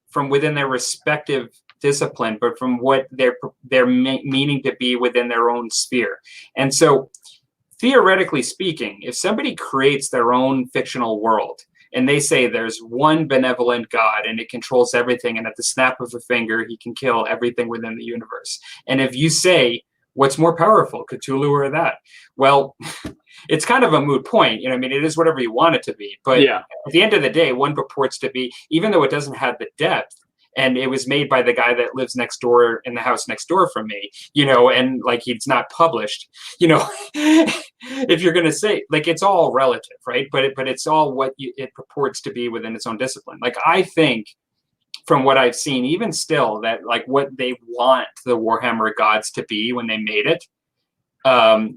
from within their respective discipline, but from what they're meaning to be within their own sphere. And so, theoretically speaking, if somebody creates their own fictional world, and they say there's one benevolent God and it controls everything, and at the snap of a finger, he can kill everything within the universe. And if you say, what's more powerful, Cthulhu or that? Well, it's kind of a moot point. I mean, it is whatever you want it to be. But at the end of the day, one purports to be, even though it doesn't have the depth, and it was made by the guy that lives next door in the house next door from me, and like he's not published, if you're going to say, like, it's all relative, right? But it's all what it purports to be within its own discipline. Like, I think from what I've seen, even still, that like what they want the Warhammer gods to be when they made it,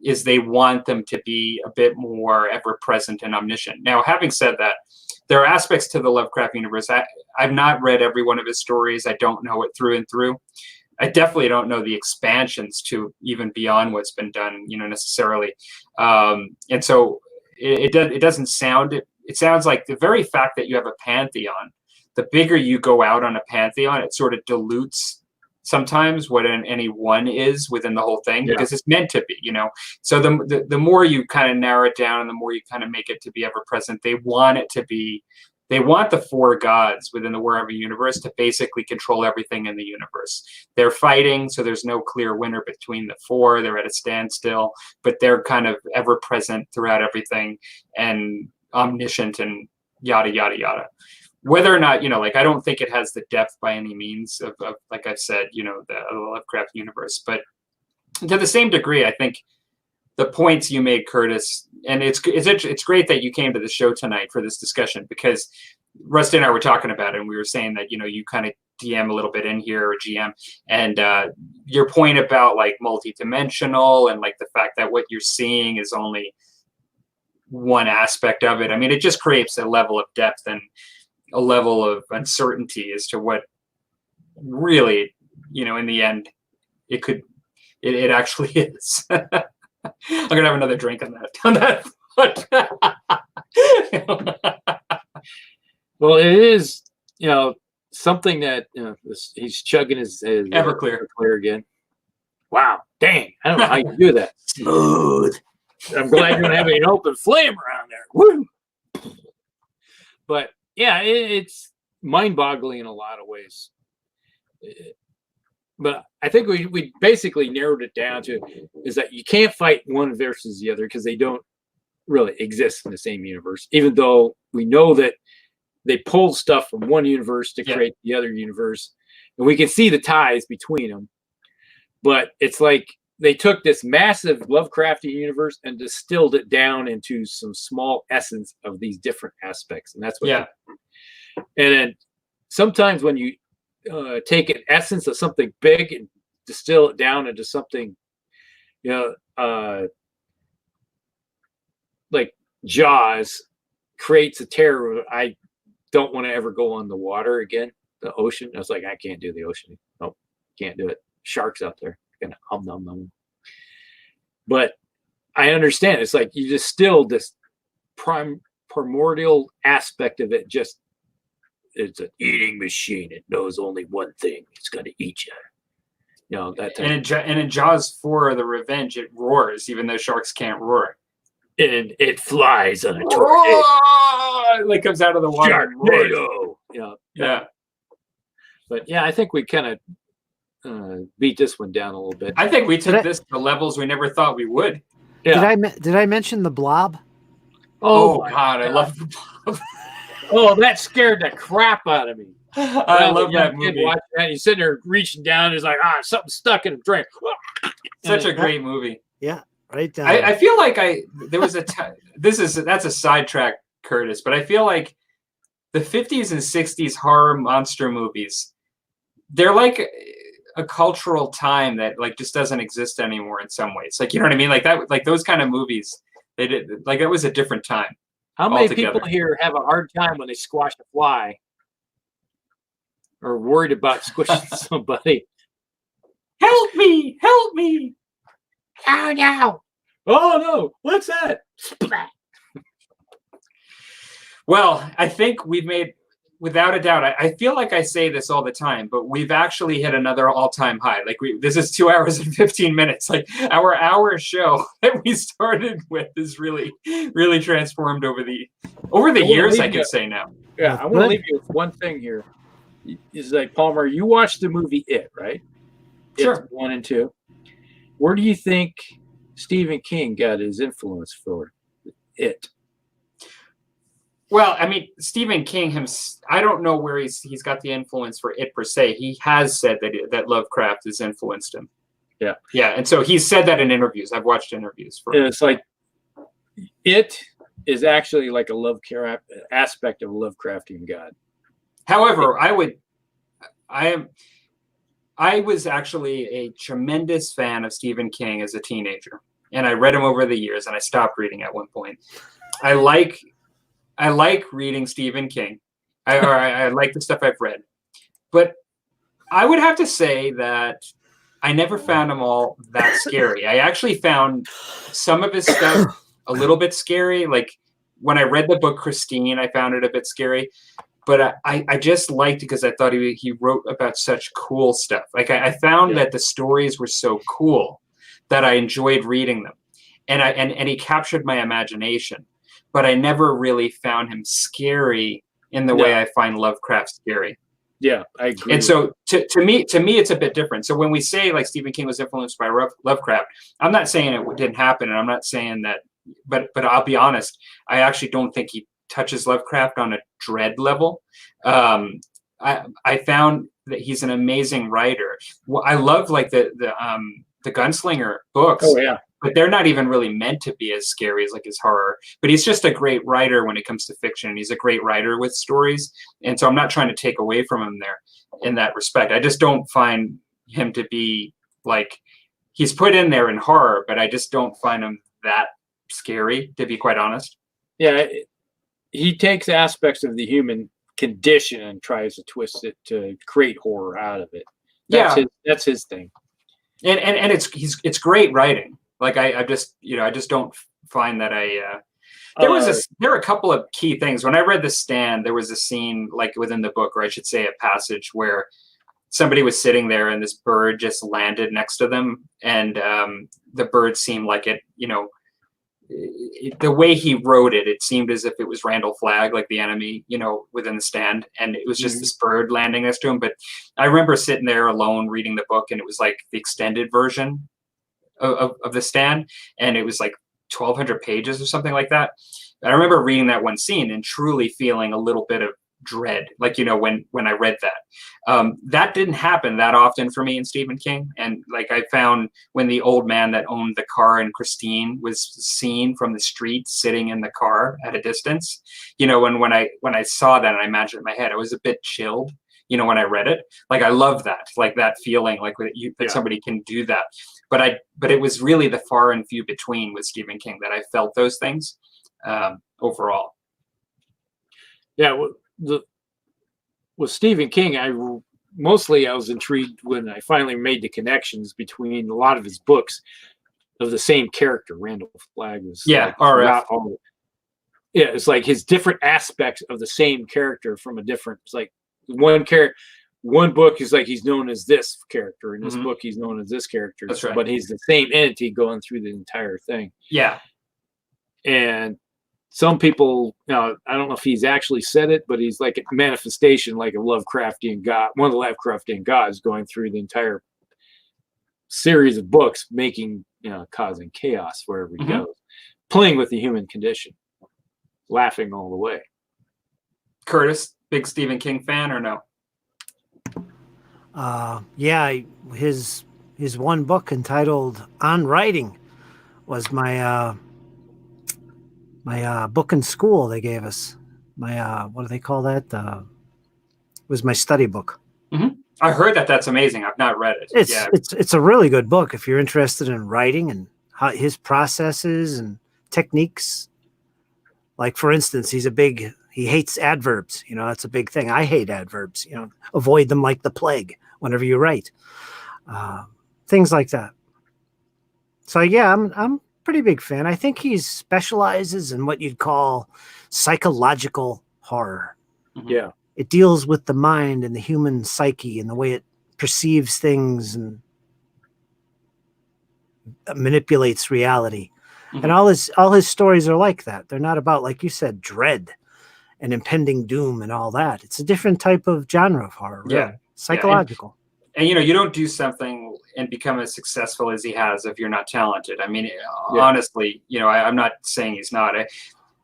is they want them to be a bit more ever present and omniscient. Now, having said that, there are aspects to the Lovecraft universe. I've not read every one of his stories. I don't know it through and through. I definitely don't know the expansions to even beyond what's been done, necessarily. And so it doesn't sound, it sounds like the very fact that you have a pantheon, the bigger you go out on a pantheon, it sort of dilutes sometimes what any one is within the whole thing, because it's meant to be, So the more you kind of narrow it down and the more you kind of make it to be ever present, they want it to be, they want the four gods within the Warhammer universe to basically control everything in the universe. They're fighting, so there's no clear winner between the four. They're at a standstill, but they're kind of ever present throughout everything and omniscient and yada, yada, yada. Whether or not, like, I don't think it has the depth by any means of like I've said, the Lovecraft universe. But to the same degree, I think the points you made, Curtis, and it's great that you came to the show tonight for this discussion, because Rusty and I were talking about it, and we were saying that, you kind of DM a little bit in here, or GM, and your point about like multi-dimensional and like the fact that what you're seeing is only one aspect of it. I mean, it just creates a level of depth and a level of uncertainty as to what really, in the end, it actually is. I'm gonna have another drink on that. Well, it is, something that he's chugging his Everclear again. Wow, dang! I don't know how you do that. Smooth. I'm glad you don't have an open flame around there. Woo! But yeah, it's mind-boggling in a lot of ways. But I think we basically narrowed it down to is that you can't fight one versus the other because they don't really exist in the same universe. Even though we know that they pulled stuff from one universe to create the other universe, and we can see the ties between them. But it's like they took this massive Lovecraftian universe and distilled it down into some small essence of these different aspects, and that's what. Yeah. And then sometimes when you take an essence of something big and distill it down into something, like Jaws creates a terror. I don't want to ever go on the water again, the ocean. I was like, I can't do the ocean. Nope, can't do it. Sharks out there. Gonna hum. But I understand. It's like you distill this primordial aspect of it. Just it's an eating machine. It knows only one thing. It's gonna eat you. That type. And in Jaws 4, The Revenge, it roars, even though sharks can't roar. And it flies on a tornado. Like comes out of the water. Sharknado. Yeah. But yeah, I think we kind of beat this one down a little bit. I think we took this to levels we never thought we would. Yeah. Did I mention the Blob? Oh God, I love the Blob. Oh, that scared the crap out of me. I love that movie. Watching that, he's sitting there reaching down. He's like, something stuck in a drain. Such a great movie. Yeah, right down. I feel like there was that's a sidetrack, Curtis, but I feel like the 50s and 60s horror monster movies, they're like a cultural time that like just doesn't exist anymore in some ways. Like, you know what I mean? Like that, like those kind of movies, they did like it was a different time. How many people here have a hard time when they squash a fly or worried about squishing somebody? Help me! Help me! Oh no! Oh no! What's that? Splat. Well, I think we've made, without a doubt, I feel like I say this all the time, but we've actually hit another all-time high. Like this is 2 hours and 15 minutes. Like our hour show that we started with is really, really transformed over the years, I can say now. Yeah, I want to leave you with one thing here. Is like, Palmer, you watched the movie It, right? Sure. It 1 and 2. Where do you think Stephen King got his influence for It? Well, I mean, Stephen King, I don't know where he's got the influence for It per se. He has said that Lovecraft has influenced him. Yeah. Yeah, and so he's said that in interviews. I've watched interviews for him. It's like It is actually like a Lovecraft aspect of a Lovecraftian god. However, I was actually a tremendous fan of Stephen King as a teenager, and I read him over the years, and I stopped reading at one point. I like reading Stephen King. I like the stuff I've read, but I would have to say that I never found them all that scary. I actually found some of his stuff a little bit scary. Like when I read the book Christine, I found it a bit scary. But I just liked it because I thought he wrote about such cool stuff. Like I found that the stories were so cool that I enjoyed reading them, and he captured my imagination. But I never really found him scary in the way I find Lovecraft scary. Yeah, I agree. And so to me, it's a bit different. So when we say like Stephen King was influenced by Lovecraft, I'm not saying it didn't happen, and I'm not saying that. But I'll be honest, I actually don't think he touches Lovecraft on a dread level. I found that he's an amazing writer. Well, I love like the Gunslinger books. Oh yeah. But they're not even really meant to be as scary as like his horror. But he's just a great writer when it comes to fiction. He's a great writer with stories. And so I'm not trying to take away from him there in that respect. I just don't find him to be like, he's put in there in horror, but I just don't find him that scary, to be quite honest. Yeah, he takes aspects of the human condition and tries to twist it to create horror out of it. That's his thing. And it's great writing. Like I just don't find that there were a couple of key things. When I read The Stand, there was a scene like within the book, or I should say a passage where somebody was sitting there and this bird just landed next to them, and the bird seemed like it, the way he wrote it, it seemed as if it was Randall Flagg, like the enemy, within The Stand, and it was just this bird landing next to him. But I remember sitting there alone reading the book, and it was like the extended version of The Stand, and it was like 1,200 pages or something like that. I remember reading that one scene and truly feeling a little bit of dread, like, you know, when I read that. That didn't happen that often for me in Stephen King. And like I found when the old man that owned the car in Christine was seen from the street sitting in the car at a distance, you know, when I saw that and I imagined it in my head, I was a bit chilled, you know, when I read it. Like I love that, like that feeling, like that somebody can do that. But it was really the far and few between with Stephen King that I felt those things overall. Yeah, with Stephen King, I was intrigued when I finally made the connections between a lot of his books of the same character. Randall Flagg was RF. It's like his different aspects of the same character from a different. It's like one book is like he's known as this character, in this book he's known as this character. That's right. But he's the same entity going through the entire thing. Yeah. And some people, I don't know if he's actually said it, but he's like a manifestation, like a Lovecraftian god, one of the Lovecraftian gods going through the entire series of books, causing chaos wherever he goes, playing with the human condition, laughing all the way. Curtis, big Stephen King fan or no? His one book entitled On Writing was my book in school they gave us. My what do they call that? Was my study book. I heard that's amazing. I've not read it. It's a really good book if you're interested in writing and how his processes and techniques. Like for instance, he hates adverbs. You know, that's a big thing. I hate adverbs. You know, avoid them like the plague whenever you write. Things like that. So yeah, I'm pretty big fan. I think he specializes in what you'd call psychological horror. Yeah. It deals with the mind and the human psyche and the way it perceives things and manipulates reality. And all his stories are like that. They're not about, like you said, dread and impending doom and all that. It's a different type of genre of horror. Really. Yeah. Psychological. And you know, you don't do something and become as successful as he has if you're not talented. I mean, honestly, you know, I'm not saying he's not.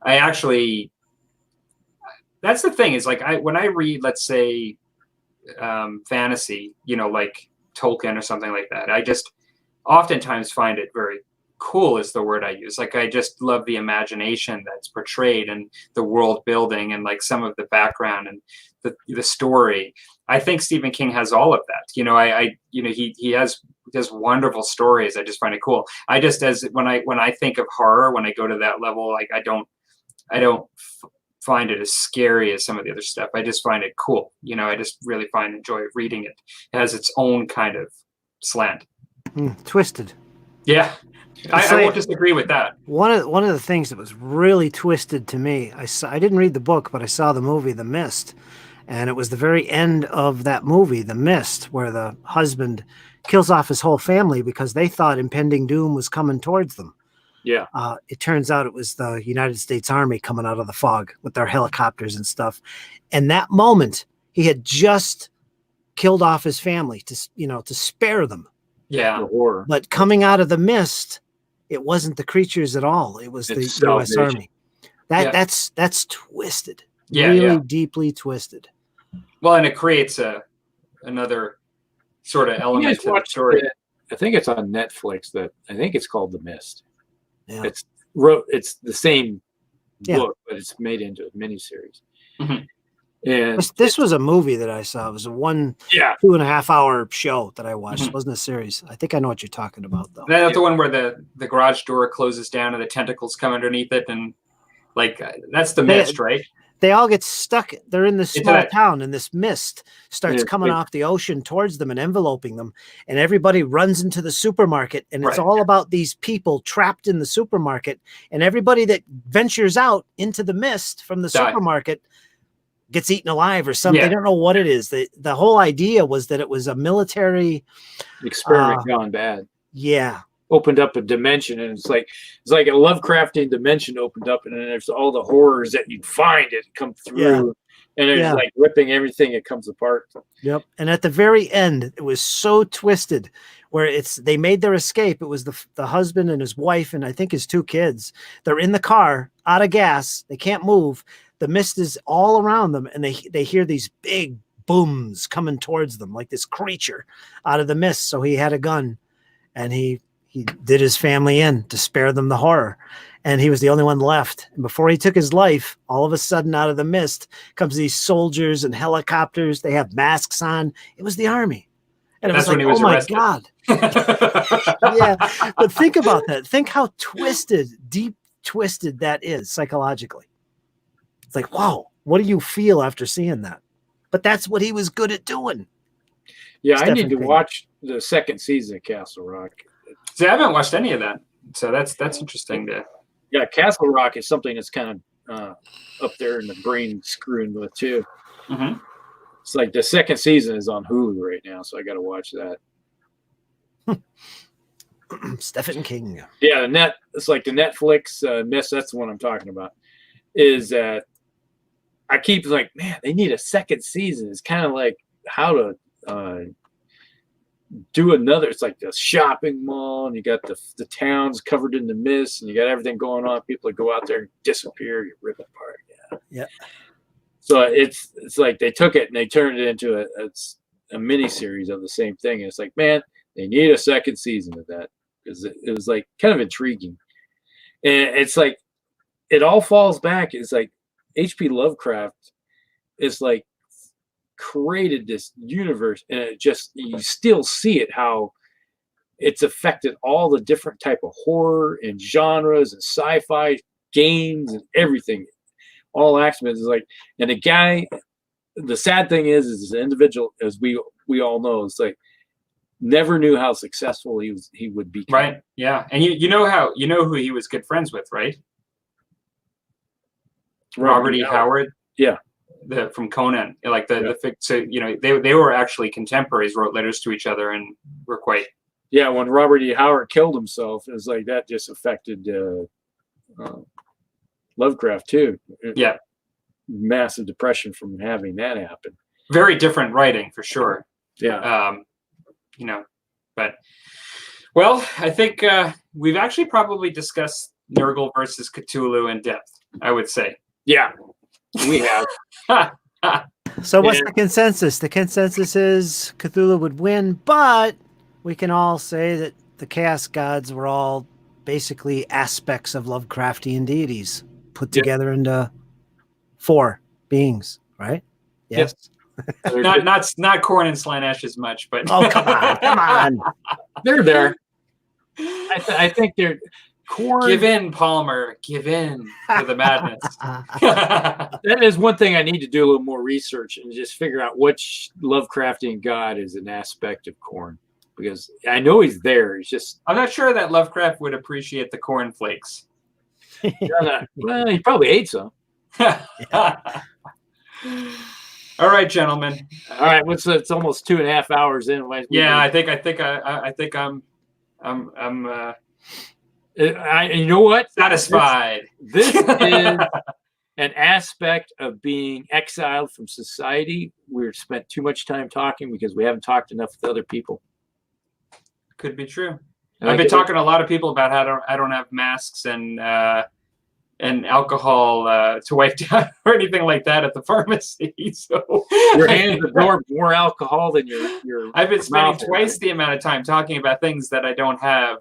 I actually, that's the thing is like when I read, let's say, fantasy, you know, like Tolkien or something like that, I just oftentimes find it very cool is the word I use. Like, I just love the imagination that's portrayed and the world building and like some of the background and the story. I think Stephen King has all of that. You know, he has wonderful stories. I just find it cool. I just, when I think of horror, when I go to that level, like I don't find it as scary as some of the other stuff. I just find it cool. You know, I just really enjoy reading it. It has its own kind of slant. Twisted. Yeah. I won't disagree with that. One of the things that was really twisted to me, I didn't read the book, but I saw the movie The Mist, and it was the very end of that movie, The Mist, where the husband kills off his whole family because they thought impending doom was coming towards them. Yeah. It turns out it was the United States Army coming out of the fog with their helicopters and stuff. And that moment, he had just killed off his family to spare them. Yeah. The horror. But coming out of the mist, it wasn't the creatures at all. It was the U.S. Army. That's twisted. Yeah, really deeply twisted. Well, and it creates another sort of element to the story. I think it's on Netflix. I think it's called The Mist. Yeah. It's the same book, but it's made into a miniseries. Mm-hmm. And this was a movie that I saw. It was a 2.5 hour show that I watched. It wasn't a series. I think I know what you're talking about, though. That's the one where the garage door closes down and the tentacles come underneath it, and like that's the mist, right? They all get stuck. They're in this small town, and this mist starts coming off the ocean towards them and enveloping them, and everybody runs into the supermarket, and it's all about these people trapped in the supermarket, and everybody that ventures out into the mist from the supermarket gets eaten alive or something. I don't know what it is. The whole idea was that it was a military experiment gone bad. Yeah. Opened up a dimension, and it's like a Lovecraftian dimension opened up, and then there's all the horrors that you'd find it come through, and it's like ripping everything. It comes apart. Yep. And at the very end, it was so twisted where they made their escape. It was the husband and his wife and I think his 2 kids. They're in the car out of gas. They can't move. The mist is all around them, and they hear these big booms coming towards them like this creature out of the mist. So he had a gun, and he did his family in to spare them the horror. And he was the only one left. And before he took his life, all of a sudden out of the mist comes these soldiers and helicopters. They have masks on. It was the army. And it was like, oh my God. Yeah. But think about that. Think how deep twisted that is psychologically. It's like, wow, what do you feel after seeing that? But that's what he was good at doing. Yeah, I need to watch the 2nd season of Castle Rock. See, I haven't watched any of that. So that's interesting to... Yeah, Castle Rock is something that's kind of up there in the brain screwing with too. Mm-hmm. It's like the 2nd season is on Hulu right now, so I got to watch that. Stephen King. Yeah, it's like the Netflix Mythos. That's the one I'm talking about. Is that I keep like, man, they need a 2nd season. It's kind of like how to do another. It's like the shopping mall, and you got the towns covered in the mist, and you got everything going on. People that go out there and disappear, you rip it apart. Yeah. So it's like they took it and they turned it into a mini series of the same thing. And it's like, man, they need a 2nd season of that, because it was like kind of intriguing. And it's like it all falls back. It's like H.P. Lovecraft is like created this universe, and it just, you still see it, how it's affected all the different type of horror and genres and sci-fi games and everything, all aspects. Is like, and the sad thing is the individual, as we all know, it's like never knew how successful he would become. Right. Yeah. And you know who he was good friends with, right? Robert E. Howard. Yeah. From Conan, like so they were actually contemporaries, wrote letters to each other, and were quite. Yeah, when Robert E. Howard killed himself, it was like that just affected Lovecraft too. Yeah, massive depression from having that happen. Very different writing for sure. Yeah. But well, I think we've actually probably discussed Nurgle versus Cthulhu in depth, I would say. Yeah. We have. So what's the consensus? The consensus is Cthulhu would win, but we can all say that the chaos gods were all basically aspects of Lovecraftian deities put together into 4 beings, right? Yes. Not Corn and Slanesh as much, but oh, come on. They're there. I think they're Corn. Give in, Palmer. Give in to the madness. That is one thing I need to do a little more research and just figure out which Lovecraftian god is an aspect of Corn, because I know he's there. It's just I'm not sure that Lovecraft would appreciate the cornflakes. Well, he probably ate some. All right, gentlemen. All right, it's almost 2.5 hours in. Yeah, I think I'm you know what? Satisfied. This is an aspect of being exiled from society. We've spent too much time talking because we haven't talked enough with other people. Could be true. I've been talking to a lot of people about how I don't have masks and alcohol to wipe down or anything like that at the pharmacy. So your hands absorb more alcohol than your I've been spending twice the amount of time talking about things that I don't have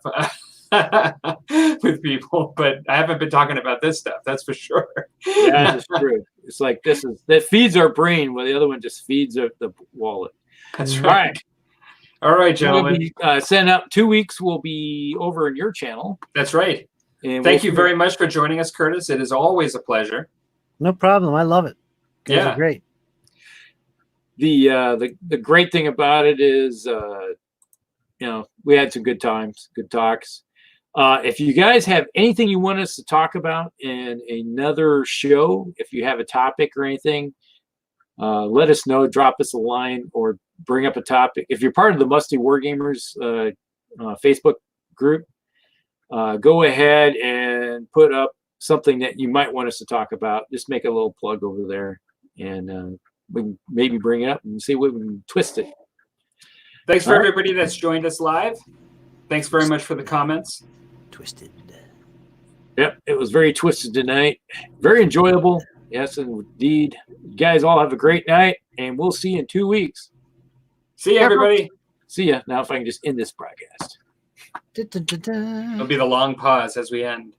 with people, but I haven't been talking about this stuff, that's for sure. Yeah, that's true. It's like that feeds our brain, while the other one just feeds the wallet. That's right. All right, gentlemen. We'll send out 2 weeks. We'll be over in your channel. That's right. And thank you very much for joining us, Curtis. It is always a pleasure. No problem. I love it. Those are great. The great thing about it is, we had some good times, good talks. If you guys have anything you want us to talk about in another show, if you have a topic or anything, let us know. Drop us a line or bring up a topic. If you're part of the Musty Wargamers Facebook group, go ahead and put up something that you might want us to talk about. Just make a little plug over there, and we can maybe bring it up and see what we can twist it. Thanks for All right. everybody that's joined us live. Thanks very much for the comments. Twisted. Yep, it was very twisted tonight. Very enjoyable. Yes, indeed. You guys all have a great night, and we'll see you in 2 weeks. See you, everybody. See ya. Now, if I can just end this broadcast. Da, da, da, da. It'll be the long pause as we end.